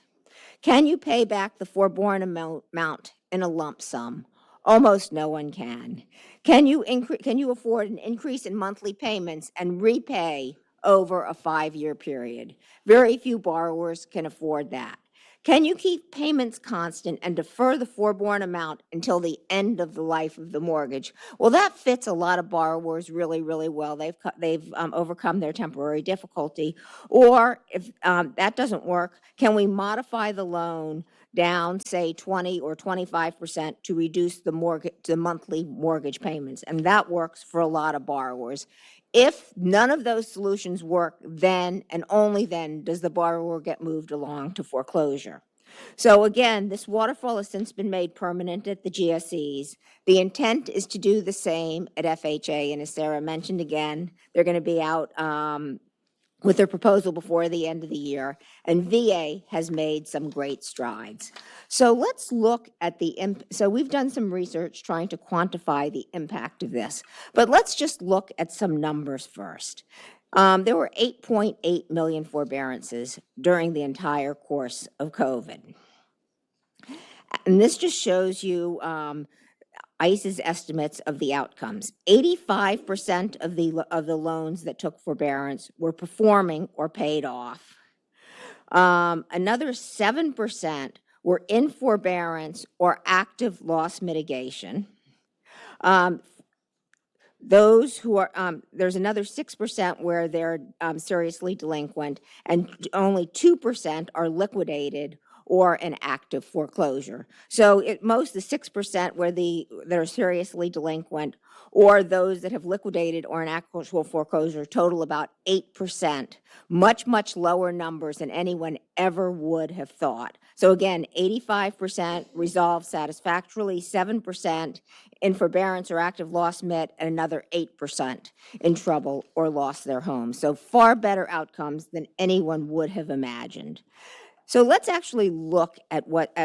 [SPEAKER 9] Can you pay back the forborne amount in a lump sum? Almost no one can. Can you afford an increase in monthly payments and repay over a 5-year period? Very few borrowers can afford that. Can you keep payments constant and defer the forborne amount until the end of the life of the mortgage? Well, that fits a lot of borrowers really, really well. They've overcome their temporary difficulty. Or if that doesn't work, can we modify the loan down, say, 20 or 25% to reduce the monthly mortgage payments? And that works for a lot of borrowers. If none of those solutions work, then and only then does the borrower get moved along to foreclosure. So again, this waterfall has since been made permanent at the GSEs. The intent is to do the same at FHA, and as Sarah mentioned again, they're going to be out with their proposal before the end of the year, and VA has made some great strides. So let's look at so we've done some research trying to quantify the impact of this, but let's just look at some numbers first. There were 8.8 million forbearances during the entire course of COVID. And this just shows you ICE's estimates of the outcomes. 85% of the loans that took forbearance were performing or paid off. Another 7% were in forbearance or active loss mitigation. Those who are, there's another 6% where they're seriously delinquent, and only 2% are liquidated or an active foreclosure. So the 6% that are seriously delinquent or those that have liquidated or an actual foreclosure total about 8%, much, much lower numbers than anyone ever would have thought. So again, 85% resolved satisfactorily, 7% in forbearance or active loss met, and another 8% in trouble or lost their home. So far better outcomes than anyone would have imagined. So let's actually look at what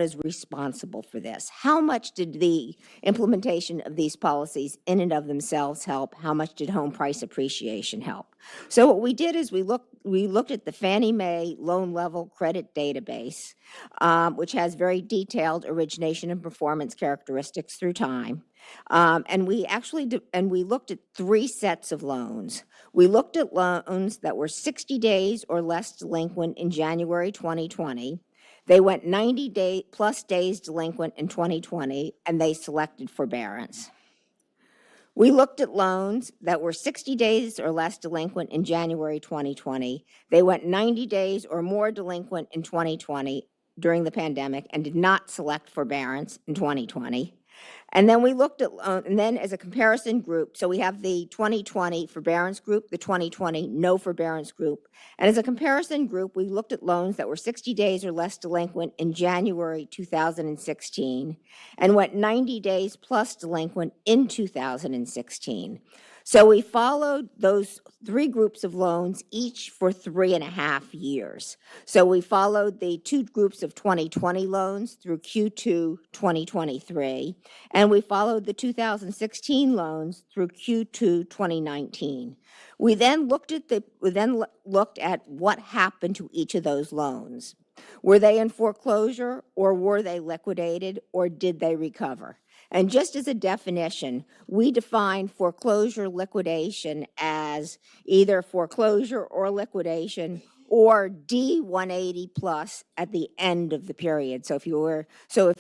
[SPEAKER 9] is responsible for this. How much did the implementation of these policies in and of themselves help? How much did home price appreciation help? So what we did is we looked at the Fannie Mae loan level credit database, which has very detailed origination and performance characteristics through time. And we looked at 3 sets of loans. We looked at loans that were 60 days or less delinquent in January 2020. They went 90 plus days delinquent in 2020, and they selected forbearance. We looked at loans that were 60 days or less delinquent in January 2020. They went 90 days or more delinquent in 2020 during the pandemic and did not select forbearance in 2020. And then we looked at, and then as a comparison group, so we have the 2020 forbearance group, the 2020 no forbearance group. And as a comparison group, we looked at loans that were 60 days or less delinquent in January 2016 and went 90 days plus delinquent in 2016. So we followed those 3 groups of loans, each for 3.5 years. So we followed the 2 groups of 2020 loans through Q2 2023, and we followed the 2016 loans through Q2 2019. We then looked at what happened to each of those loans. Were they in foreclosure, or were they liquidated, or did they recover? And just as a definition, we define foreclosure liquidation as either foreclosure or liquidation or D 180 plus at the end of the period. So if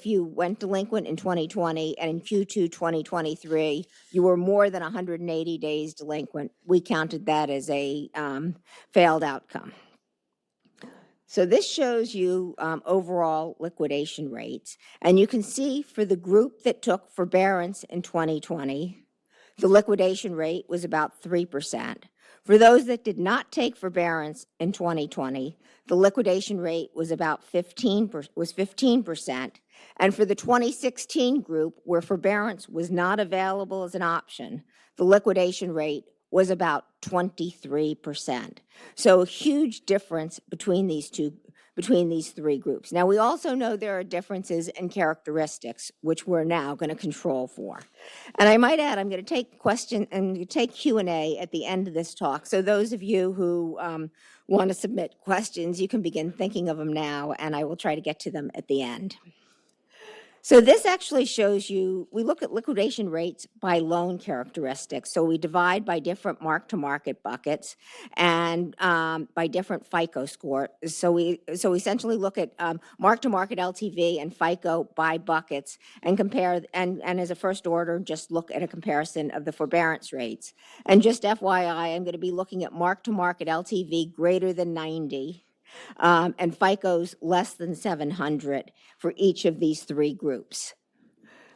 [SPEAKER 9] you went delinquent in 2020 and in Q2 2023, you were more than 180 days delinquent, we counted that as a failed outcome. So this shows you overall liquidation rates. And you can see for the group that took forbearance in 2020, the liquidation rate was about 3%. For those that did not take forbearance in 2020, the liquidation rate was about 15%. And for the 2016 group, where forbearance was not available as an option, the liquidation rate was about 23%. So a huge difference between these three groups. Now, we also know there are differences in characteristics, which we're now going to control for. And I might add, I'm going to take Q&A at the end of this talk. So those of you who want to submit questions, you can begin thinking of them now, and I will try to get to them at the end. So this actually shows you, we look at liquidation rates by loan characteristics. So we divide by different mark-to-market buckets and by different FICO score. So we essentially look at mark-to-market LTV and FICO by buckets and compare, and as a first order, just look at a comparison of the forbearance rates. And just FYI, I'm going to be looking at mark-to-market LTV greater than 90. And FICO's less than 700 for each of these three groups.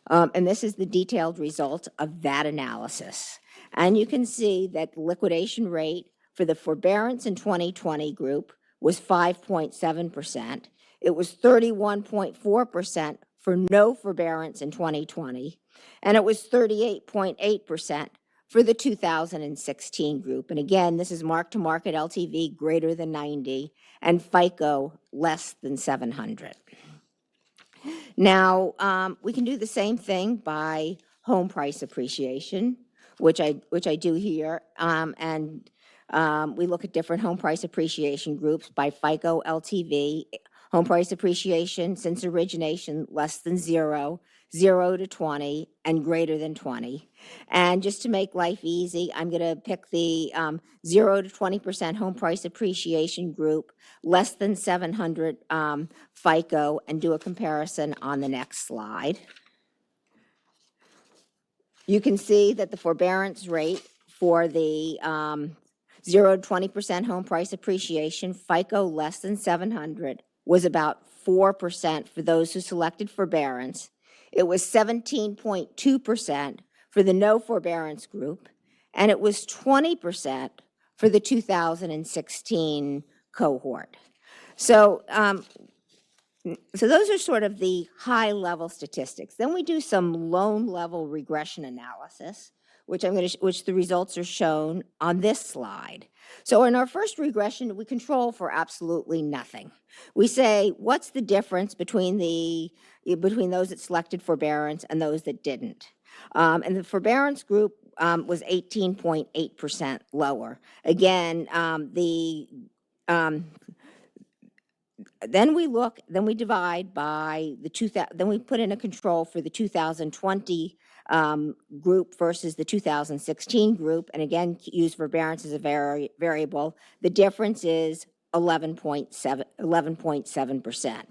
[SPEAKER 9] And this is the detailed result of that analysis. And you can see that the liquidation rate for the forbearance in 2020 group was 5.7%. It was 31.4% for no forbearance in 2020. And it was 38.8% for the 2016 group. And again, this is mark-to-market LTV greater than 90 and FICO less than 700. Now, we can do the same thing by home price appreciation, which I do here, and we look at different home price appreciation groups by FICO LTV. Home price appreciation since origination less than 0, 0 to 20, and greater than 20. And just to make life easy, I'm going to pick the 0 to 20% home price appreciation group, less than 700 FICO, and do a comparison on the next slide. You can see that the forbearance rate for the 0 to 20% home price appreciation, FICO less than 700, was about 4% for those who selected forbearance. It was 17.2% for the no forbearance group, and it was 20% for the 2016 cohort. So those are sort of the high-level statistics. Then we do some loan-level regression analysis, which the results are shown on this slide. So in our first regression, we control for absolutely nothing. We say, what's the difference between those that selected forbearance and those that didn't? And the forbearance group was 18.8% lower. Again, then we divide by then we put in a control for the 2020 group versus the 2016 group, and again, use forbearance as a variable. The difference is 11.7%.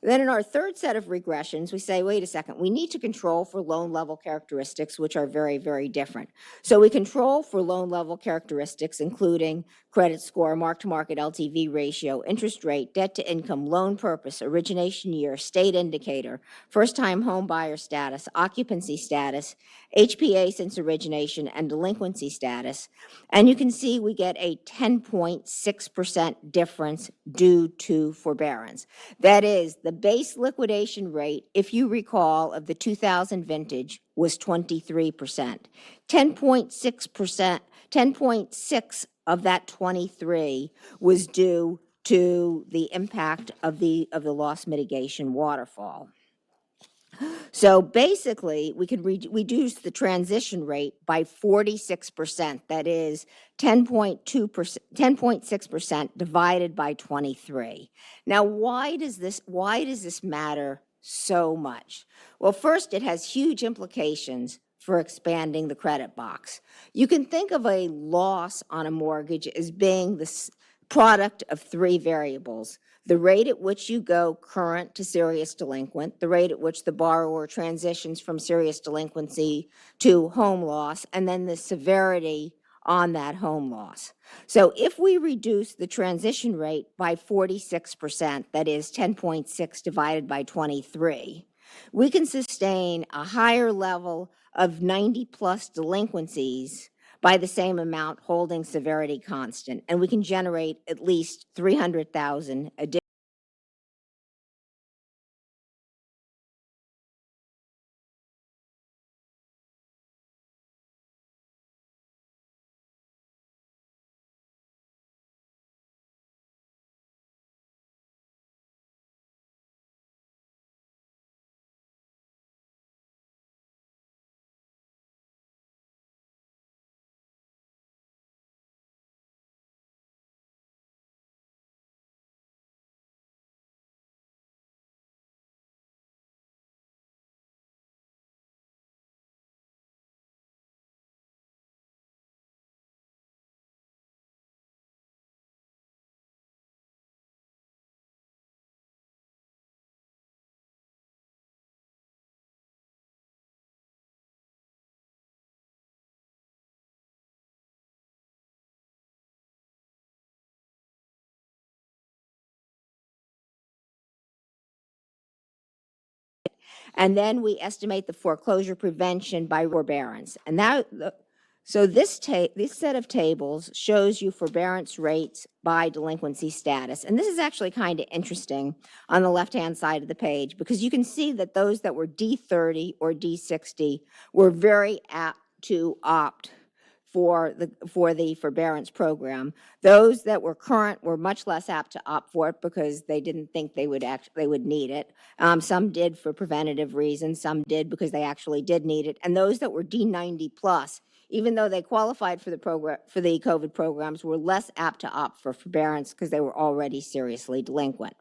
[SPEAKER 9] Then in our third set of regressions, we say, wait a second, we need to control for loan level characteristics, which are very, very different. So we control for loan level characteristics, including credit score, mark-to-market LTV ratio, interest rate, debt to income, loan purpose, origination year, state indicator, first-time home buyer status, occupancy status, HPA since origination, and delinquency status. And you can see we get a 10.6% difference due to forbearance. That is, the base liquidation rate, if you recall, of the 2000 vintage was 23%. 10.6% of that 23 was due to the impact of the loss mitigation waterfall. So basically, we could reduce the transition rate by 46%. That is 10.6% divided by 23. Now, why does this matter so much? Well, first, it has huge implications for expanding the credit box. You can think of a loss on a mortgage as being product of three variables: the rate at which you go current to serious delinquent, the rate at which the borrower transitions from serious delinquency to home loss, and then the severity on that home loss. So if we reduce the transition rate by 46%, that is 10.6 divided by 23, we can sustain a higher level of 90-plus delinquencies by the same amount, holding severity constant, and we can generate at least 300,000 additional. And then we estimate the foreclosure prevention by forbearance. And now, so this set of tables shows you forbearance rates by delinquency status. And this is actually kind of interesting on the left-hand side of the page, because you can see that those that were D30 or D60 were very apt to opt for the forbearance program. Those that were current were much less apt to opt for it because they didn't think they would need it. Some did for preventative reasons, some did because they actually did need it. And those that were D90 plus, even though they qualified for the COVID programs, were less apt to opt for forbearance because they were already seriously delinquent.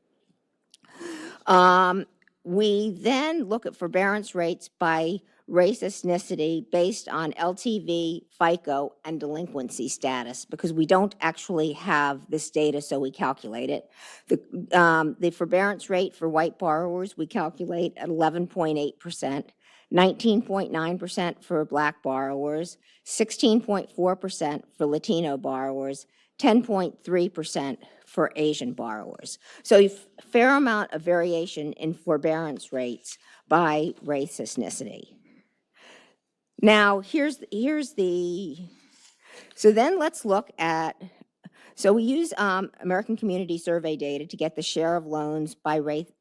[SPEAKER 9] We then look at forbearance rates by race, ethnicity, based on LTV, FICO, and delinquency status, because we don't actually have this data, so we calculate it. The forbearance rate for white borrowers, we calculate at 11.8%, 19.9% for Black borrowers, 16.4% for Latino borrowers, 10.3% for Asian borrowers. So a fair amount of variation in forbearance rates by race, ethnicity. Now, so then let's look at, so we use American Community Survey data to get the share of loans by race,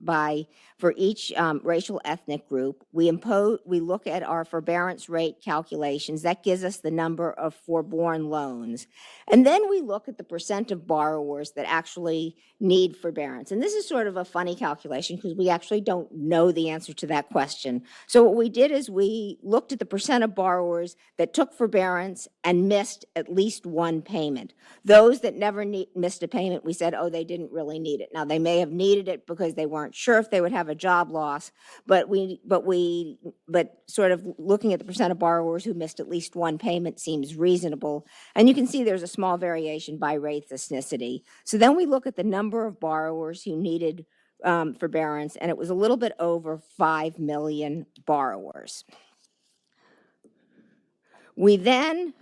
[SPEAKER 9] for each racial ethnic group. We look at our forbearance rate calculations. That gives us the number of forborne loans. And then we look at the percent of borrowers that actually need forbearance. And this is sort of a funny calculation because we actually don't know the answer to that question. So what we did is we looked at the percent of borrowers that took forbearance and missed at least one payment. Those that never missed a payment, we said, oh, they didn't really need it. Now, they may have needed it because they weren't sure if they would have a job loss, but sort of looking at the percent of borrowers who missed at least one payment seems reasonable. And you can see there's a small variation by race, ethnicity. So then we look at the number of borrowers who needed forbearance, and it was a little bit over 5 million borrowers. We then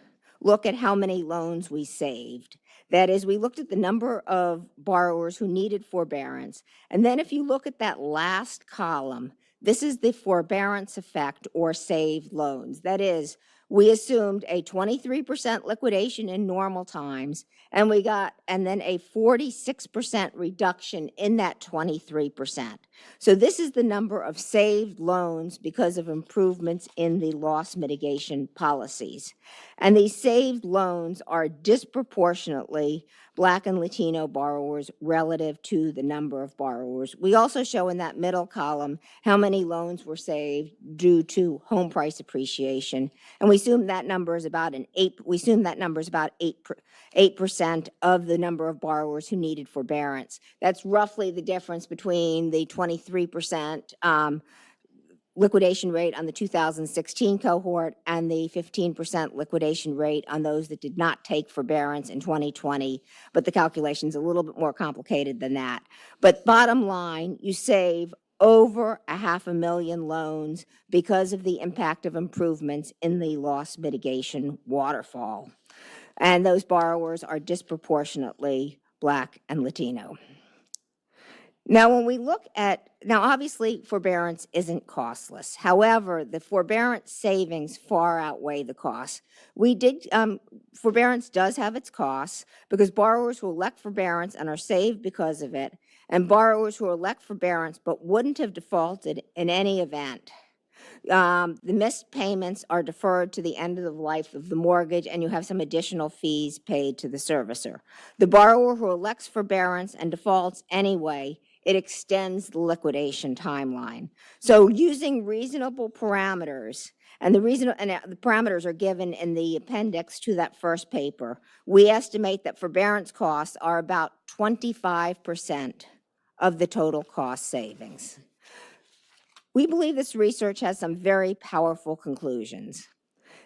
[SPEAKER 9] look at how many loans we saved. That is, we looked at the number of borrowers who needed forbearance. And then if you look at that last column, this is the forbearance effect or saved loans. That is, we assumed a 23% liquidation in normal times, and then a 46% reduction in that 23%. So this is the number of saved loans because of improvements in the loss mitigation policies. And these saved loans are disproportionately Black and Latino borrowers relative to the number of borrowers. We also show in that middle column how many loans were saved due to home price appreciation. And we assume that number is about 8% of the number of borrowers who needed forbearance. That's roughly the difference between the 23% liquidation rate on the 2016 cohort and the 15% liquidation rate on those that did not take forbearance in 2020, but the calculation's a little bit more complicated than that. But bottom line, you save over 500,000 loans because of the impact of improvements in the loss mitigation waterfall. And those borrowers are disproportionately Black and Latino. Now, when we look at, now obviously forbearance isn't costless. However, the forbearance savings far outweigh the costs. Forbearance does have its costs because borrowers who elect forbearance and are saved because of it, and borrowers who elect forbearance but wouldn't have defaulted in any event. The missed payments are deferred to the end of the life of the mortgage, and you have some additional fees paid to the servicer. The borrower who elects forbearance and defaults anyway, it extends the liquidation timeline. So using reasonable parameters, and the parameters are given in the appendix to that first paper, we estimate that forbearance costs are about 25% of the total cost savings. We believe this research has some very powerful conclusions.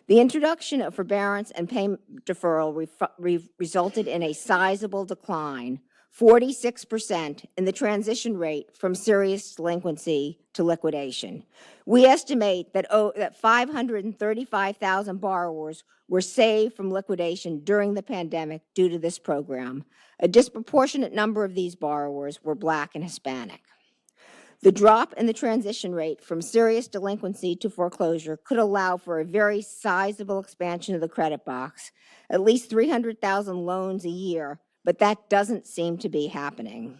[SPEAKER 9] The introduction of forbearance and payment deferral resulted in a sizable decline, 46%, in the transition rate from serious delinquency to liquidation. We estimate that 535,000 borrowers were saved from liquidation during the pandemic due to this program. A disproportionate number of these borrowers were Black and Hispanic. The drop in the transition rate from serious delinquency to foreclosure could allow for a very sizable expansion of the credit box, at least 300,000 loans a year, but that doesn't seem to be happening.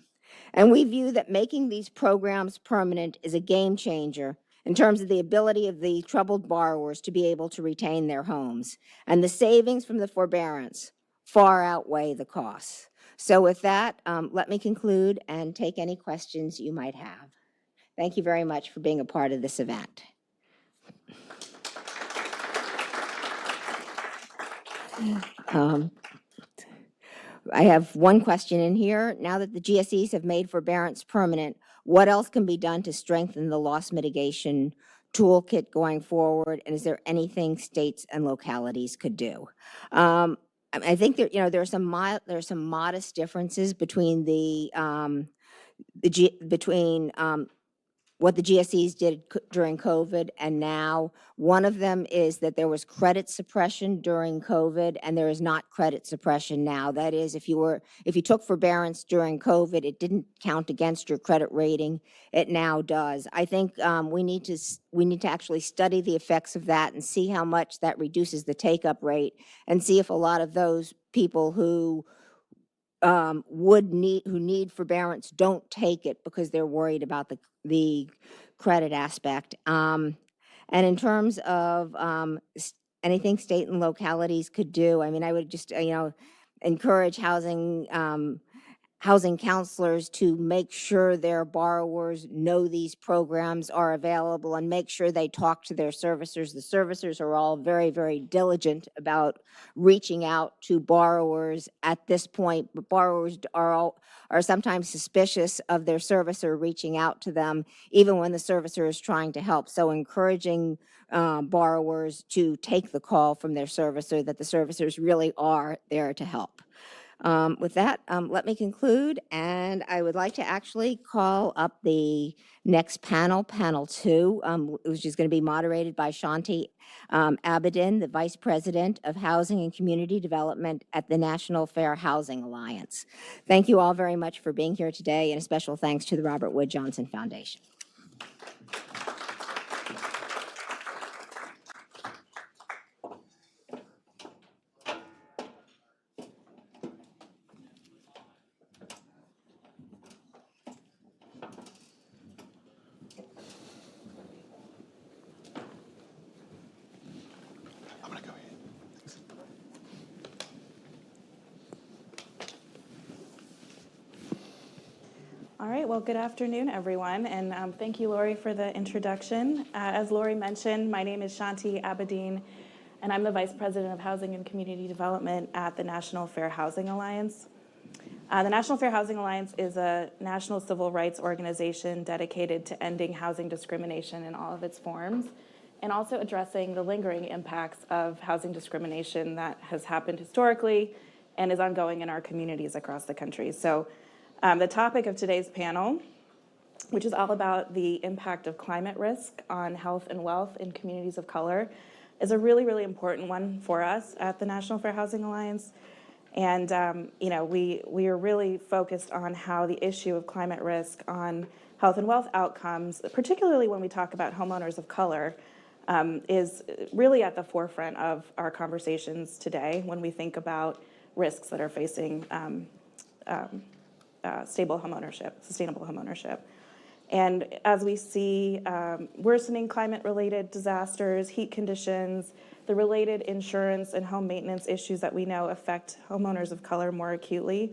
[SPEAKER 9] And we view that making these programs permanent is a game changer in terms of the ability of the troubled borrowers to be able to retain their homes. And the savings from the forbearance far outweigh the costs. So with that, let me conclude and take any questions you might have. Thank you very much for being a part of this event. I have one question in here. Now that the GSEs have made forbearance permanent, what else can be done to strengthen the loss mitigation toolkit going forward? And is there anything states and localities could do? I think there are some modest differences between what the GSEs did during COVID and now. One of them is that there was credit suppression during COVID, and there is not credit suppression now. That is, if you took forbearance during COVID, it didn't count against your credit rating. It now does. I think we need to actually study the effects of that and see how much that reduces the take-up rate, and see if a lot of those people who need forbearance don't take it because they're worried about the credit aspect. And in terms of anything state and localities could do, I mean, I would just encourage housing counselors to make sure their borrowers know these programs are available and make sure they talk to their servicers. The servicers are all very, very diligent about reaching out to borrowers at this point, but borrowers are sometimes suspicious of their servicer reaching out to them, even when the servicer is trying to help. So encouraging borrowers to take the call from their servicer, that the servicers really are there to help. With that, let me conclude, and I would like to actually call up the next panel, panel 2, which is going to be moderated by Shanti Abedin, the Vice President of Housing and Community Development at the National Fair Housing Alliance. Thank you all very much for being here today, and a special thanks to the Robert Wood Johnson Foundation.
[SPEAKER 11] All right, well, good afternoon, everyone, and thank you, Lori, for the introduction. As Lori mentioned, my name is Shanti Abedin, and I'm the Vice President of Housing and Community Development at the National Fair Housing Alliance. The National Fair Housing Alliance is a national civil rights organization dedicated to ending housing discrimination in all of its forms, and also addressing the lingering impacts of housing discrimination that has happened historically and is ongoing in our communities across the country. So the topic of today's panel, which is all about the impact of climate risk on health and wealth in communities of color, is a really, really important one for us at the National Fair Housing Alliance. And we are really focused on how the issue of climate risk on health and wealth outcomes, particularly when we talk about homeowners of color, is really at the forefront of our conversations today when we think about risks that are facing sustainable homeownership. And as we see worsening climate-related disasters, heat conditions, the related insurance and home maintenance issues that we know affect homeowners of color more acutely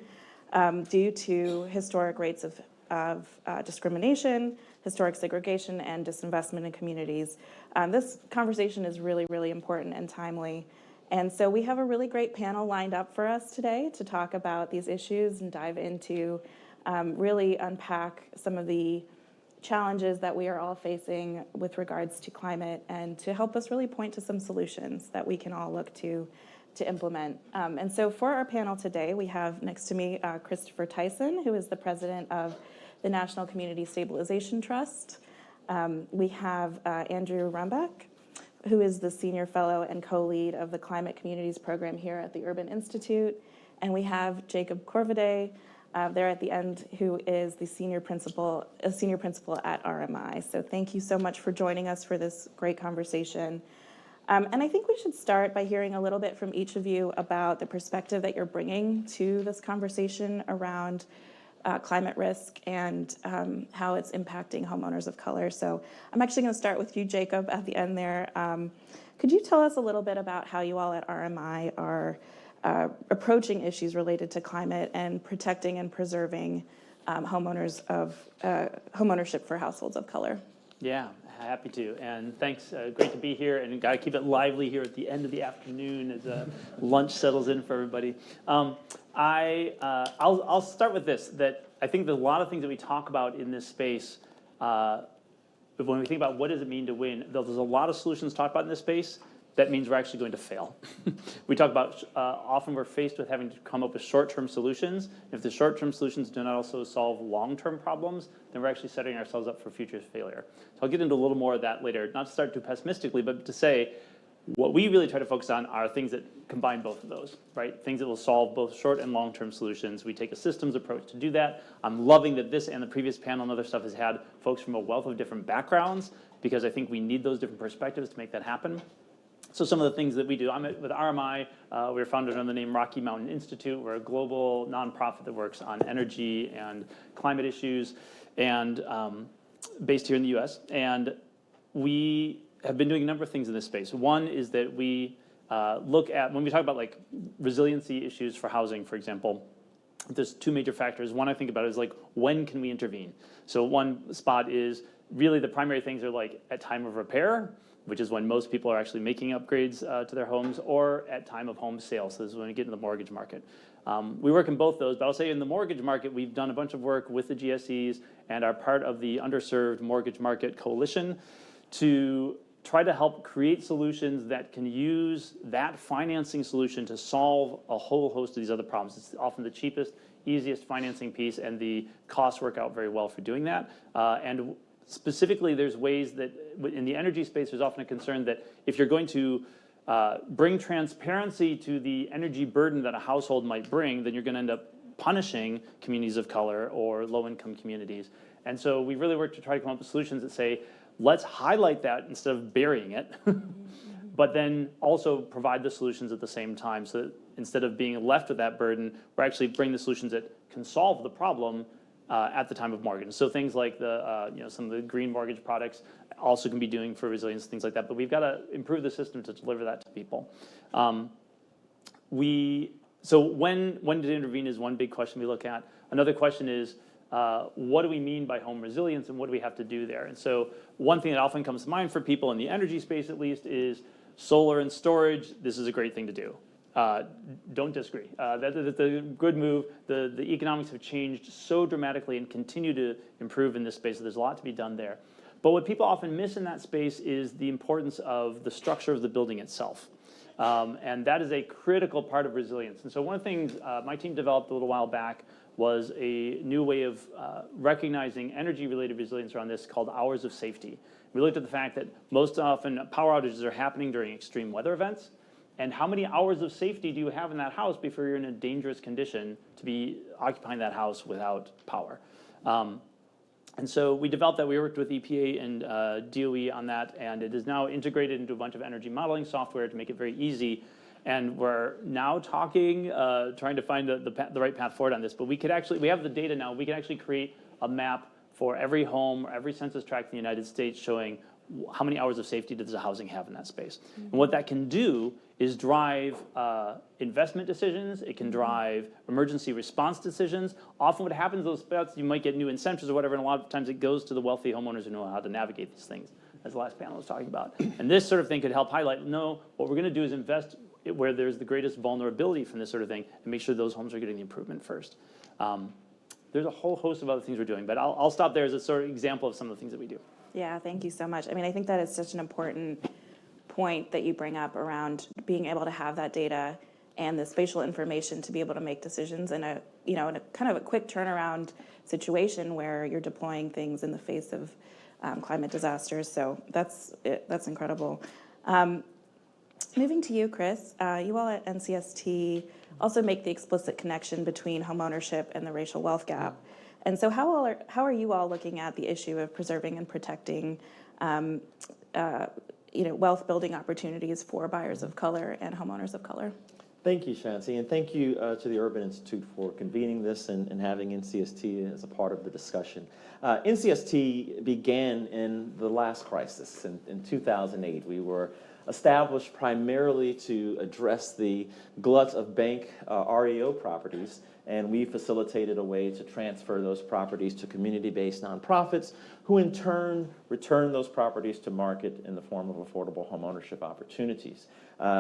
[SPEAKER 11] due to historic rates of discrimination, historic segregation, and disinvestment in communities. This conversation is really, really important and timely. And so we have a really great panel lined up for us today to talk about these issues and dive into, really unpack some of the challenges that we are all facing with regards to climate, and to help us really point to some solutions that we can all look to implement. And so for our panel today, we have next to me Christopher Tyson, who is the president of the National Community Stabilization Trust. We have Andrew Rumbach, who is the senior fellow and co-lead of the Climate Communities program here at the Urban Institute. And we have Jacob Corviday, there at the end, who is the senior principal at RMI. So thank you so much for joining us for this great conversation. And I think we should start by hearing a little bit from each of you about the perspective that you're bringing to this conversation around climate risk and how it's impacting homeowners of color. So I'm actually going to start with you, Jacob, at the end there. Could you tell us a little bit about how you all at RMI are approaching issues related to climate and protecting and preserving homeownership for households of color?
[SPEAKER 12] Yeah, happy to. And thanks. Great to be here. And got to keep it lively here at the end of the afternoon as lunch settles in for everybody. I'll start with this, that I think that a lot of things that we talk about in this space, when we think about what does it mean to win, there's a lot of solutions talked about in this space. That means we're actually going to fail. We talk about often we're faced with having to come up with short-term solutions. If the short-term solutions do not also solve long-term problems, then we're actually setting ourselves up for future failure. So I'll get into a little more of that later, not to start too pessimistically, but to say what we really try to focus on are things that combine both of those, right? Things that will solve both short and long-term solutions. We take a systems approach to do that. I'm loving that this and the previous panel and other stuff has had folks from a wealth of different backgrounds, because I think we need those different perspectives to make that happen. So some of the things that we do, with RMI, we're founded under the name Rocky Mountain Institute. We're a global nonprofit that works on energy and climate issues, and based here in the US. And we have been doing a number of things in this space. One is that we look at, when we talk about like resiliency issues for housing, for example, there's two major factors. One I think about is like, when can we intervene? So one spot is really the primary things are like at time of repair, which is when most people are actually making upgrades to their homes, or at time of home sale. So this is when we get into the mortgage market. We work in both those, but I'll say in the mortgage market, we've done a bunch of work with the GSEs and are part of the Underserved Mortgage Market Coalition to try to help create solutions that can use that financing solution to solve a whole host of these other problems. It's often the cheapest, easiest financing piece, and the costs work out very well for doing that. And specifically, there's ways that in the energy space, there's often a concern that if you're going to bring transparency to the energy burden that a household might bring, then you're going to end up punishing communities of color or low-income communities. And so we really work to try to come up with solutions that say, let's highlight that instead of burying it, but then also provide the solutions at the same time. So that instead of being left with that burden, we're actually bringing the solutions that can solve the problem at the time of mortgage. So things like the some of the green mortgage products also can be doing for resilience, things like that. But we've got to improve the system to deliver that to people. So when to intervene is one big question we look at. Another question is, what do we mean by home resilience, and what do we have to do there? And so one thing that often comes to mind for people in the energy space, at least, is solar and storage. This is a great thing to do. don't disagree. That's a good move. The economics have changed so dramatically and continue to improve in this space, so there's a lot to be done there. But what people often miss in that space is the importance of the structure of the building itself. And that is a critical part of resilience. And so one of the things my team developed a little while back was a new way of recognizing energy-related resilience around this called hours of safety. We looked at the fact that most often power outages are happening during extreme weather events. And how many hours of safety do you have in that house before you're in a dangerous condition to be occupying that house without power? And so we developed that. We worked with EPA and DOE on that, and it is now integrated into a bunch of energy modeling software to make it very easy. And we're now talking, trying to find the right path forward on this. But we have the data now. We can actually create a map for every home or every census tract in the United States showing how many hours of safety does the housing have in that space. And what that can do is drive investment decisions. It can drive emergency response decisions. Often what happens in those spots, you might get new incentives or whatever, and a lot of times it goes to the wealthy homeowners who know how to navigate these things, as the last panel was talking about. And this sort of thing could help highlight, no, what we're going to do is invest where there's the greatest vulnerability from this sort of thing and make sure those homes are getting the improvement first. There's a whole host of other things we're doing, but I'll stop there as a sort of example of some of the things that we do.
[SPEAKER 11] Yeah, thank you so much. I mean, I think that is such an important point that you bring up around being able to have that data and the spatial information to be able to make decisions in a, in a kind of a quick turnaround situation where you're deploying things in the face of climate disasters. So that's incredible. Moving to you, Chris, you all at NCST also make the explicit connection between homeownership and the racial wealth gap. And so how are you all looking at the issue of preserving and protecting wealth building opportunities for buyers of color and homeowners of color?
[SPEAKER 13] Thank you, Shanti, and thank you to the Urban Institute for convening this and having NCST as a part of the discussion. NCST began in the last crisis in 2008. We were established primarily to address the glut of bank REO properties, and we facilitated a way to transfer those properties to community-based nonprofits who in turn return those properties to market in the form of affordable homeownership opportunities.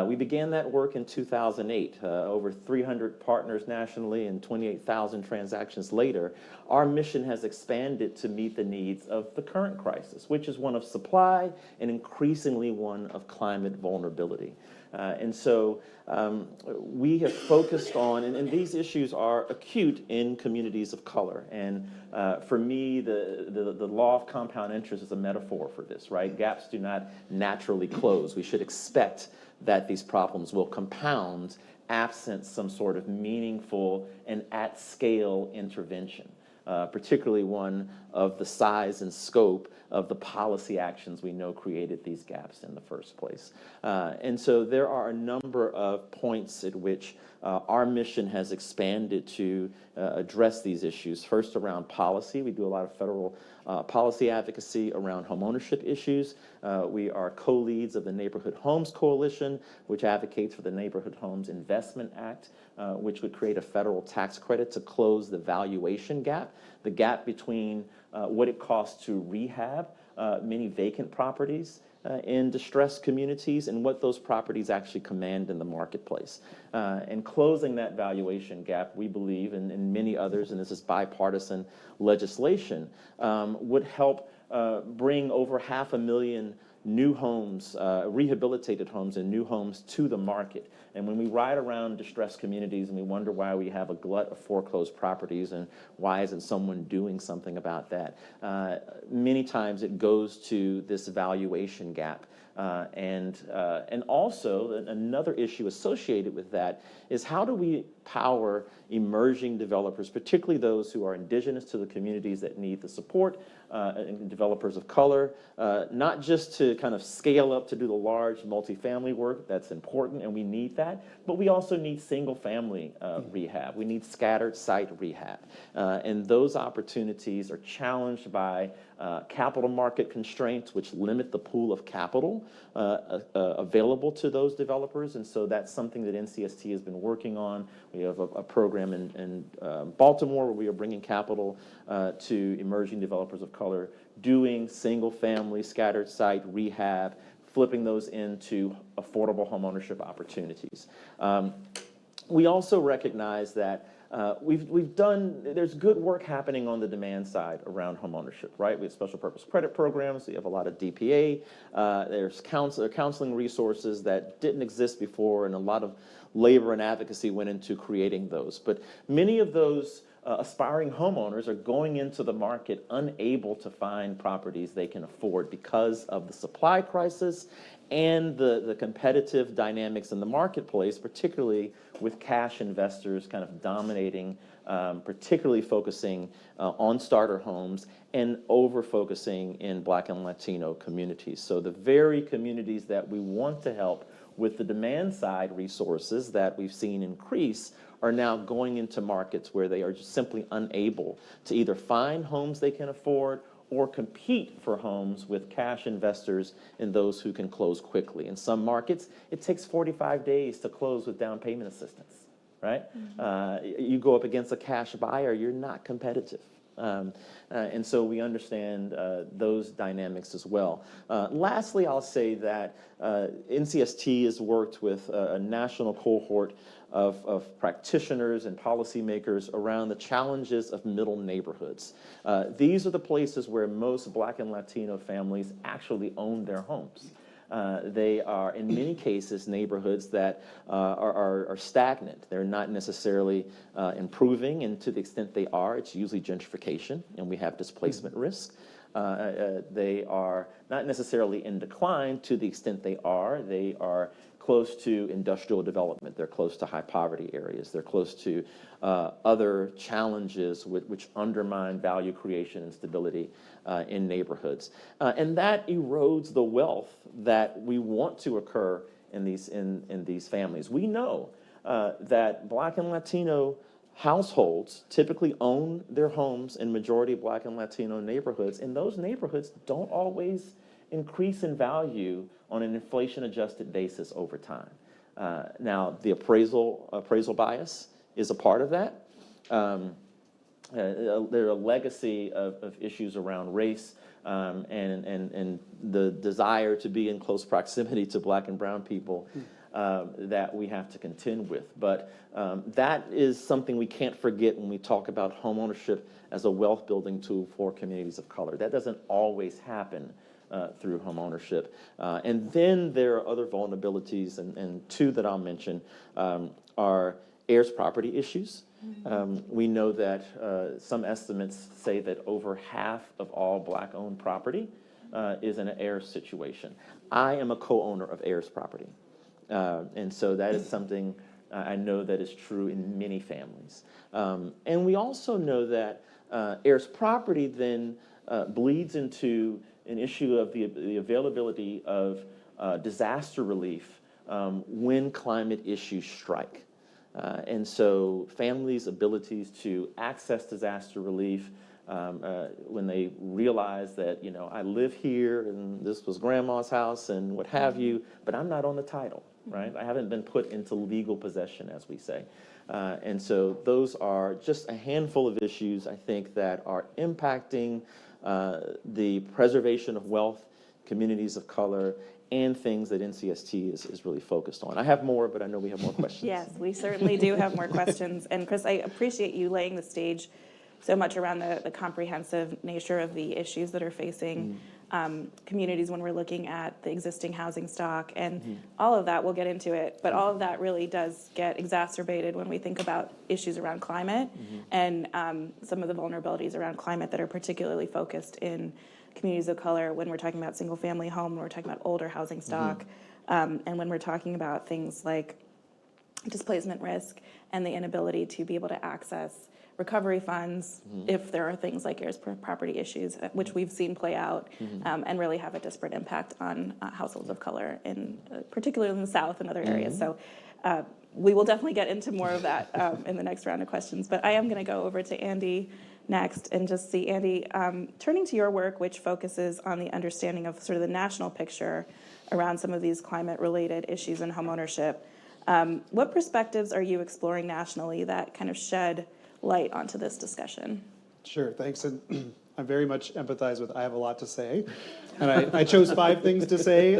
[SPEAKER 13] We began that work in 2008. Over 300 partners nationally and 28,000 transactions later, our mission has expanded to meet the needs of the current crisis, which is one of supply and increasingly one of climate vulnerability. And so we have focused on, and these issues are acute in communities of color. And for me, the law of compound interest is a metaphor for this, right? Gaps do not naturally close. We should expect that these problems will compound absent some sort of meaningful and at-scale intervention, particularly one of the size and scope of the policy actions we know created these gaps in the first place. And so there are a number of points at which our mission has expanded to address these issues. First, around policy. We do a lot of federal policy advocacy around homeownership issues. We are co-leads of the Neighborhood Homes Coalition, which advocates for the Neighborhood Homes Investment Act, which would create a federal tax credit to close the valuation gap, the gap between what it costs to rehab many vacant properties in distressed communities and what those properties actually command in the marketplace. And closing that valuation gap, we believe, and many others, and this is bipartisan legislation, would help bring over 500,000 new homes, rehabilitated homes and new homes to the market. And when we ride around distressed communities and we wonder why we have a glut of foreclosed properties and why isn't someone doing something about that, many times it goes to this valuation gap. And also another issue associated with that is how do we power emerging developers, particularly those who are indigenous to the communities that need the support, and developers of color, not just to kind of scale up to do the large multifamily work, that's important and we need that, but we also need single family rehab. We need scattered site rehab. And those opportunities are challenged by capital market constraints, which limit the pool of capital available to those developers. And so that's something that NCST has been working on. We have a program in Baltimore where we are bringing capital to emerging developers of color, doing single family scattered site rehab flipping those into affordable homeownership opportunities. We also recognize that there's good work happening on the demand side around homeownership, right? We have special purpose credit programs, we have a lot of DPA, there's counseling resources that didn't exist before, and a lot of labor and advocacy went into creating those. But many of those aspiring homeowners are going into the market unable to find properties they can afford because of the supply crisis and the competitive dynamics in the marketplace, particularly with cash investors kind of dominating, particularly focusing on starter homes and over-focusing in Black and Latino communities. So the very communities that we want to help with the demand side resources that we've seen increase are now going into markets where they are just simply unable to either find homes they can afford or compete for homes with cash investors and those who can close quickly. In some markets, it takes 45 days to close with down payment assistance, right? You go up against a cash buyer, you're not competitive. And so we understand those dynamics as well. Lastly, I'll say that NCST has worked with a national cohort of practitioners and policymakers around the challenges of middle neighborhoods. These are the places where most Black and Latino families actually own their homes. They are, in many cases, neighborhoods that are stagnant. They're not necessarily improving, and to the extent they are, it's usually gentrification, and we have displacement risk. They are not necessarily in decline. To the extent they are close to industrial development. They're close to high poverty areas. They're close to other challenges which undermine value creation and stability in neighborhoods. And that erodes the wealth that we want to occur in these families. We know that Black and Latino households typically own their homes in majority Black and Latino neighborhoods, and those neighborhoods don't always increase in value on an inflation-adjusted basis over time. Now, the appraisal bias is a part of that. There are a legacy of issues around race and the desire to be in close proximity to Black and brown people that we have to contend with. But that is something we can't forget when we talk about homeownership as a wealth-building tool for communities of color. That doesn't always happen through homeownership. And then there are other vulnerabilities, and two that I'll mention are heirs property issues. We know that some estimates say that over half of all Black-owned property is in an heirs situation. I am a co-owner of heirs property. And so that is something I know that is true in many families. And we also know that heirs property then bleeds into an issue of the availability of disaster relief when climate issues strike. And so families' abilities to access disaster relief when they realize that, you know, I live here and this was grandma's house and what have you, but I'm not on the title, right? I haven't been put into legal possession, as we say. And so those are just a handful of issues, I think, that are impacting the preservation of wealth, communities of color, and things that NCST is really focused on. I have more, but I know we have more questions.
[SPEAKER 11] Yes, we certainly do have more questions. And Chris, I appreciate you laying the stage so much around the comprehensive nature of the issues that are facing communities when we're looking at the existing housing stock and all of that. We'll get into it, but all of that really does get exacerbated when we think about issues around climate and some of the vulnerabilities around climate that are particularly focused in communities of color when we're talking about single-family home, when we're talking about older housing stock, and when we're talking about things like displacement risk and the inability to be able to access recovery funds if there are things like heirs property issues, which we've seen play out and really have a disparate impact on households of color, particularly in the South and other areas. So we will definitely get into more of that in the next round of questions. But I am going to go over to Andy next and just see, Andy, turning to your work, which focuses on the understanding of sort of the national picture around some of these climate-related issues in homeownership. What perspectives are you exploring nationally that kind of shed light onto this discussion?
[SPEAKER 14] Sure, thanks. And I very much empathize with, I have a lot to say. And I chose 5 things to say.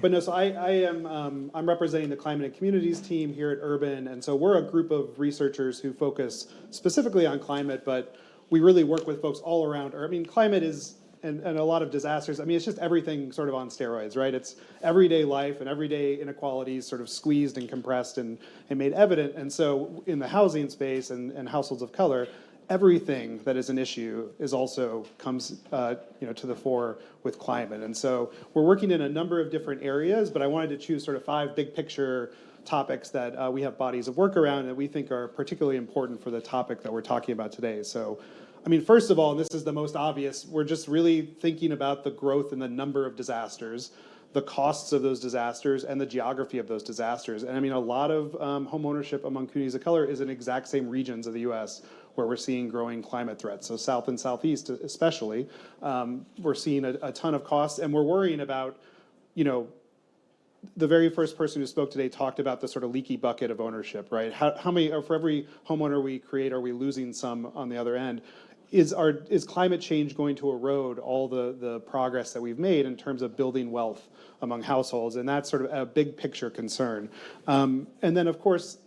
[SPEAKER 14] But no, so I'm representing the Climate and Communities team here at Urban. And so we're a group of researchers who focus specifically on climate, but we really work with folks all around. I mean, climate is, and a lot of disasters, I mean, it's just everything sort of on steroids, right? It's everyday life and everyday inequalities sort of squeezed and compressed and made evident. And so in the housing space and households of color, everything that is an issue is also comes to the fore with climate. And so we're working in a number of different areas, but I wanted to choose sort of 5 big picture topics that we have bodies of work around that we think are particularly important for the topic that we're talking about today. So, I mean, first of all, and this is the most obvious, we're just really thinking about the growth in the number of disasters, the costs of those disasters, and the geography of those disasters. And I mean, a lot of home ownership among communities of color is in exact same regions of the US where we're seeing growing climate threats. So South and Southeast especially, we're seeing a ton of costs, and we're worrying about, the very first person who spoke today talked about the sort of leaky bucket of ownership, right? How many, or for every homeowner we create, are we losing some on the other end? Is climate change going to erode all the progress that we've made in terms of building wealth among households? And that's sort of a big picture concern. And then, of course,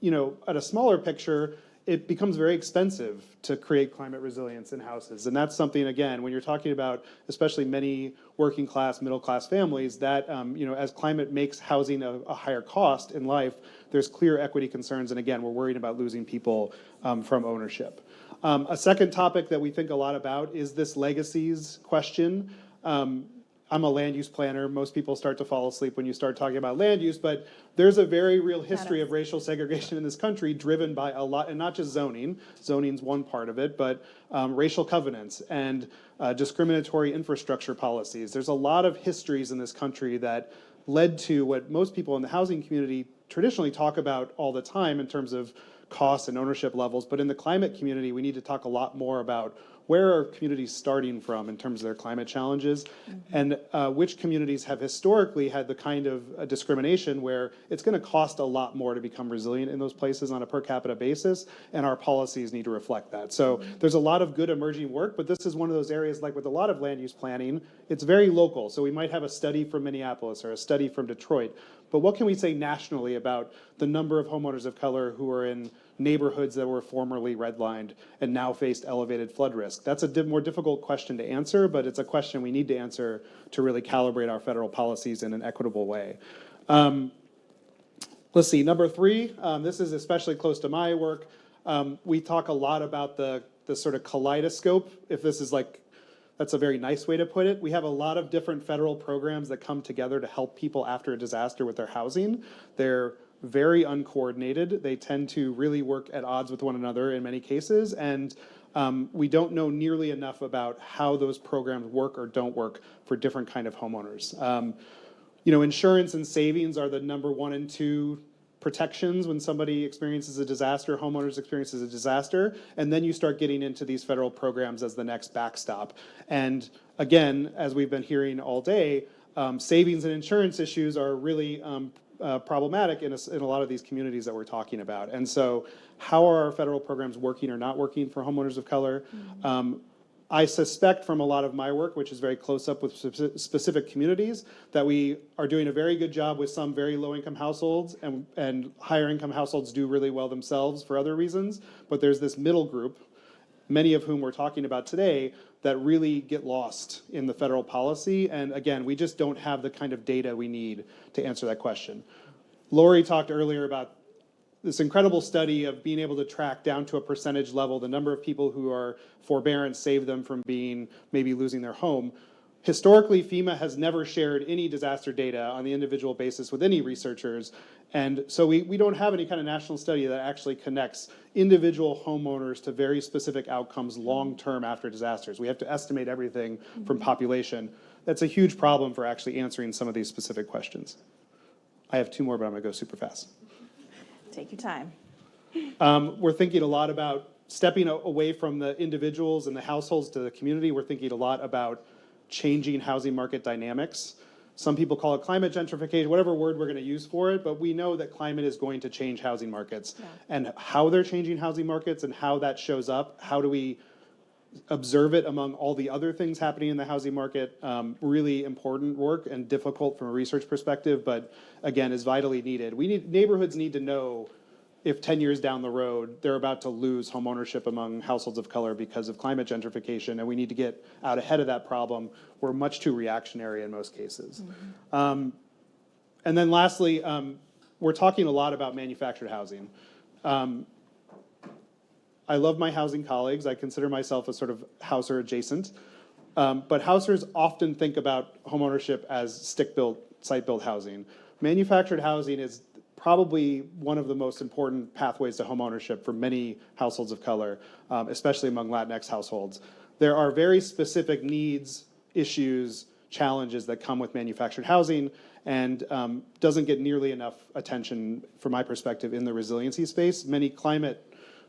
[SPEAKER 14] at a smaller picture, it becomes very expensive to create climate resilience in houses. And that's something, again, when you're talking about especially many working class, middle class families, that, as climate makes housing a higher cost in life, there's clear equity concerns. And again, we're worried about losing people from ownership. A second topic that we think a lot about is this legacies question. I'm a land use planner. Most people start to fall asleep when you start talking about land use, but there's a very real history of racial segregation in this country driven by a lot, and not just zoning. Zoning's one part of it, but racial covenants and discriminatory infrastructure policies. There's a lot of histories in this country that led to what most people in the housing community traditionally talk about all the time in terms of costs and ownership levels. But in the climate community, we need to talk a lot more about where are communities starting from in terms of their climate challenges, and which communities have historically had the kind of discrimination where it's going to cost a lot more to become resilient in those places on a per capita basis, and our policies need to reflect that. So there's a lot of good emerging work, but this is one of those areas, like with a lot of land use planning, it's very local. So we might have a study from Minneapolis or a study from Detroit, but what can we say nationally about the number of homeowners of color who are in neighborhoods that were formerly redlined and now faced elevated flood risk? That's a more difficult question to answer, but it's a question we need to answer to really calibrate our federal policies in an equitable way. Let's see, number 3, this is especially close to my work. We talk a lot about the sort of kaleidoscope, if this is like, that's a very nice way to put it. We have a lot of different federal programs that come together to help people after a disaster with their housing. They're very uncoordinated. They tend to really work at odds with one another in many cases, and we don't know nearly enough about how those programs work or don't work for different kind of homeowners. Insurance and savings are the number 1 and 2 protections when somebody experiences a disaster, homeowners experiences a disaster, and then you start getting into these federal programs as the next backstop. And again, as we've been hearing all day, savings and insurance issues are really problematic in a lot of these communities that we're talking about. And so how are our federal programs working or not working for homeowners of color? I suspect from a lot of my work, which is very close up with specific communities, that we are doing a very good job with some very low-income households, and higher-income households do really well themselves for other reasons. But there's this middle group, many of whom we're talking about today, that really get lost in the federal policy. And again, we just don't have the kind of data we need to answer that question. Lori talked earlier about this incredible study of being able to track down to a percentage level the number of people who are forbearance saved them from maybe losing their home. Historically, FEMA has never shared any disaster data on the individual basis with any researchers. And so we don't have any kind of national study that actually connects individual homeowners to very specific outcomes long-term after disasters. We have to estimate everything from population. That's a huge problem for actually answering some of these specific questions. I have 2 more, but I'm going to go super fast.
[SPEAKER 11] Take your time.
[SPEAKER 14] We're thinking a lot about stepping away from the individuals and the households to the community. We're thinking a lot about changing housing market dynamics. Some people call it climate gentrification, whatever word we're going to use for it, but we know that climate is going to change housing markets. And how they're changing housing markets and how that shows up, how do we observe it among all the other things happening in the housing market. Really important work and difficult from a research perspective, but again, is vitally needed. Neighborhoods need to know if 10 years down the road, they're about to lose homeownership among households of color because of climate gentrification, and we need to get out ahead of that problem. We're much too reactionary in most cases. And then lastly, we're talking a lot about manufactured housing. I love my housing colleagues. I consider myself a sort of houser adjacent. But housers often think about homeownership as stick-built, site-built housing. Manufactured housing is probably one of the most important pathways to homeownership for many households of color, especially among Latinx households. There are very specific needs, issues, challenges that come with manufactured housing, and doesn't get nearly enough attention, from my perspective, in the resiliency space. Many climate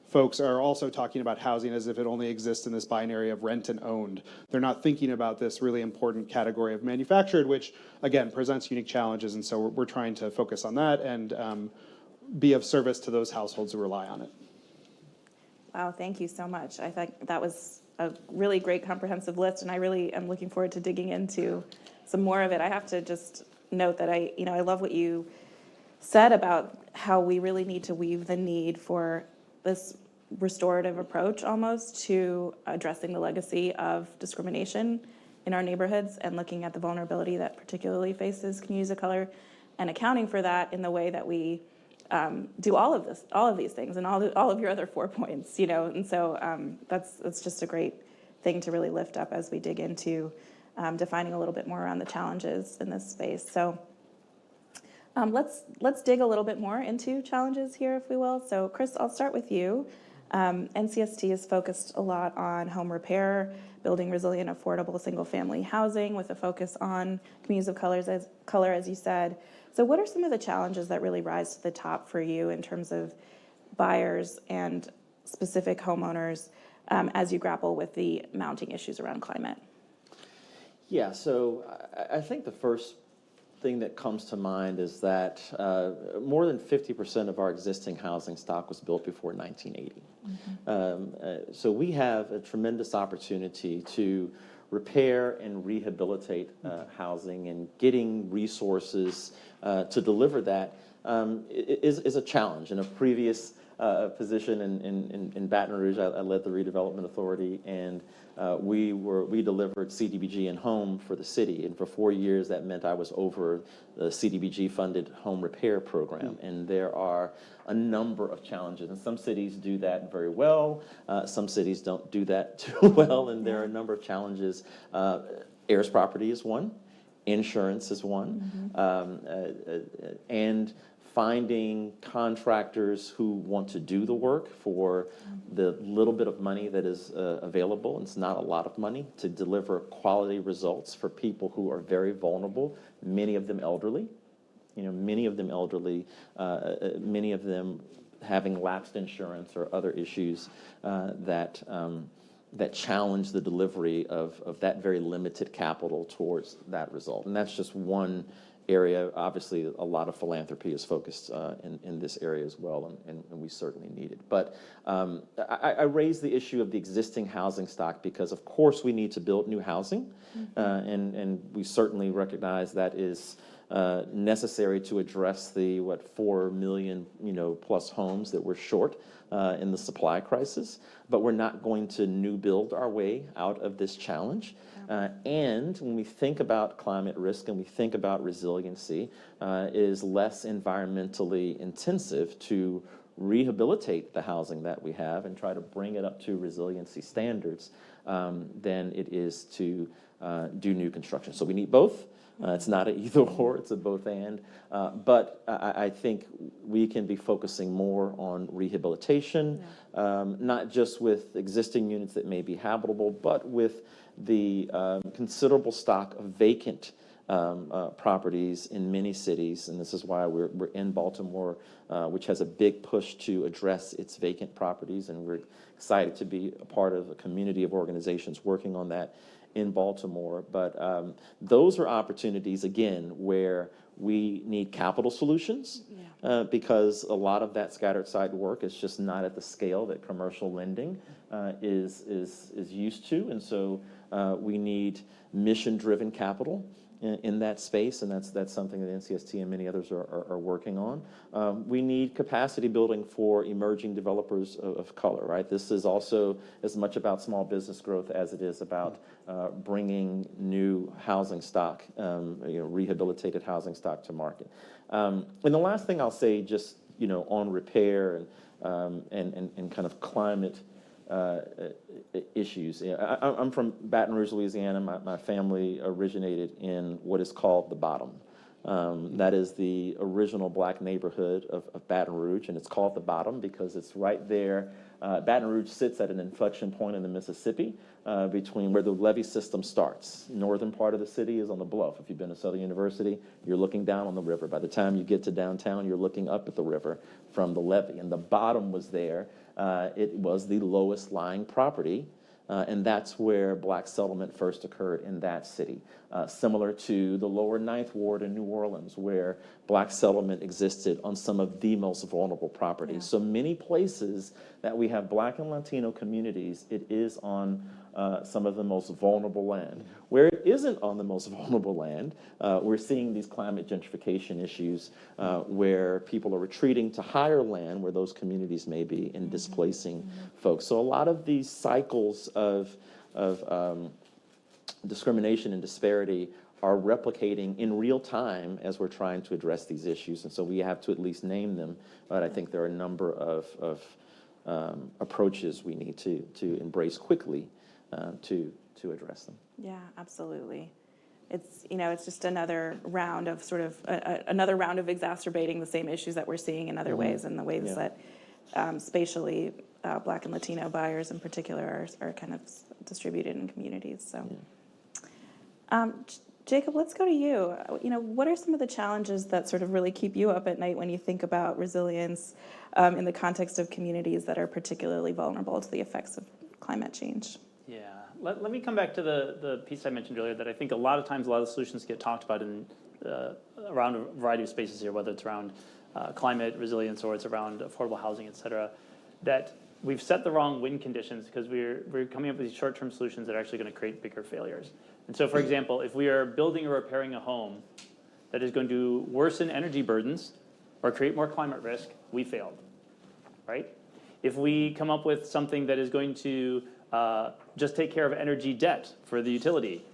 [SPEAKER 14] folks are also talking about housing as if it only exists in this binary of rent and owned. They're not thinking about this really important category of manufactured, which, again, presents unique challenges, and so we're trying to focus on that and be of service to those households who rely on it.
[SPEAKER 11] Wow, thank you so much. I think that was a really great comprehensive list, and I really am looking forward to digging into some more of it. I have to just note that I love what you said about how we really need to weave the need for this restorative approach almost to addressing the legacy of discrimination in our neighborhoods and looking at the vulnerability that particularly faces communities of color and accounting for that in the way that we do all of these things and all of your other 4 points, and so that's just a great thing to really lift up as we dig into defining a little bit more around the challenges in this space. So let's dig a little bit more into challenges here, if we will. So Chris, I'll start with you. NCST is focused a lot on home repair, building resilient, affordable single-family housing with a focus on communities of color, as you said. So what are some of the challenges that really rise to the top for you in terms of buyers and specific homeowners as you grapple with the mounting issues around climate?
[SPEAKER 13] Yeah, so I think the first thing that comes to mind is that more than 50% of our existing housing stock was built before 1980. So we have a tremendous opportunity to repair and rehabilitate housing, and getting resources to deliver that is a challenge. In a previous position in Baton Rouge, I led the redevelopment authority, and we delivered CDBG and home for the city, and for 4 years that meant I was over the CDBG funded home repair program. And there are a number of challenges, and some cities do that very well, some cities don't do that too well, and there are a number of challenges. Heirs property is one, insurance is one, and finding contractors who want to do the work for the little bit of money that is available. It's not a lot of money to deliver quality results for people who are very vulnerable, many of them elderly, many of them having lapsed insurance or other issues that challenge the delivery of that very limited capital towards that result. And that's just one area. Obviously, a lot of philanthropy is focused in this area as well, and we certainly need it. But I raise the issue of the existing housing stock because, of course, we need to build new housing, and we certainly recognize that is necessary to address the 4 million plus homes that we're short in the supply crisis. But we're not going to new build our way out of this challenge. And when we think about climate risk and we think about resiliency, it is less environmentally intensive to rehabilitate the housing that we have and try to bring it up to resiliency standards than it is to do new construction. So we need both. It's not an either or, it's a both and. But I think we can be focusing more on rehabilitation, not just with existing units that may be habitable, but with the considerable stock of vacant properties in many cities. And this is why we're in Baltimore, which has a big push to address its vacant properties. And we're excited to be a part of a community of organizations working on that in Baltimore. But those are opportunities, again, where We need capital solutions because a lot of that scattered site work is just not at the scale that commercial lending is used to. And so we need mission-driven capital in that space, and that's something that NCST and many others are working on. We need capacity building for emerging developers of color, right? This is also as much about small business growth as it is about bringing new housing stock, rehabilitated housing stock to market. And the last thing I'll say, just on repair and kind of climate issues. I'm from Baton Rouge, Louisiana. My family originated in what is called the Bottom. That is the original black neighborhood of Baton Rouge, and it's called the Bottom because it's right there. Baton Rouge sits at an inflection point in the Mississippi between where the levee system starts. Northern part of the city is on the bluff. If you've been to Southern University, you're looking down on the river. By the time you get to downtown, you're looking up at the river from the levee, and the Bottom was there. It was the lowest lying property, and that's where black settlement first occurred in that city. Similar to the lower Ninth Ward in New Orleans, where black settlement existed on some of the most vulnerable properties. Yeah. So many places that we have black and Latino communities, it is on some of the most vulnerable land. Where it isn't on the most vulnerable land, we're seeing these climate gentrification issues where people are retreating to higher land where those communities may be and displacing folks. So a lot of these cycles of discrimination and disparity are replicating in real time as we're trying to address these issues. And so we have to at least name them, but I think there are a number of approaches we need to embrace quickly to address them.
[SPEAKER 11] Yeah, absolutely. It's it's just another round of another round of exacerbating the same issues that we're seeing in other ways, and the ways that spatially Black and Latino buyers in particular are kind of distributed in communities. So, Jacob, let's go to you. What are some of the challenges that sort of really keep you up at night when you think about resilience in the context of communities that are particularly vulnerable to the effects of climate change?
[SPEAKER 12] Yeah, let me come back to the piece I mentioned earlier that I think a lot of times a lot of solutions get talked about in around a variety of spaces here, whether it's around climate resilience or it's around affordable housing, et cetera, that we've set the wrong win conditions because we're coming up with these short-term solutions that are actually going to create bigger failures. And so, for example, if we are building or repairing a home that is going to worsen energy burdens or create more climate risk, we failed, right? If we come up with something that is going to just take care of energy debt for the utility,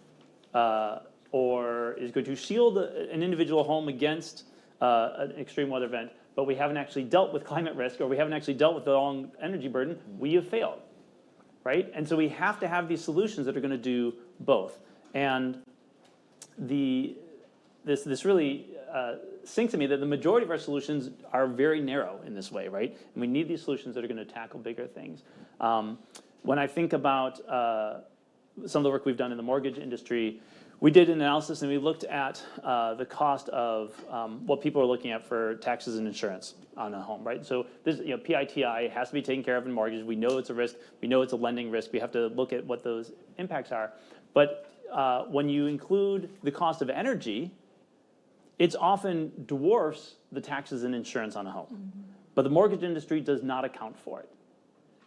[SPEAKER 12] or is going to shield an individual home against an extreme weather event, but we haven't actually dealt with climate risk, or we haven't actually dealt with the long energy burden, we have failed, right? And so we have to have these solutions that are going to do both. And this really sinks to me that the majority of our solutions are very narrow in this way, right? And we need these solutions that are going to tackle bigger things. When I think about some of the work we've done in the mortgage industry, we did an analysis and we looked at the cost of what people are looking at for taxes and insurance on a home, right? So this, PITI has to be taken care of in mortgages. We know it's a risk. We know it's a lending risk. We have to look at what those impacts are. But when you include the cost of energy, it's often dwarfs the taxes and insurance on a home. Mm-hmm. But the mortgage industry does not account for it,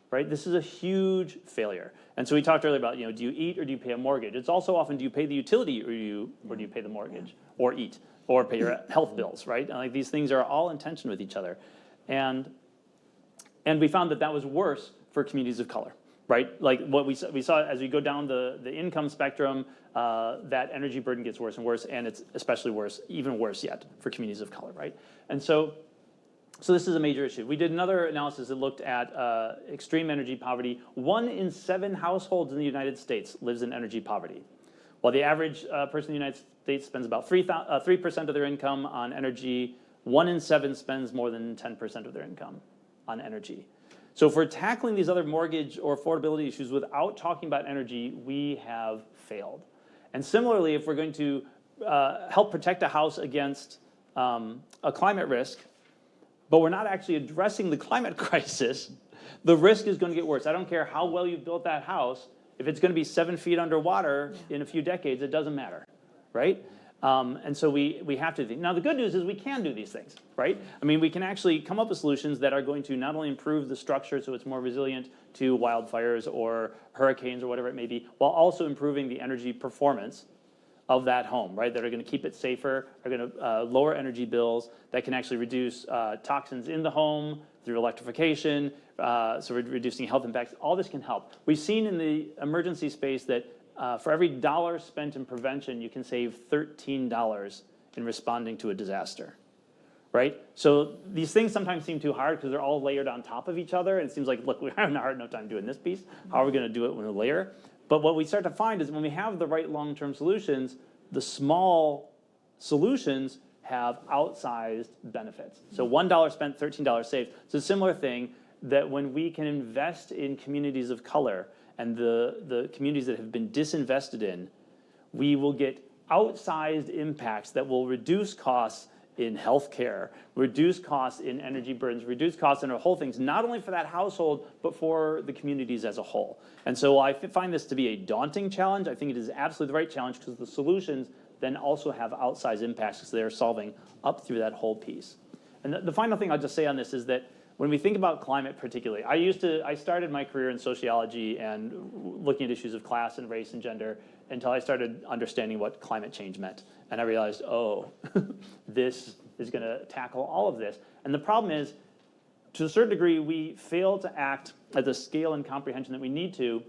[SPEAKER 12] right? This is a huge failure. And so we talked earlier about, do you eat or do you pay a mortgage? It's also often, do you pay the utility or do you pay the mortgage, or eat, or pay your health bills, right? And like these things are all in tension with each other. And we found that was worse for communities of color, right? Like what we saw as we go down the income spectrum, that energy burden gets worse and worse, and it's especially worse, even worse yet, for communities of color, right? And so this is a major issue. We did another analysis that looked at extreme energy poverty. 1 in 7 households in the United States lives in energy poverty, while the average person in the United States spends about 3% of their income on energy. 1 in 7 spends more than 10% of their income on energy. So if we're tackling these other mortgage or affordability issues without talking about energy, we have failed. And similarly, if we're going to help protect a house against a climate risk, but we're not actually addressing the climate crisis, the risk is going to get worse. I don't care how well you've built that house. If it's going to be 7 feet underwater in a few decades, it doesn't matter, right? And so we have to think. Now, the good news is we can do these things, right? I mean, we can actually come up with solutions that are going to not only improve the structure so it's more resilient to wildfires or hurricanes or whatever it may be, while also improving the energy performance of that home, right? That are going to keep it safer, are going to lower energy bills, that can actually reduce toxins in the home through electrification, so we're reducing health impacts. All this can help. We've seen in the emergency space that for every dollar spent in prevention, you can save $13 in responding to a disaster, right? So these things sometimes seem too hard because they're all layered on top of each other. And it seems like, look, we're having a hard enough time doing this piece. How are we going to do it with a layer? But what we start to find is when we have the right long-term solutions, the small solutions have outsized benefits. So $1 spent, $13 saved. It's a similar thing that when we can invest in communities of color and the communities that have been disinvested in, we will get outsized impacts that will reduce costs in healthcare, reduce costs in energy burdens, reduce costs in our whole things, not only for that household, but for the communities as a whole. And so I find this to be a daunting challenge. I think it is absolutely the right challenge because the solutions then also have outsized impacts because they're solving up through that whole piece. And the final thing I'll just say on this is that when we think about climate particularly, I started my career in sociology and looking at issues of class and race and gender until I started understanding what climate change meant. And I realized, oh, this is going to tackle all of this. And the problem is, to a certain degree, we fail to act at the scale and comprehension that we need to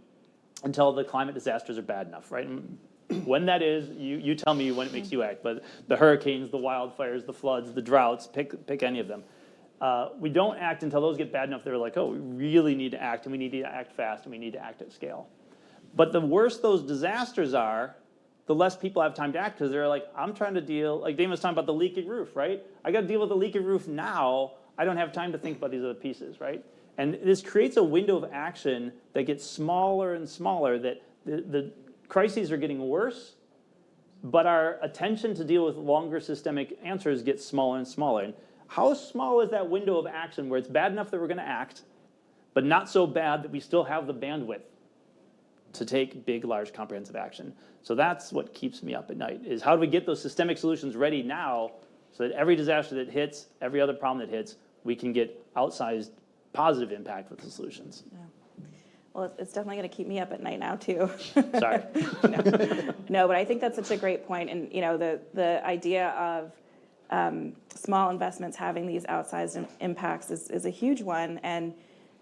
[SPEAKER 12] until the climate disasters are bad enough, right? And when that is, you tell me when it makes you act. But the hurricanes, the wildfires, the floods, the droughts, pick any of them. We don't act until those get bad enough. They're like, oh, we really need to act, and we need to act fast, and we need to act at scale. But the worse those disasters are, the less people have time to act because they're like, I'm trying to deal, like Damon was talking about the leaky roof, right? I got to deal with the leaky roof now. I don't have time to think about these other pieces, right? And this creates a window of action that gets smaller and smaller, that the crises are getting worse, but our attention to deal with longer systemic answers gets smaller and smaller. And how small is that window of action where it's bad enough that we're going to act, but not so bad that we still have the bandwidth to take big, large, comprehensive action? So that's what keeps me up at night, is how do we get those systemic solutions ready now so that every disaster that hits, every other problem that hits, we can get outsized positive impact with the solutions.
[SPEAKER 11] Yeah. Well, it's definitely going to keep me up at night now, too.
[SPEAKER 12] Sorry.
[SPEAKER 11] No, but I think that's such a great point. And, the idea of small investments having these outsized impacts is a huge one. And,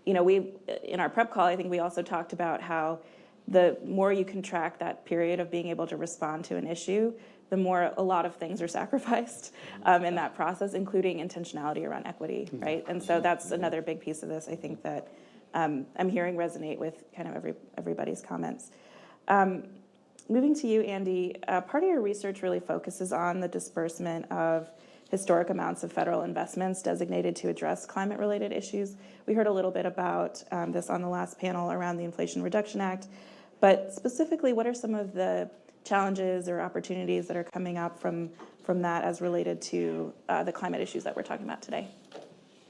[SPEAKER 11] we, in our prep call, I think we also talked about how the more you can track that period of being able to respond to an issue, the more a lot of things are sacrificed in that process, including intentionality around equity, right? And so that's another big piece of this, I think, that I'm hearing resonate with kind of everybody's comments. Moving to you, Andy, part of your research really focuses on the disbursement of historic amounts of federal investments designated to address climate-related issues. We heard a little bit about this on the last panel around the Inflation Reduction Act, but specifically, what are some of the challenges or opportunities that are coming up from that as related to the climate issues that we're talking about today?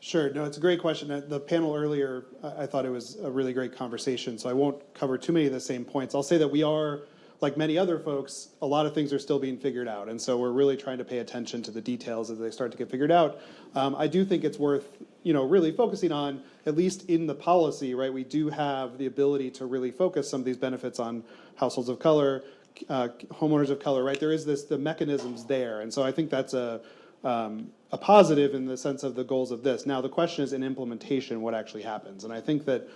[SPEAKER 14] Sure. No, it's a great question. The panel earlier, I thought it was a really great conversation, so I won't cover too many of the same points. I'll say that we are, like many other folks, a lot of things are still being figured out, and so we're really trying to pay attention to the details as they start to get figured out. I do think it's worth, really focusing on, at least in the policy, right? We do have the ability to really focus some of these benefits on households of color, homeowners of color, right? There is the mechanisms there, and so I think that's a positive in the sense of the goals of this. Now, the question is in implementation, what actually happens? And I think that,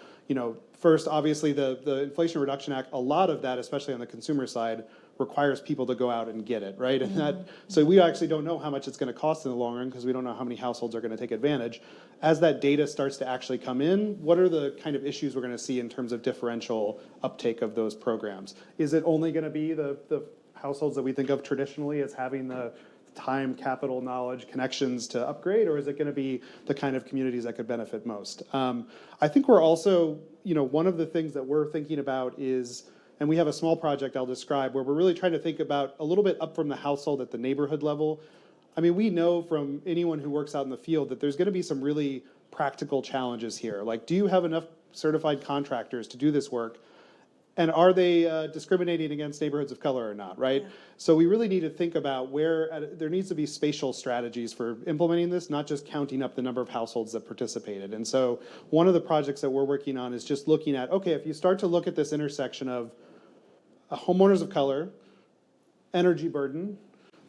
[SPEAKER 14] first, obviously, the Inflation Reduction Act, a lot of that, especially on the consumer side, requires people to go out and get it, right? And so we actually don't know how much it's going to cost in the long run because we don't know how many households are going to take advantage. As that data starts to actually come in, what are the kind of issues we're going to see in terms of differential uptake of those programs? Is it only going to be the households that we think of traditionally as having the time, capital, knowledge, connections to upgrade, or is it going to be the kind of communities that could benefit most? I think we're also, one of the things that we're thinking about is, and we have a small project I'll describe, where we're really trying to think about a little bit up from the household at the neighborhood level. I mean, we know from anyone who works out in the field that there's going to be some really practical challenges here. Like, do you have enough certified contractors to do this work? And are they discriminating against neighborhoods of color or not, right? So we really need to think about where, there needs to be spatial strategies for implementing this, not just counting up the number of households that participated. And so one of the projects that we're working on is just looking at, okay, if you start to look at this intersection of homeowners of color, energy burden,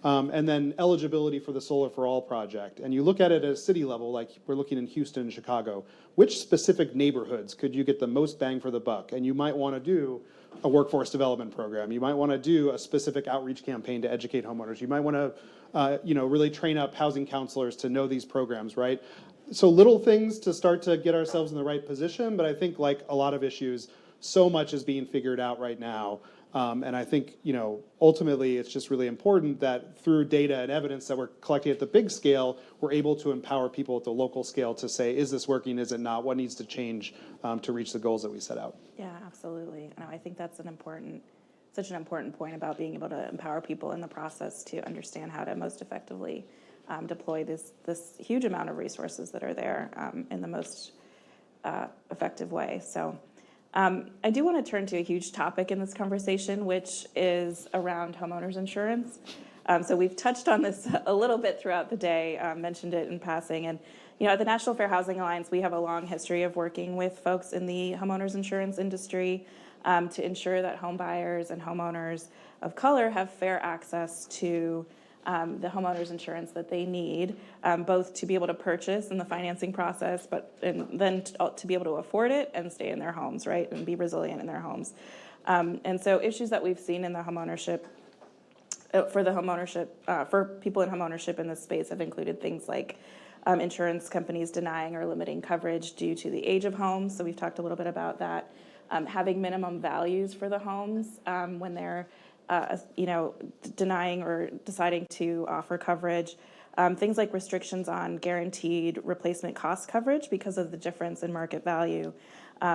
[SPEAKER 14] and then eligibility for the Solar for All project. And you look at it at a city level, like we're looking in Houston and Chicago, which specific neighborhoods could you get the most bang for the buck? And you might want to do a workforce development program. You might want to do a specific outreach campaign to educate homeowners. You might want to, really train up housing counselors to know these programs, right? So little things to start to get ourselves in the right position, but I think like a lot of issues, so much is being figured out right now. And I think, ultimately, it's just really important that through data and evidence that we're collecting at the big scale, we're able to empower people at the local scale to say, is this working, is it not, what needs to change to reach the goals that we set out?
[SPEAKER 11] Yeah, absolutely. No, I think that's such an important point about being able to empower people in the process to understand how to most effectively deploy this huge amount of resources that are there in the most effective way. So. I do want to turn to a huge topic in this conversation, which is around homeowners insurance. So we've touched on this a little bit throughout the day, mentioned it in passing. And, at the National Fair Housing Alliance, we have a long history of working with folks in the homeowners insurance industry to ensure that home buyers and homeowners of color have fair access to the homeowners insurance that they need, both to be able to purchase in the financing process, and then to be able to afford it and stay in their homes, right, and be resilient in their homes. And so issues that we've seen in the homeownership, for people in homeownership in this space have included things like insurance companies denying or limiting coverage due to the age of homes. So we've talked a little bit about that. Having minimum values for the homes when they're denying or deciding to offer coverage. Things like restrictions on guaranteed replacement cost coverage because of the difference in market value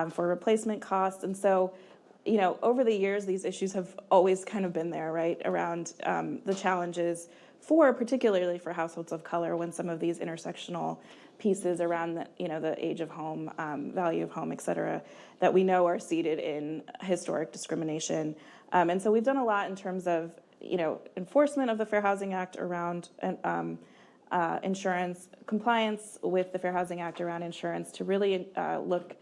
[SPEAKER 11] for replacement costs. And so, over the years, these issues have always kind of been there, right, around the challenges particularly for households of color when some of these intersectional pieces around the age of home, value of home, et cetera, that we know are seated in historic discrimination. And so we've done a lot in terms of, enforcement of the Fair Housing Act around insurance, compliance with the Fair Housing Act around insurance to really look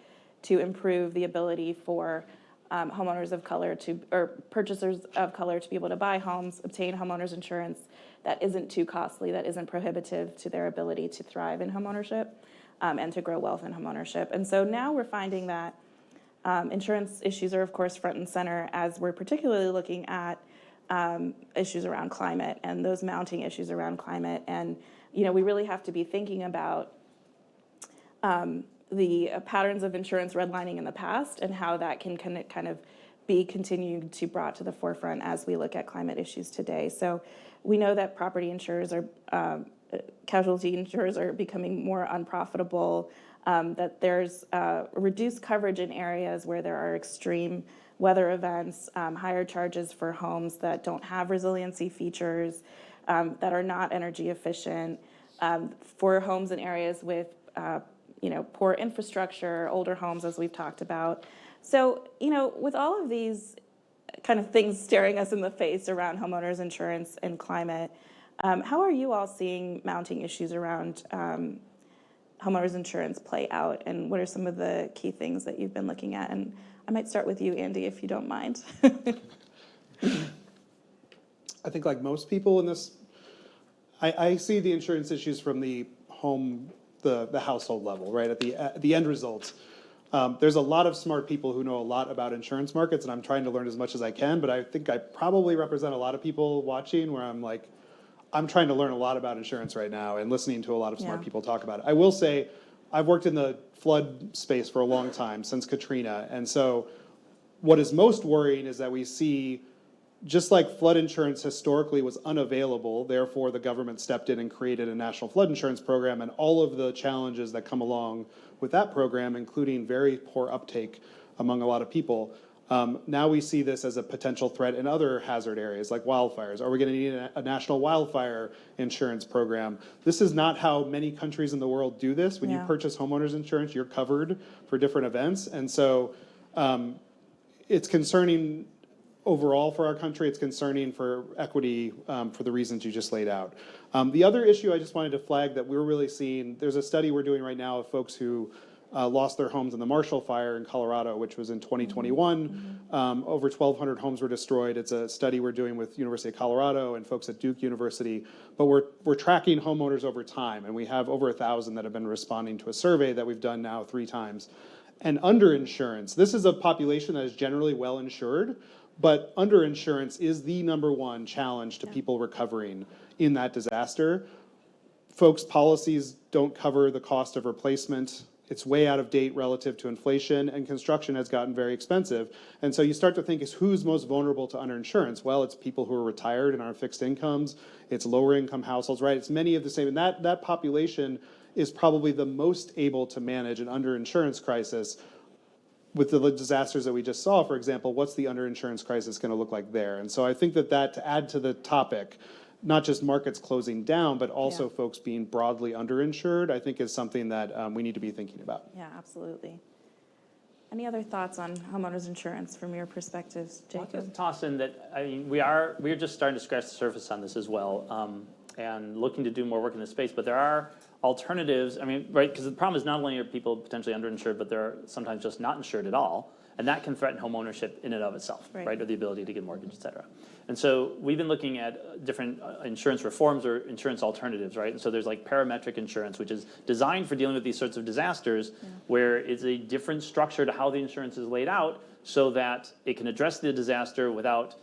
[SPEAKER 11] to improve the ability for homeowners of color or purchasers of color to be able to buy homes, obtain homeowners insurance that isn't too costly, that isn't prohibitive to their ability to thrive in homeownership and to grow wealth in homeownership. And so now we're finding that insurance issues are, of course, front and center as we're particularly looking at issues around climate and those mounting issues around climate. And, we really have to be thinking about the patterns of insurance redlining in the past and how that can kind of be continued to brought to the forefront as we look at climate issues today. So we know that property insurers casualty insurers are becoming more unprofitable, that there's reduced coverage in areas where there are extreme weather events, higher charges for homes that don't have resiliency features, that are not energy efficient, for homes in areas with poor infrastructure, older homes, as we've talked about. So, with all of these kind of things staring us in the face around homeowners insurance and climate, how are you all seeing mounting issues around homeowners insurance play out, and what are some of the key things that you've been looking at? And I might start with you, Andy, if you don't mind.
[SPEAKER 14] I think like most people in this, I see the insurance issues from the household level, right? At the end results. There's a lot of smart people who know a lot about insurance markets, and I'm trying to learn as much as I can, but I think I probably represent a lot of people watching where I'm trying to learn a lot about insurance right now and listening to a lot of smart people talk about it. I will say, I've worked in the flood space for a long time, since Katrina, and so what is most worrying is that we see, just like flood insurance historically was unavailable, therefore the government stepped in and created a national flood insurance program, and all of the challenges that come along with that program, including very poor uptake among a lot of people. Now we see this as a potential threat in other hazard areas like wildfires. Are we going to need a national wildfire insurance program? This is not how many countries in the world do this. When you purchase homeowners insurance, you're covered for different events. And so it's concerning overall for our country. It's concerning for equity for the reasons you just laid out. The other issue I just wanted to flag that we're really seeing, there's a study we're doing right now of folks who lost their homes in the Marshall Fire in Colorado, which was in 2021. Over 1,200 homes were destroyed. It's a study we're doing with University of Colorado and folks at Duke University. But we're tracking homeowners over time, and we have over 1,000 that have been responding to a survey that we've done now 3 times. And underinsurance, this is a population that is generally well insured, but underinsurance is the #1 challenge to people recovering in that disaster. Folks' policies don't cover the cost of replacement. It's way out of date relative to inflation, and construction has gotten very expensive. And so you start to think, is who's most vulnerable to underinsurance? Well, it's people who are retired and are on fixed incomes. It's lower income households, right? It's many of the same. And that population is probably the most able to manage an underinsurance crisis. With the disasters that we just saw, for example, what's the underinsurance crisis going to look like there? And so I think that to add to the topic, not just markets closing down, but also folks being broadly underinsured, I think is something that we need to be thinking about.
[SPEAKER 11] Yeah, absolutely. Any other thoughts on homeowners insurance from your perspectives,
[SPEAKER 12] I'll
[SPEAKER 11] Jacob?
[SPEAKER 12] just toss in that, I mean, we're just starting to scratch the surface on this as well, and looking to do more work in this space, but there are alternatives. I mean, right, because the problem is not only are people potentially underinsured, but they're sometimes just not insured at all, and that can threaten home ownership in and of itself, right, or the ability to get a mortgage, et cetera. And so we've been looking at different insurance reforms or insurance alternatives, right? And so there's like parametric insurance, which is designed for dealing with these sorts of disasters, where it's a different structure to how the insurance is laid out so that it can address the disaster without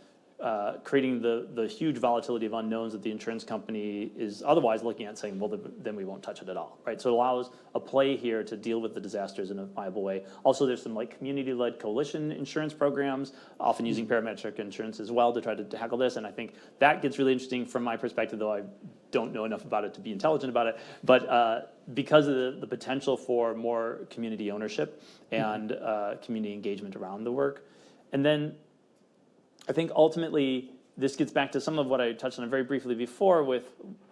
[SPEAKER 12] creating the huge volatility of unknowns that the insurance company is otherwise looking at, saying, well, then we won't touch it at all, right? So it allows a play here to deal with the disasters in a viable way. Also, there's some like community-led coalition insurance programs, often using parametric insurance as well to try to tackle this. And I think that gets really interesting from my perspective, though I don't know enough about it to be intelligent about it. But because of the potential for more community ownership and community engagement around the work. And then I think ultimately this gets back to some of what I touched on very briefly before with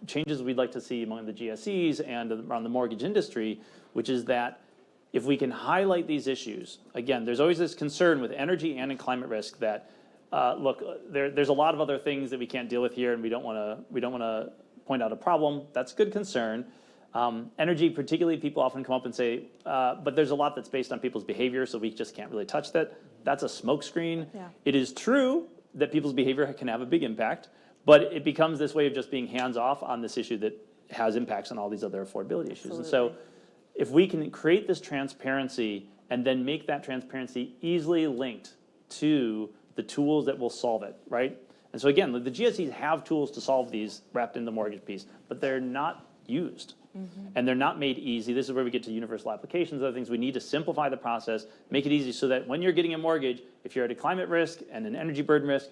[SPEAKER 12] changes we'd like to see among the GSEs and around the mortgage industry, which is that if we can highlight these issues, again, there's always this concern with energy and in climate risk that, look, there's a lot of other things that we can't deal with here, and we don't want to point out a problem. That's good concern. Energy, particularly, people often come up and say, but there's a lot that's based on people's behavior, so we just can't really touch that. That's a smokescreen. Yeah. It is true that people's behavior can have a big impact, but it becomes this way of just being hands-off on this issue that has impacts on all these other affordability issues. Absolutely. And so if we can create this transparency and then make that transparency easily linked to the tools that will solve it, right? And so again, the GSEs have tools to solve these wrapped in the mortgage piece, but they're not used. And they're not made easy. This is where we get to universal applications, other things. We need to simplify the process, make it easy so that when you're getting a mortgage, if you're at a climate risk and an energy burden risk,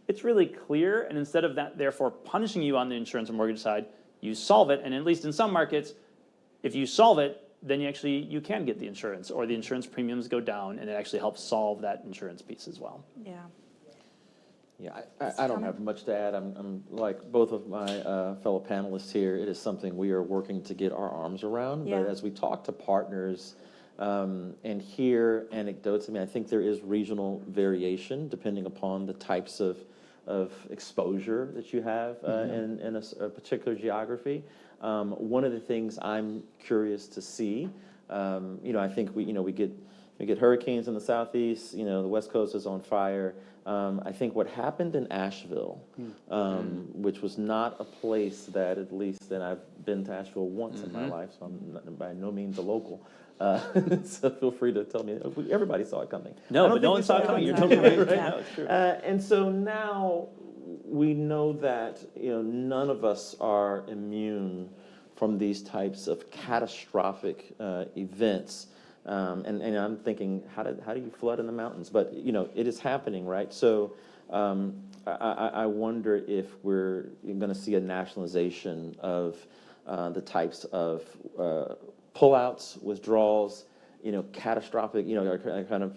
[SPEAKER 12] it's really clear. And instead of that, therefore, punishing you on the insurance and mortgage side, you solve it. And at least in some markets, if you solve it, then you can get the insurance, or the insurance premiums go down, and it actually helps solve that insurance piece as well.
[SPEAKER 11] Yeah.
[SPEAKER 13] Yeah, I don't have much to add. I'm like both of my fellow panelists here. It is something we are working to get our arms around.
[SPEAKER 11] Yeah.
[SPEAKER 13] But as we talk to partners and hear anecdotes, I mean, I think there is regional variation depending upon the types of exposure that you have in a particular geography. One of the things I'm curious to see, I think we get hurricanes in the southeast. The West Coast is on fire. I think what happened in Asheville, which was not a place that, at least, and I've been to Asheville once in my life, so I'm by no means a local. So feel free to tell me. Everybody saw it coming.
[SPEAKER 12] No, but no one saw it coming. You're totally right.
[SPEAKER 13] Right?
[SPEAKER 12] No, it's true.
[SPEAKER 13] And so now we know that none of us are immune from these types of catastrophic events. And I'm thinking, how do you flood in the mountains? But it is happening, right? So I wonder if we're going to see a nationalization of the types of pullouts, withdrawals, catastrophic, kind of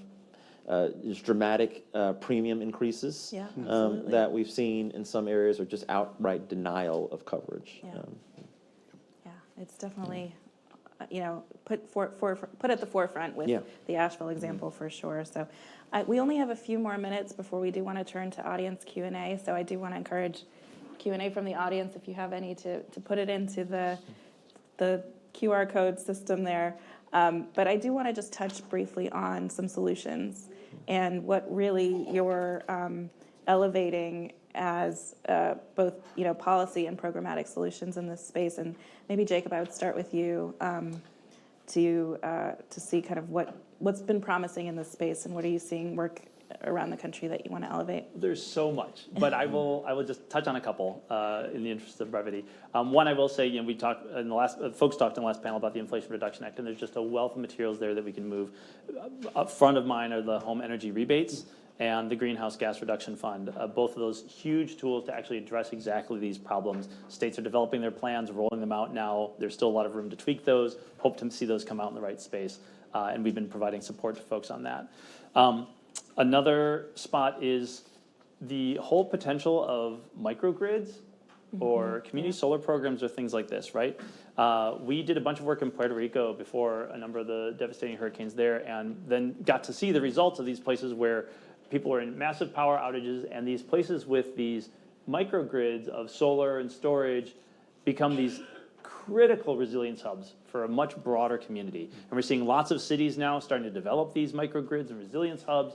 [SPEAKER 13] just dramatic premium increases that we've seen in some areas, or just outright denial of coverage.
[SPEAKER 11] Yeah, it's definitely. Put at the forefront with the Asheville example for sure. So We only have a few more minutes before we do want to turn to audience Q&A, so I do want to encourage Q&A from the audience if you have any to put it into the QR code system there. But I do want to just touch briefly on some solutions and what really you're elevating as both policy and programmatic solutions in this space. And maybe Jacob, I would start with you to see kind of what's been promising in this space and what are you seeing work around the country that you want to elevate?
[SPEAKER 12] There's so much, but I will just touch on a couple in the interest of brevity. One, I will say, we talked in the last, folks talked in the last panel about the Inflation Reduction Act, and there's just a wealth of materials there that we can move. Up front of mine are the home energy rebates and the Greenhouse Gas Reduction Fund. Both of those huge tools to actually address exactly these problems. States are developing their plans, rolling them out now. There's still a lot of room to tweak those. Hope to see those come out in the right space, and we've been providing support to folks on that. Another spot is the whole potential of microgrids or community solar programs or things like this, right? We did a bunch of work in Puerto Rico before a number of the devastating hurricanes there, and then got to see the results of these places where people were in massive power outages, and these places with these microgrids of solar and storage become these critical resilience hubs for a much broader community. And we're seeing lots of cities now starting to develop these microgrids and resilience hubs.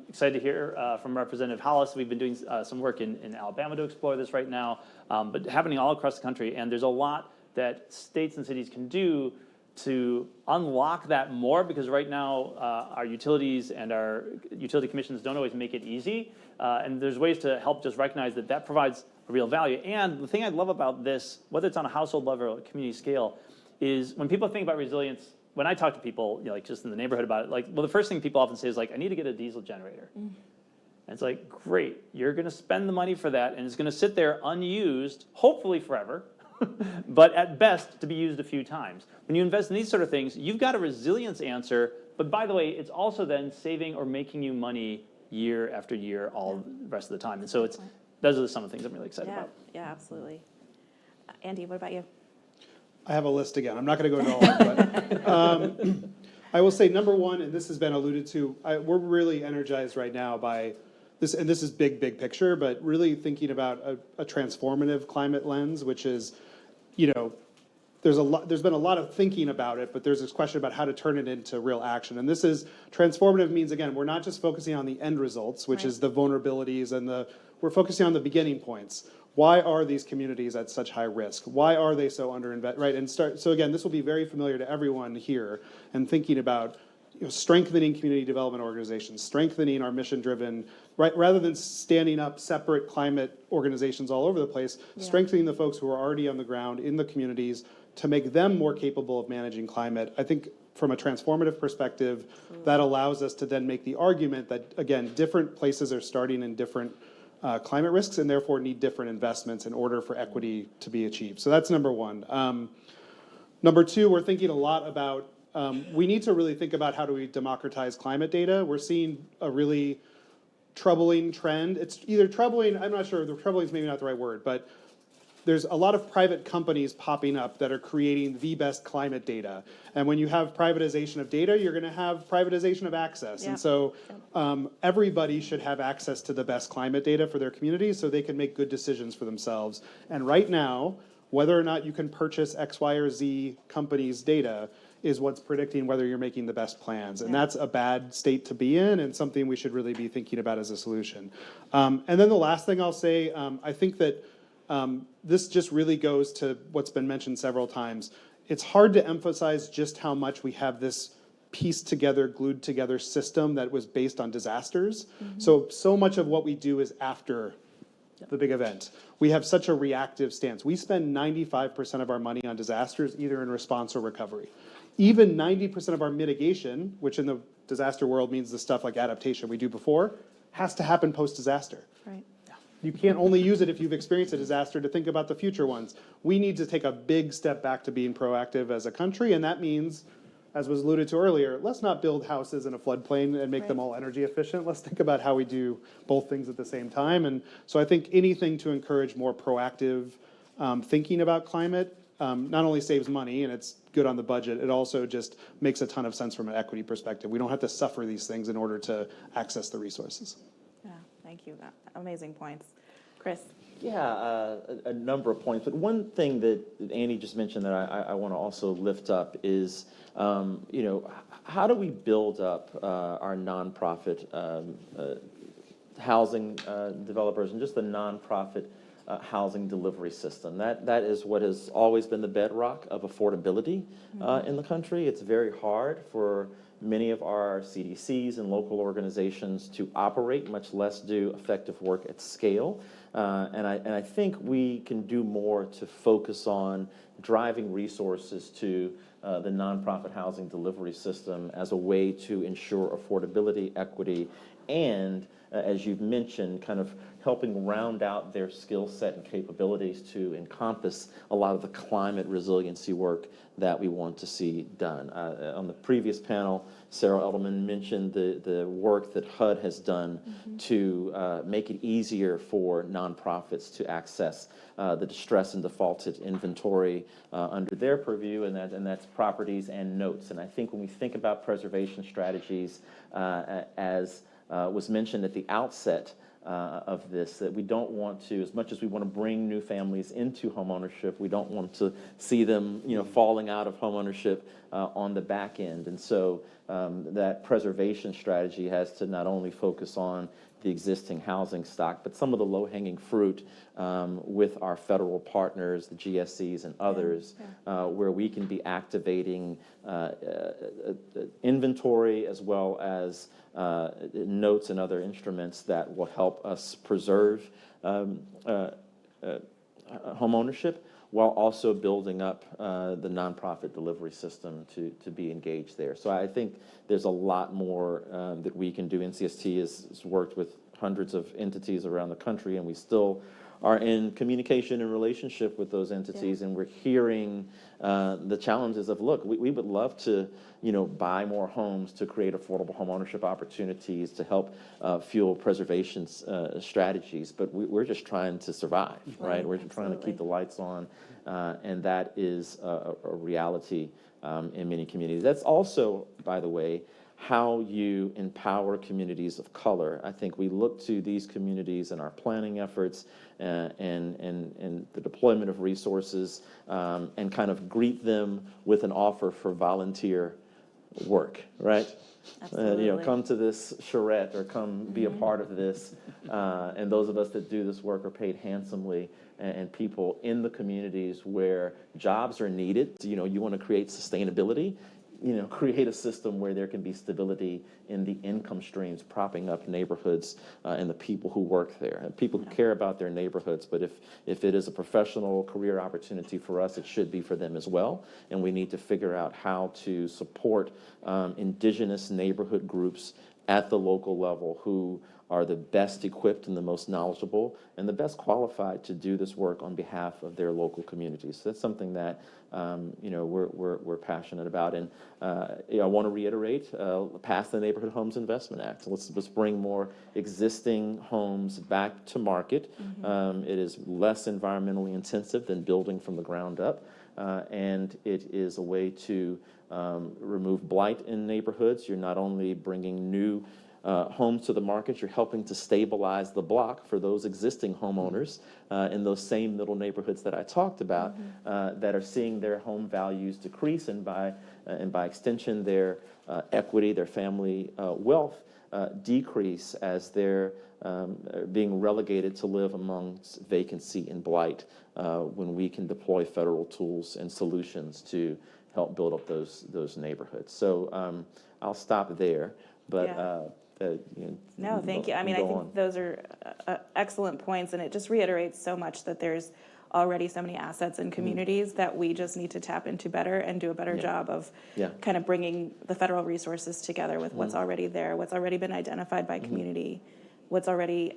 [SPEAKER 12] Excited to hear from Representative Hollis. We've been doing some work in Alabama to explore this right now, but happening all across the country. And there's a lot that states and cities can do to unlock that more, because right now our utilities and our utility commissions don't always make it easy. And there's ways to help just recognize that that provides a real value. And the thing I love about this, whether it's on a household level or a community scale, is when people think about resilience, when I talk to people, like just in the neighborhood about it, the first thing people often say is I need to get a diesel generator. And it's like, great, you're gonna spend the money for that, and it's gonna sit there unused, hopefully forever, but at best to be used a few times. When you invest in these sort of things, you've got a resilience answer, but by the way, it's also then saving or making you money year after year, all the rest of the time. And so those are some of the things I'm really excited about.
[SPEAKER 11] Yeah, absolutely. Andy, what about you?
[SPEAKER 14] I have a list again. I'm not going to go into all of it, but I will say number one, and this has been alluded to, we're really energized right now by this, and this is big picture, but really thinking about a transformative climate lens, which is, there's been a lot of thinking about it, but there's this question about how to turn it into real action. And this is, transformative means, again, we're not just focusing on the end results, which is the vulnerabilities and we're focusing on the beginning points. Why are these communities at such high risk? Why are they so underinvested? Right, and so again, this will be very familiar to everyone here, and thinking about strengthening community development organizations, strengthening our mission-driven, right, rather than standing up separate climate organizations all over the place, strengthening the folks who are already on the ground in the communities to make them more capable of managing climate. I think from a transformative perspective, that allows us to then make the argument that, again, different places are starting in different climate risks and therefore need different investments in order for equity to be achieved. So that's number one. Number two, we're thinking a lot about, we need to really think about how do we democratize climate data. We're seeing a really troubling trend. It's either troubling, I'm not sure, the troubling is maybe not the right word, but there's a lot of private companies popping up that are creating the best climate data. And when you have privatization of data, you're going to have privatization of access. And so everybody should have access to the best climate data for their communities so they can make good decisions for themselves. And right now, whether or not you can purchase X, Y, or Z company's data is what's predicting whether you're making the best plans. And that's a bad state to be in, and something we should really be thinking about as a solution. And then the last thing I'll say, I think that this just really goes to what's been mentioned several times. It's hard to emphasize just how much we have this pieced together, glued together system that was based on disasters. So much of what we do is after the big event. We have such a reactive stance. We spend 95% of our money on disasters, either in response or recovery. Even 90% of our mitigation, which in the disaster world means the stuff like adaptation we do before, has to happen post-disaster.
[SPEAKER 11] Right.
[SPEAKER 14] You can't only use it if you've experienced a disaster to think about the future ones. We need to take a big step back to being proactive as a country, and that means, as was alluded to earlier, let's not build houses in a floodplain and make them all energy efficient. Let's think about how we do both things at the same time. And so I think anything to encourage more proactive thinking about climate not only saves money and it's good on the budget, it also just makes a ton of sense from an equity perspective. We don't have to suffer these things in order to access the resources.
[SPEAKER 11] Yeah, thank you. Amazing points. Chris?
[SPEAKER 13] Yeah, a number of points, but one thing that Annie just mentioned that I want to also lift up is, how do we build up our nonprofit housing developers and just the nonprofit housing delivery system? That is what has always been the bedrock of affordability in the country. It's very hard for many of our CDCs and local organizations to operate, much less do effective work at scale. And I think we can do more to focus on driving resources to the nonprofit housing delivery system as a way to ensure affordability, equity, and as you've mentioned, kind of helping round out their skill set and capabilities to encompass a lot of the climate resiliency work that we want to see done. On the previous panel, Sarah Edelman mentioned the work that HUD has done to make it easier for nonprofits to access the distressed and defaulted inventory under their purview, and that's properties and notes. And I think when we think about preservation strategies, as was mentioned at the outset of this, that we don't want to, as much as we want to bring new families into homeownership, we don't want to see them, falling out of homeownership on the back end. And so that preservation strategy has to not only focus on the existing housing stock, but some of the low-hanging fruit with our federal partners, the GSEs and others, where we can be activating inventory as well as notes and other instruments that will help us preserve homeownership while also building up the nonprofit delivery system to be engaged there. So I think there's a lot more that we can do. NCST has worked with hundreds of entities around the country, and we still are in communication and relationship with those entities, and we're hearing the challenges of, look, we would love to, buy more homes to create affordable homeownership opportunities to help fuel preservation strategies, but we're just trying to survive, right? We're just trying to keep the lights on, and that is a reality in many communities. That's also, by the way, how you empower communities of color. I think we look to these communities in our planning efforts and the deployment of resources and kind of greet them with an offer for volunteer work, right? Come to this charrette or come be a part of this. And those of us that do this work are paid handsomely, and people in the communities where jobs are needed, you want to create sustainability, create a system where there can be stability in the income streams propping up neighborhoods and the people who work there, and people who care about their neighborhoods. But if it is a professional career opportunity for us, it should be for them as well. And we need to figure out how to support indigenous neighborhood groups at the local level who are the best equipped and the most knowledgeable and the best qualified to do this work on behalf of their local communities. So that's something that we're passionate about. And I want to reiterate, pass the Neighborhood Homes Investment Act. Let's bring more existing homes back to market. It is less environmentally intensive than building from the ground up, and it is a way to remove blight in neighborhoods. You're not only bringing new homes to the market, you're helping to stabilize the block for those existing homeowners in those same middle neighborhoods that I talked about that are seeing their home values decrease, and by extension their equity, their family wealth decrease as they're being relegated to live amongst vacancy and blight, when we can deploy federal tools and solutions to help build up those neighborhoods. So I'll stop there, but
[SPEAKER 11] no, thank you. I mean, I think those are excellent points, and it just reiterates so much that there's already so many assets in communities that we just need to tap into better and do a better job of kind of bringing the federal resources together with what's already there, what's already been identified by community, what's already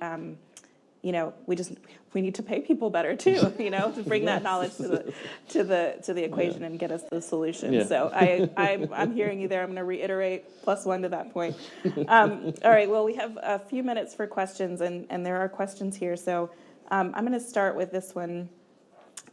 [SPEAKER 11] we need to pay people better too, to bring that knowledge to the equation and get us the solution. So I'm hearing you there. I'm going to reiterate +1 to that point. All right. Well, we have a few minutes for questions, and there are questions here. So I'm going to start with this one.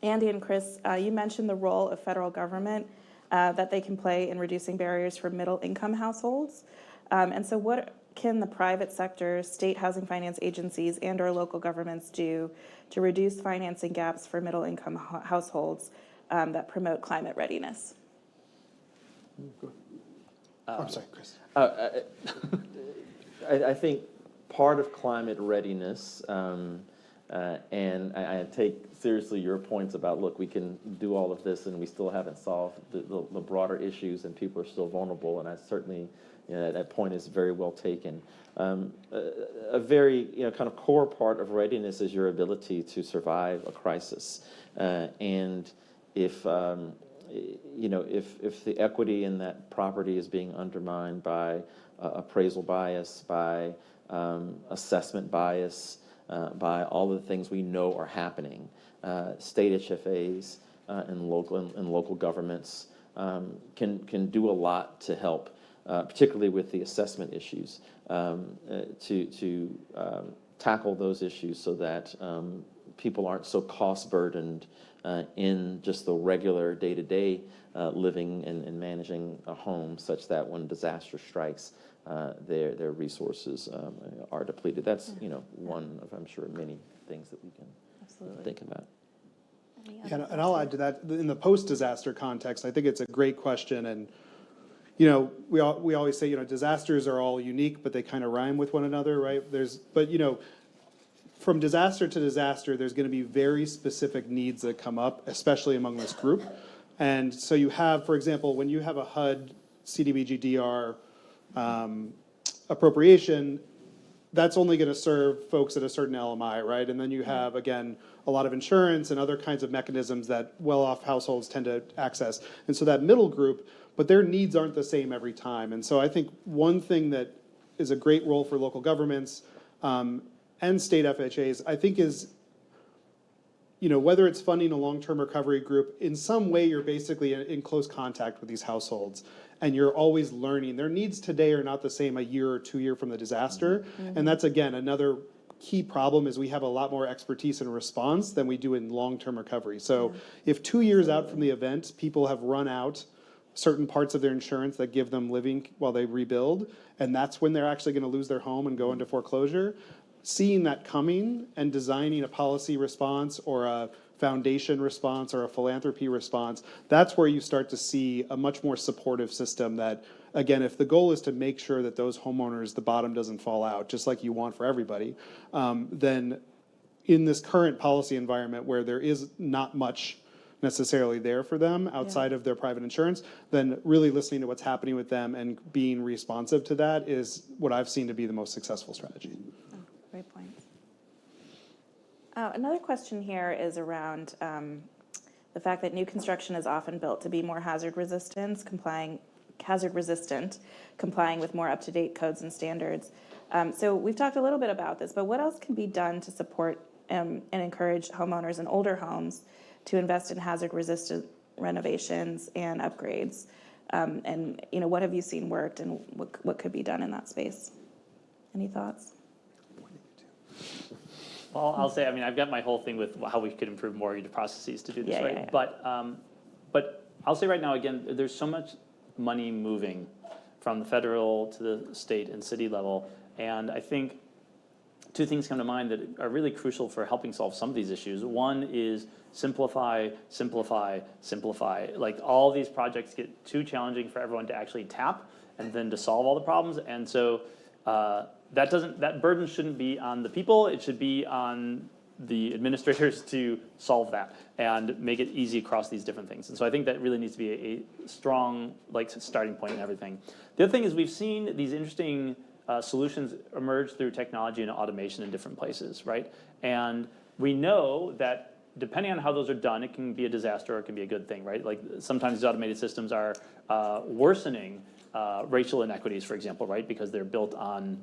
[SPEAKER 11] Andy and Chris, you mentioned the role of federal government that they can play in reducing barriers for middle-income households. And so what can the private sector, state housing finance agencies, and/or local governments do to reduce financing gaps for middle-income households that promote climate readiness?
[SPEAKER 14] I'm sorry, Chris.
[SPEAKER 13] I think part of climate readiness, and I take seriously your points about, look, we can do all of this and we still haven't solved the broader issues and people are still vulnerable, and I certainly, that point is very well taken. A very kind of core part of readiness is your ability to survive a crisis, and if the equity in that property is being undermined by appraisal bias, by assessment bias, by all of the things we know are happening, state HFAs and local governments can do a lot to help, particularly with the assessment issues, to tackle those issues so that people aren't so cost burdened in just the regular day-to-day living and managing a home, such that when disaster strikes, their resources are depleted. That's one of, I'm sure, many things that we can think about.
[SPEAKER 14] Yeah, and I'll add to that, in the post-disaster context, I think it's a great question, and we always say disasters are all unique, but they kind of rhyme with one another, right? From disaster to disaster, there's going to be very specific needs that come up, especially among this group. And so you have, for example, when you have a HUD CDBG-DR appropriation, that's only going to serve folks at a certain LMI, right? And then you have, again, a lot of insurance and other kinds of mechanisms that well-off households tend to access. And so that middle group, but their needs aren't the same every time. And so I think one thing that is a great role for local governments and state FHAs, I think is, whether it's funding a long-term recovery group, in some way you're basically in close contact with these households, and you're always learning. Their needs today are not the same a year or 2 years from the disaster, and that's, again, another key problem is we have a lot more expertise in response than we do in long-term recovery. So if 2 years out from the event, people have run out certain parts of their insurance that give them living while they rebuild, and that's when they're actually going to lose their home and go into foreclosure, seeing that coming and designing a policy response or a foundation response or a philanthropy response, that's where you start to see a much more supportive system that, again, if the goal is to make sure that those homeowners, the bottom doesn't fall out, just like you want for everybody, then in this current policy environment where there is not much necessarily there for them outside of their private insurance, then really listening to what's happening with them and being responsive to that is what I've seen to be the most successful strategy.
[SPEAKER 11] Great points. Another question here is around the fact that new construction is often built to be more hazard resistant, complying with more up-to-date codes and standards. So we've talked a little bit about this, but what else can be done to support and encourage homeowners in older homes to invest in hazard-resistant renovations and upgrades? And what have you seen worked, and what could be done in that space? Any thoughts?
[SPEAKER 12] Well, I'll say, I've got my whole thing with how we could improve mortgage processes to do this, right? Yeah. But I'll say right now, again, there's so much money moving from the federal to the state and city level, and I think two things come to mind that are really crucial for helping solve some of these issues. One is simplify, simplify, simplify. Like, all these projects get too challenging for everyone to actually tap and then to solve all the problems, and so that burden shouldn't be on the people. It should be on the administrators to solve that and make it easy across these different things. And so I think that really needs to be a strong starting point in everything. The other thing is we've seen these interesting solutions emerge through technology and automation in different places, right? And we know that depending on how those are done, it can be a disaster or it can be a good thing, right? Like, sometimes these automated systems are worsening racial inequities, for example, right? Because they're built on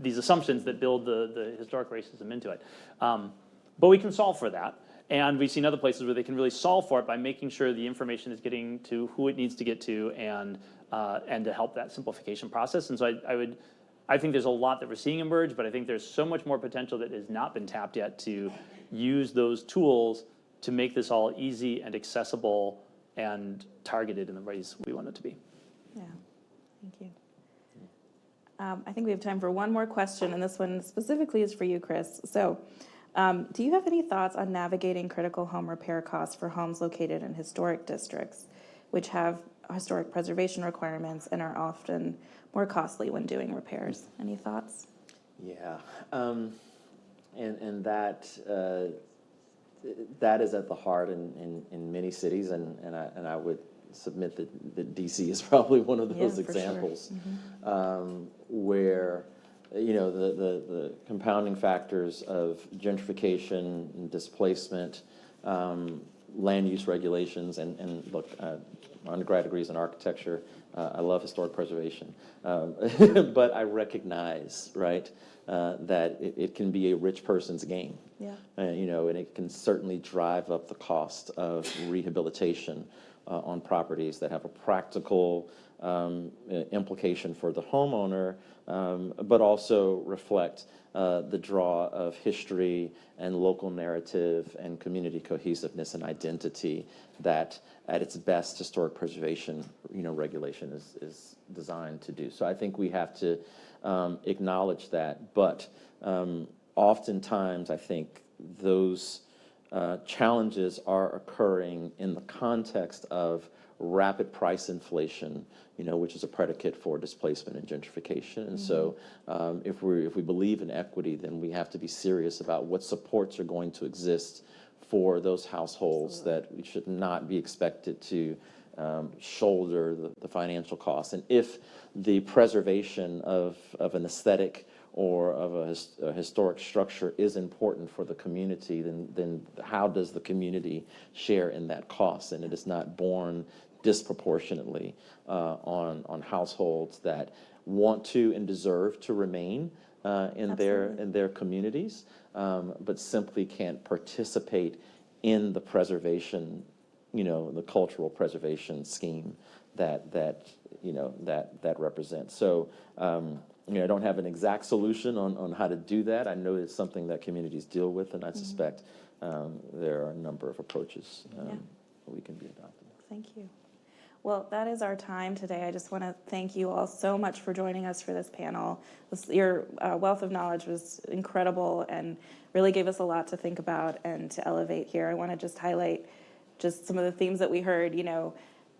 [SPEAKER 12] these assumptions that build the historic racism into it. But we can solve for that. And we've seen other places where they can really solve for it by making sure the information is getting to who it needs to get to, and to help that simplification process. And so I think there's a lot that we're seeing emerge, but I think there's so much more potential that has not been tapped yet to use those tools to make this all easy and accessible and targeted in the ways we want it to be.
[SPEAKER 11] Yeah, thank you. I think we have time for one more question, and this one specifically is for you, Chris. So, do you have any thoughts on navigating critical home repair costs for homes located in historic districts, which have historic preservation requirements and are often more costly when doing repairs? Any thoughts?
[SPEAKER 13] Yeah, and that is at the heart in many cities, and I would submit that DC is probably one of those examples, where the compounding factors of gentrification and displacement, land use regulations, and look, my undergrad degrees in architecture. I love historic preservation, but I recognize, right, that it can be a rich person's game.
[SPEAKER 11] Yeah.
[SPEAKER 13] And it can certainly drive up the cost of rehabilitation on properties that have a practical implication for the homeowner, but also reflect the draw of history and local narrative and community cohesiveness and identity that, at its best, historic preservation, regulation is designed to do. So I think we have to acknowledge that, but oftentimes I think those challenges are occurring in the context of rapid price inflation, which is a predicate for displacement and gentrification. And so if we believe in equity, then we have to be serious about what supports are going to exist for those households that we should not be expected to shoulder the financial costs. And if the preservation of an aesthetic or of a historic structure is important for the community, then how does the community share in that cost? And it is not borne disproportionately on households that want to and deserve to remain in their communities, but simply can't participate in the preservation, the cultural preservation scheme that represents. So. I don't have an exact solution on how to do that. I know it's something that communities deal with, and I suspect there are a number of approaches that we can be adopting.
[SPEAKER 11] Thank you. Well, that is our time today. I just want to thank you all so much for joining us for this panel. Your wealth of knowledge was incredible and really gave us a lot to think about and to elevate here. I want to just highlight just some of the themes that we heard,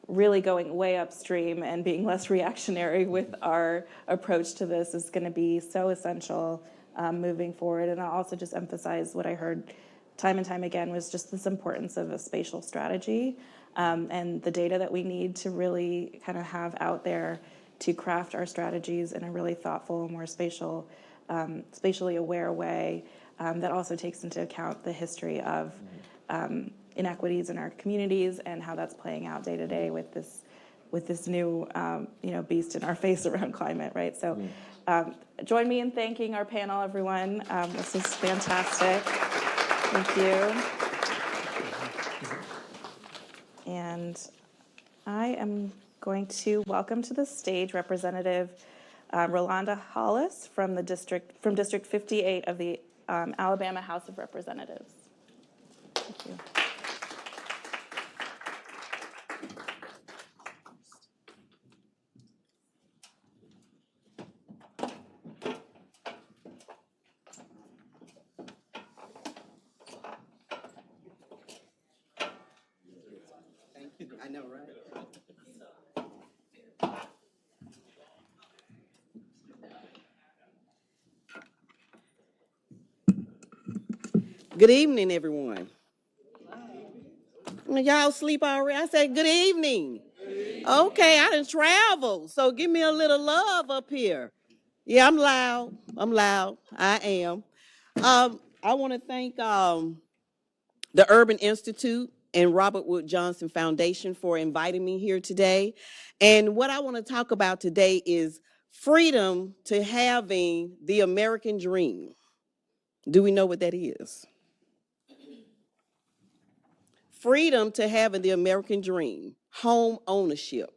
[SPEAKER 11] really going way upstream and being less reactionary with our approach to this is going to be so essential moving forward. And I'll also just emphasize what I heard time and time again was just this importance of a spatial strategy and the data that we need to really kind of have out there to craft our strategies in a really thoughtful, more spatially aware way that also takes into account the history of inequities in our communities and how that's playing out day to day with this new beast in our face around climate, right? So join me in thanking our panel, everyone. This was fantastic. Thank you. And I am going to welcome to the stage Representative Rolanda Hollis from District 58 of the Alabama House of Representatives. Thank you.
[SPEAKER 15] I know, right? Good evening, everyone. Y'all sleep already? I said good evening. Okay, I done traveled, so give me a little love up here. Yeah, I'm loud. I am. I want to thank the Urban Institute and Robert Wood Johnson Foundation for inviting me here today. And what I want to talk about today is freedom to having the American dream. Do we know what that is? Freedom to having the American dream, home ownership.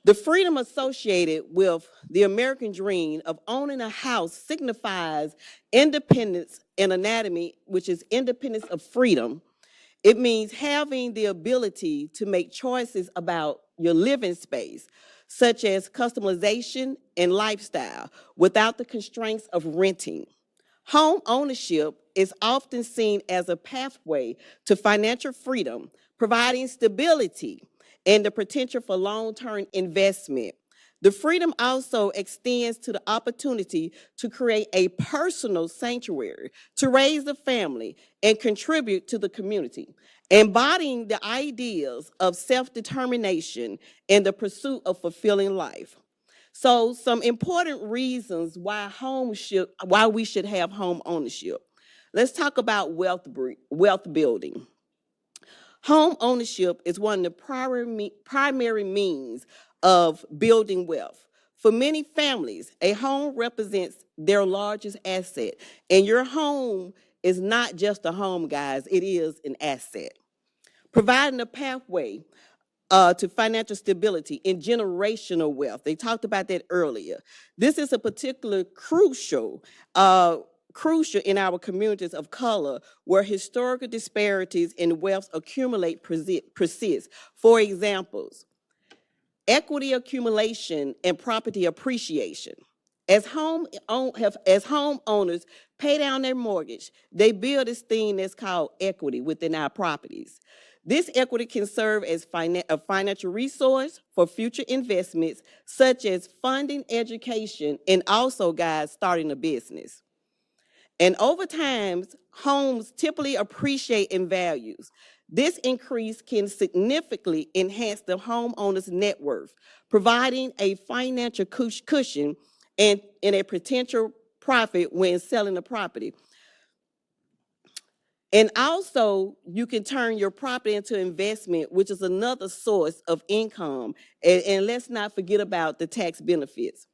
[SPEAKER 15] The freedom associated with the American dream of owning a house signifies independence in anatomy, which is independence of freedom, It means having the ability to make choices about your living space, such as customization and lifestyle, without the constraints of renting. Home ownership is often seen as a pathway to financial freedom, providing stability and the potential for long-term investment. The freedom also extends to the opportunity to create a personal sanctuary, to raise a family, and contribute to the community, embodying the ideas of self-determination and the pursuit of fulfilling life. So some important reasons why we should have home ownership. Let's talk about wealth building. Home ownership is one of the primary means of building wealth. For many families, a home represents their largest asset, and your home is not just a home, guys, it is an asset. Providing a pathway to financial stability and generational wealth. They talked about that earlier. This is a particular crucial in our communities of color where historical disparities in wealth accumulate persist. For examples, equity accumulation and property appreciation. As homeowners pay down their mortgage, they build this thing that's called equity within our properties. This equity can serve as a financial resource for future investments, such as funding education and also, guys, starting a business. And over time, homes typically appreciate in values. This increase can significantly enhance the homeowner's net worth, providing a financial cushion and a potential profit when selling the property. And also, you can turn your property into investment, which is another source of income. And let's not forget about the tax benefits.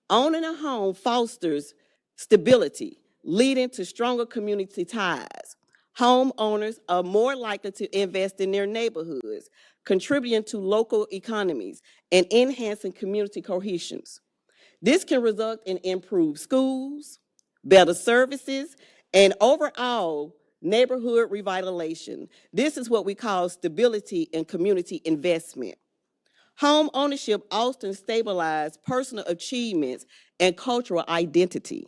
[SPEAKER 15] Owning a home fosters stability, leading to stronger community ties. Homeowners are more likely to invest in their neighborhoods, contributing to local economies and enhancing community cohesion. This can result in improved schools, better services, and overall neighborhood revitalization. This is what we call stability and community investment. Home ownership often stabilizes personal achievements and cultural identity.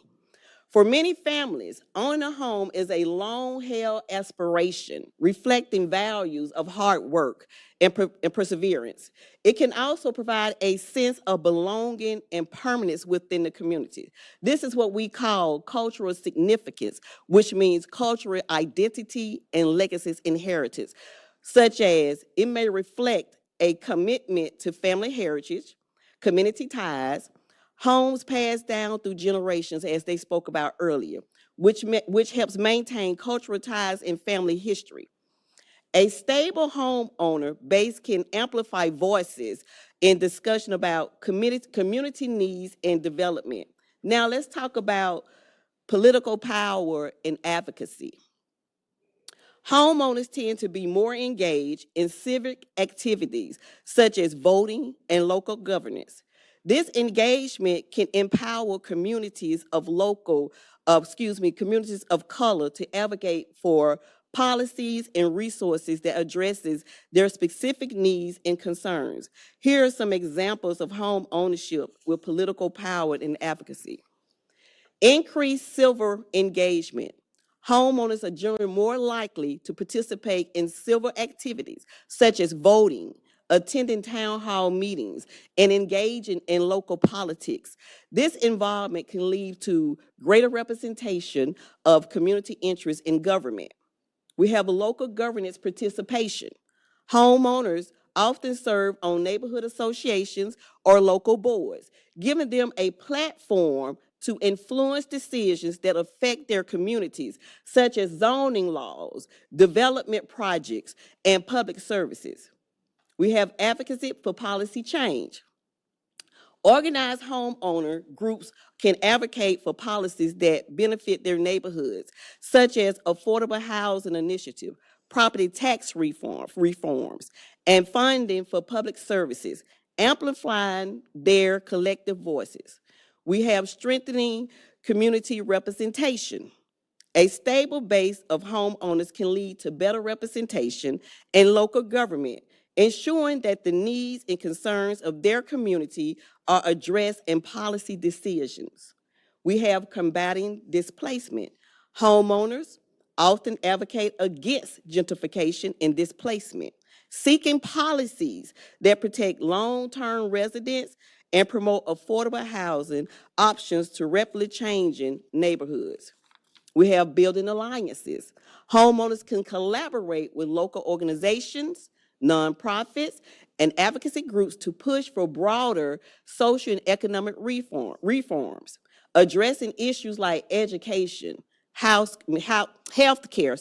[SPEAKER 15] For many families, owning a home is a long-held aspiration, reflecting values of hard work and perseverance. It can also provide a sense of belonging and permanence within the community. This is what we call cultural significance, which means cultural identity and legacies inheritance, such as it may reflect a commitment to family heritage, community ties, homes passed down through generations, as they spoke about earlier, which helps maintain cultural ties and family history. A stable homeowner base can amplify voices in discussion about community needs and development. Now let's talk about political power and advocacy. Homeowners tend to be more engaged in civic activities such as voting and local governance. This engagement can empower communities of communities of color to advocate for policies and resources that addresses their specific needs and concerns. Here are some examples of home ownership with political power and advocacy. Increased civil engagement. Homeowners are generally more likely to participate in civil activities such as voting, attending town hall meetings, and engaging in local politics. This involvement can lead to greater representation of community interests in government. We have local governance participation. Homeowners often serve on neighborhood associations or local boards, giving them a platform to influence decisions that affect their communities, such as zoning laws, development projects, and public services. We have advocacy for policy change. Organized homeowner groups can advocate for policies that benefit their neighborhoods, such as affordable housing initiative, property tax reforms, and funding for public services, amplifying their collective voices. We have strengthening community representation. A stable base of homeowners can lead to better representation in local government, ensuring that the needs and concerns of their community are addressed in policy decisions. We have combating displacement. Homeowners often advocate against gentrification and displacement, seeking policies that protect long-term residents and promote affordable housing options to rapidly changing neighborhoods. We have building alliances. Homeowners can collaborate with local organizations, nonprofits, and advocacy groups to push for broader social and economic reforms, addressing issues like education, health care,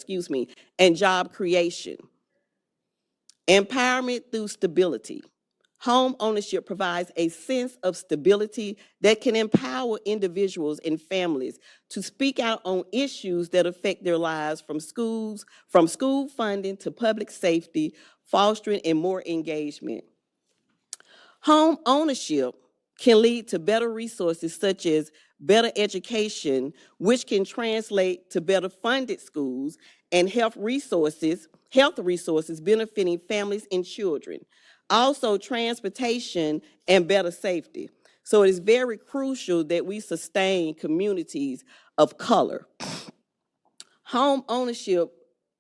[SPEAKER 15] and job creation. Empowerment through stability. Home ownership provides a sense of stability that can empower individuals and families to speak out on issues that affect their lives, from school funding to public safety, fostering and more engagement. Home ownership can lead to better resources such as better education, which can translate to better funded schools, and health resources benefiting families and children. Also, transportation and better safety. So it is very crucial that we sustain communities of color. Home ownership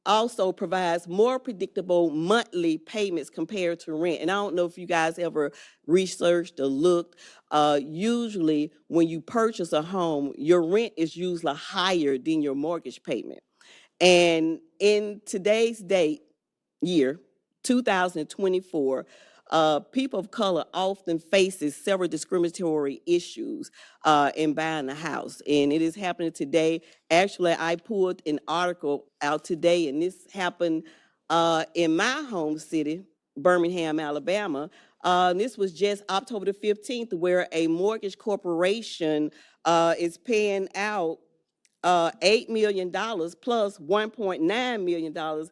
[SPEAKER 15] also provides more predictable monthly payments compared to rent. And I don't know if you guys ever researched or looked. Usually when you purchase a home, your rent is usually higher than your mortgage payment. And in today's year, 2024, people of color often faces several discriminatory issues in buying a house. And it is happening today. Actually, I pulled an article out today, and this happened in my home city, Birmingham, Alabama. This was just October the 15th, where a mortgage corporation is paying out $8 million plus $1.9 million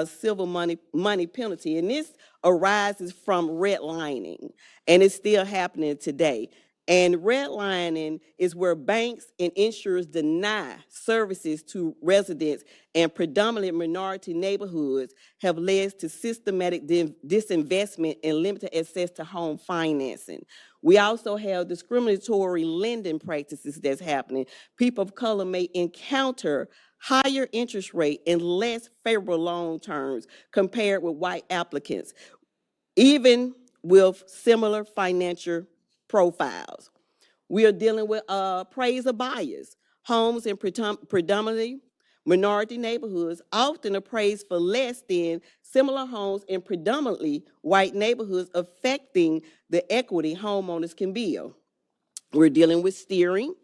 [SPEAKER 15] civil money penalty. And this arises from redlining, and it's still happening today. And redlining is where banks and insurers deny services to residents in predominantly minority neighborhoods, have led to systematic disinvestment and limited access to home financing. We also have discriminatory lending practices that's happening. People of color may encounter higher interest rate and less favorable loan terms compared with white applicants, even with similar financial profiles. We are dealing with appraiser buyers. Homes in predominantly minority neighborhoods often appraised for less than similar homes in predominantly white neighborhoods, affecting the equity homeowners can build. We're dealing with steering.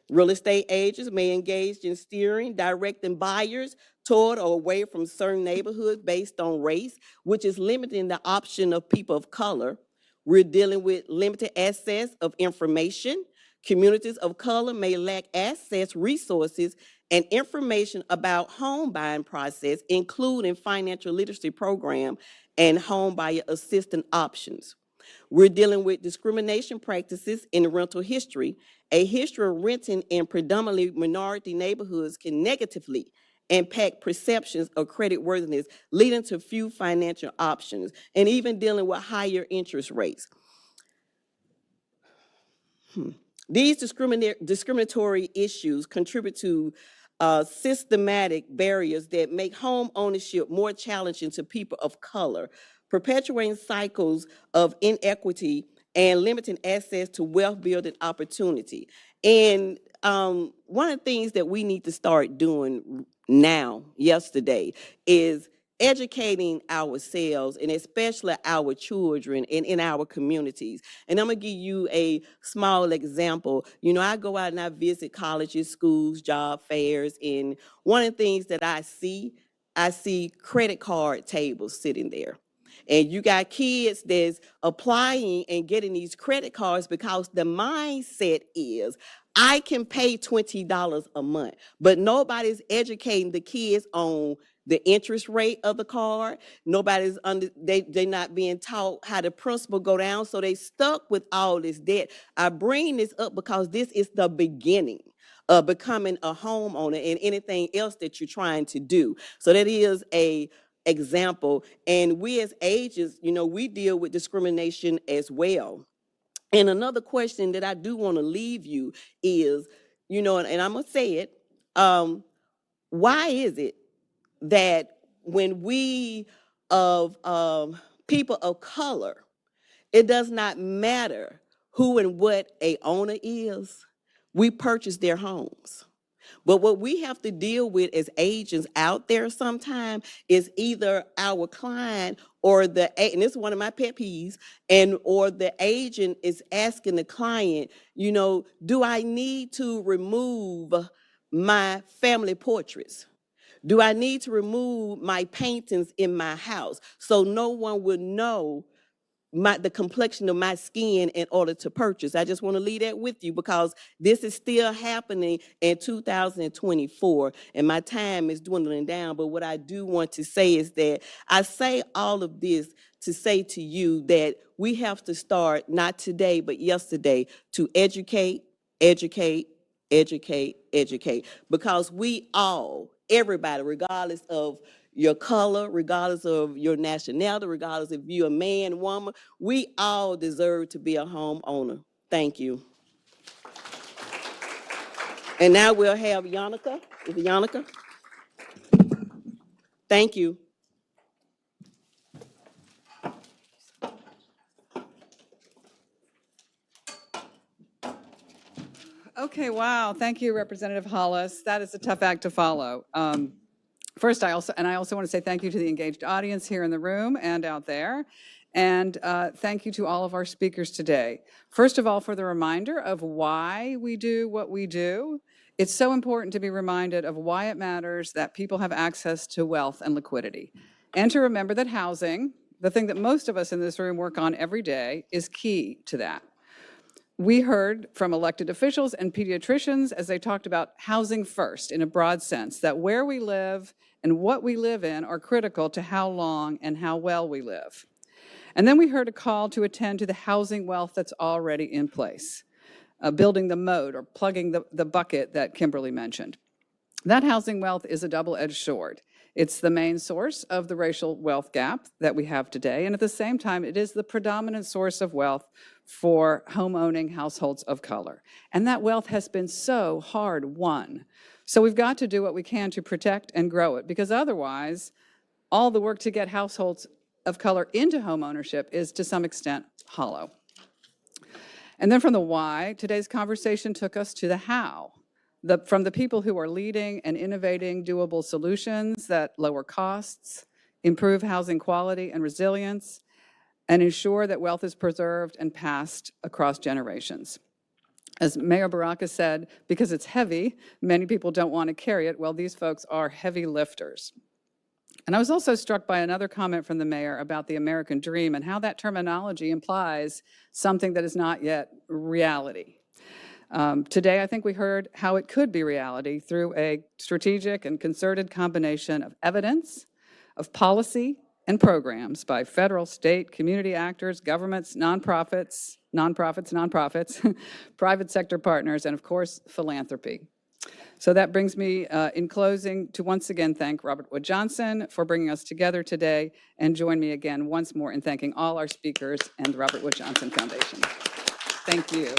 [SPEAKER 15] Real estate agents may engage in steering, directing buyers toward or away from certain neighborhoods based on race, which is limiting the option of people of color. We're dealing with limited access of information. Communities of color may lack access, resources, and information about home buying process, including financial literacy program and home buyer assistance options. We're dealing with discrimination practices in rental history. A history of renting in predominantly minority neighborhoods can negatively impact perceptions of creditworthiness, leading to few financial options, and even dealing with higher interest rates. These discriminatory issues contribute to systematic barriers that make home ownership more challenging to people of color, perpetuating cycles of inequity and limiting access to wealth building opportunity. And one of the things that we need to start doing now, yesterday, is educating ourselves, and especially our children and in our communities. And I'm gonna give you a small example. You know, I go out and I visit colleges, schools, job fairs, and one of the things that I see credit card tables sitting there. And you got kids that's applying and getting these credit cards because the mindset is, I can pay $20 a month, but nobody's educating the kids on the interest rate of the card. Nobody's they're not being taught how the principal go down, so they stuck with all this debt. I bring this up because this is the beginning becoming a homeowner and anything else that you're trying to do. So that is a example. And we as agents, we deal with discrimination as well. And another question that I do want to leave you is, and I'm going to say it, why is it that when we of people of color, it does not matter who and what a owner is, we purchase their homes? But what we have to deal with as agents out there sometimes is either our client or and this is one of my pet peeves, or the agent is asking the client, do I need to remove my family portraits? Do I need to remove my paintings in my house so no one will know the complexion of my skin in order to purchase? I just want to leave that with you because this is still happening in 2024 and my time is dwindling down. But what I do want to say is that I say all of this to say to you that we have to start not today, but yesterday to educate, educate, educate, educate, because everybody, regardless of your color, regardless of your nationality, regardless if you're a man, woman, we all deserve to be a homeowner. Thank you. And now we'll have Yannicka. Is it Yannicka? Thank you.
[SPEAKER 16] Okay, wow. Thank you, Representative Hollis. That is a tough act to follow. First, I also want to say thank you to the engaged audience here in the room and out there. And thank you to all of our speakers today. First of all, for the reminder of why we do what we do. It's so important to be reminded of why it matters that people have access to wealth and liquidity. And to remember that housing, the thing that most of us in this room work on every day, is key to that. We heard from elected officials and pediatricians as they talked about housing first in a broad sense, that where we live and what we live in are critical to how long and how well we live. And then we heard a call to attend to the housing wealth that's already in place, building the moat or plugging the bucket that Kimberly mentioned. That housing wealth is a double-edged sword. It's the main source of the racial wealth gap that we have today, and at the same time, it is the predominant source of wealth for home-owning households of color. And that wealth has been so hard won. So we've got to do what we can to protect and grow it, because otherwise, all the work to get households of color into home ownership is to some extent hollow. And then from the why, today's conversation took us to the how. From the people who are leading and innovating doable solutions that lower costs, improve housing quality and resilience, and ensure that wealth is preserved and passed across generations. As Mayor Baraka said, because it's heavy, many people don't want to carry it. Well, these folks are heavy lifters. And I was also struck by another comment from the mayor about the American dream and how that terminology implies something that is not yet reality. Today, I think we heard how it could be reality through a strategic and concerted combination of evidence, of policy, and programs by federal, state, community actors, governments, nonprofits, private sector partners, and of course, philanthropy. So that brings me, in closing, to once again thank Robert Wood Johnson for bringing us together today, and join me again once more in thanking all our speakers and the Robert Wood Johnson Foundation. Thank you.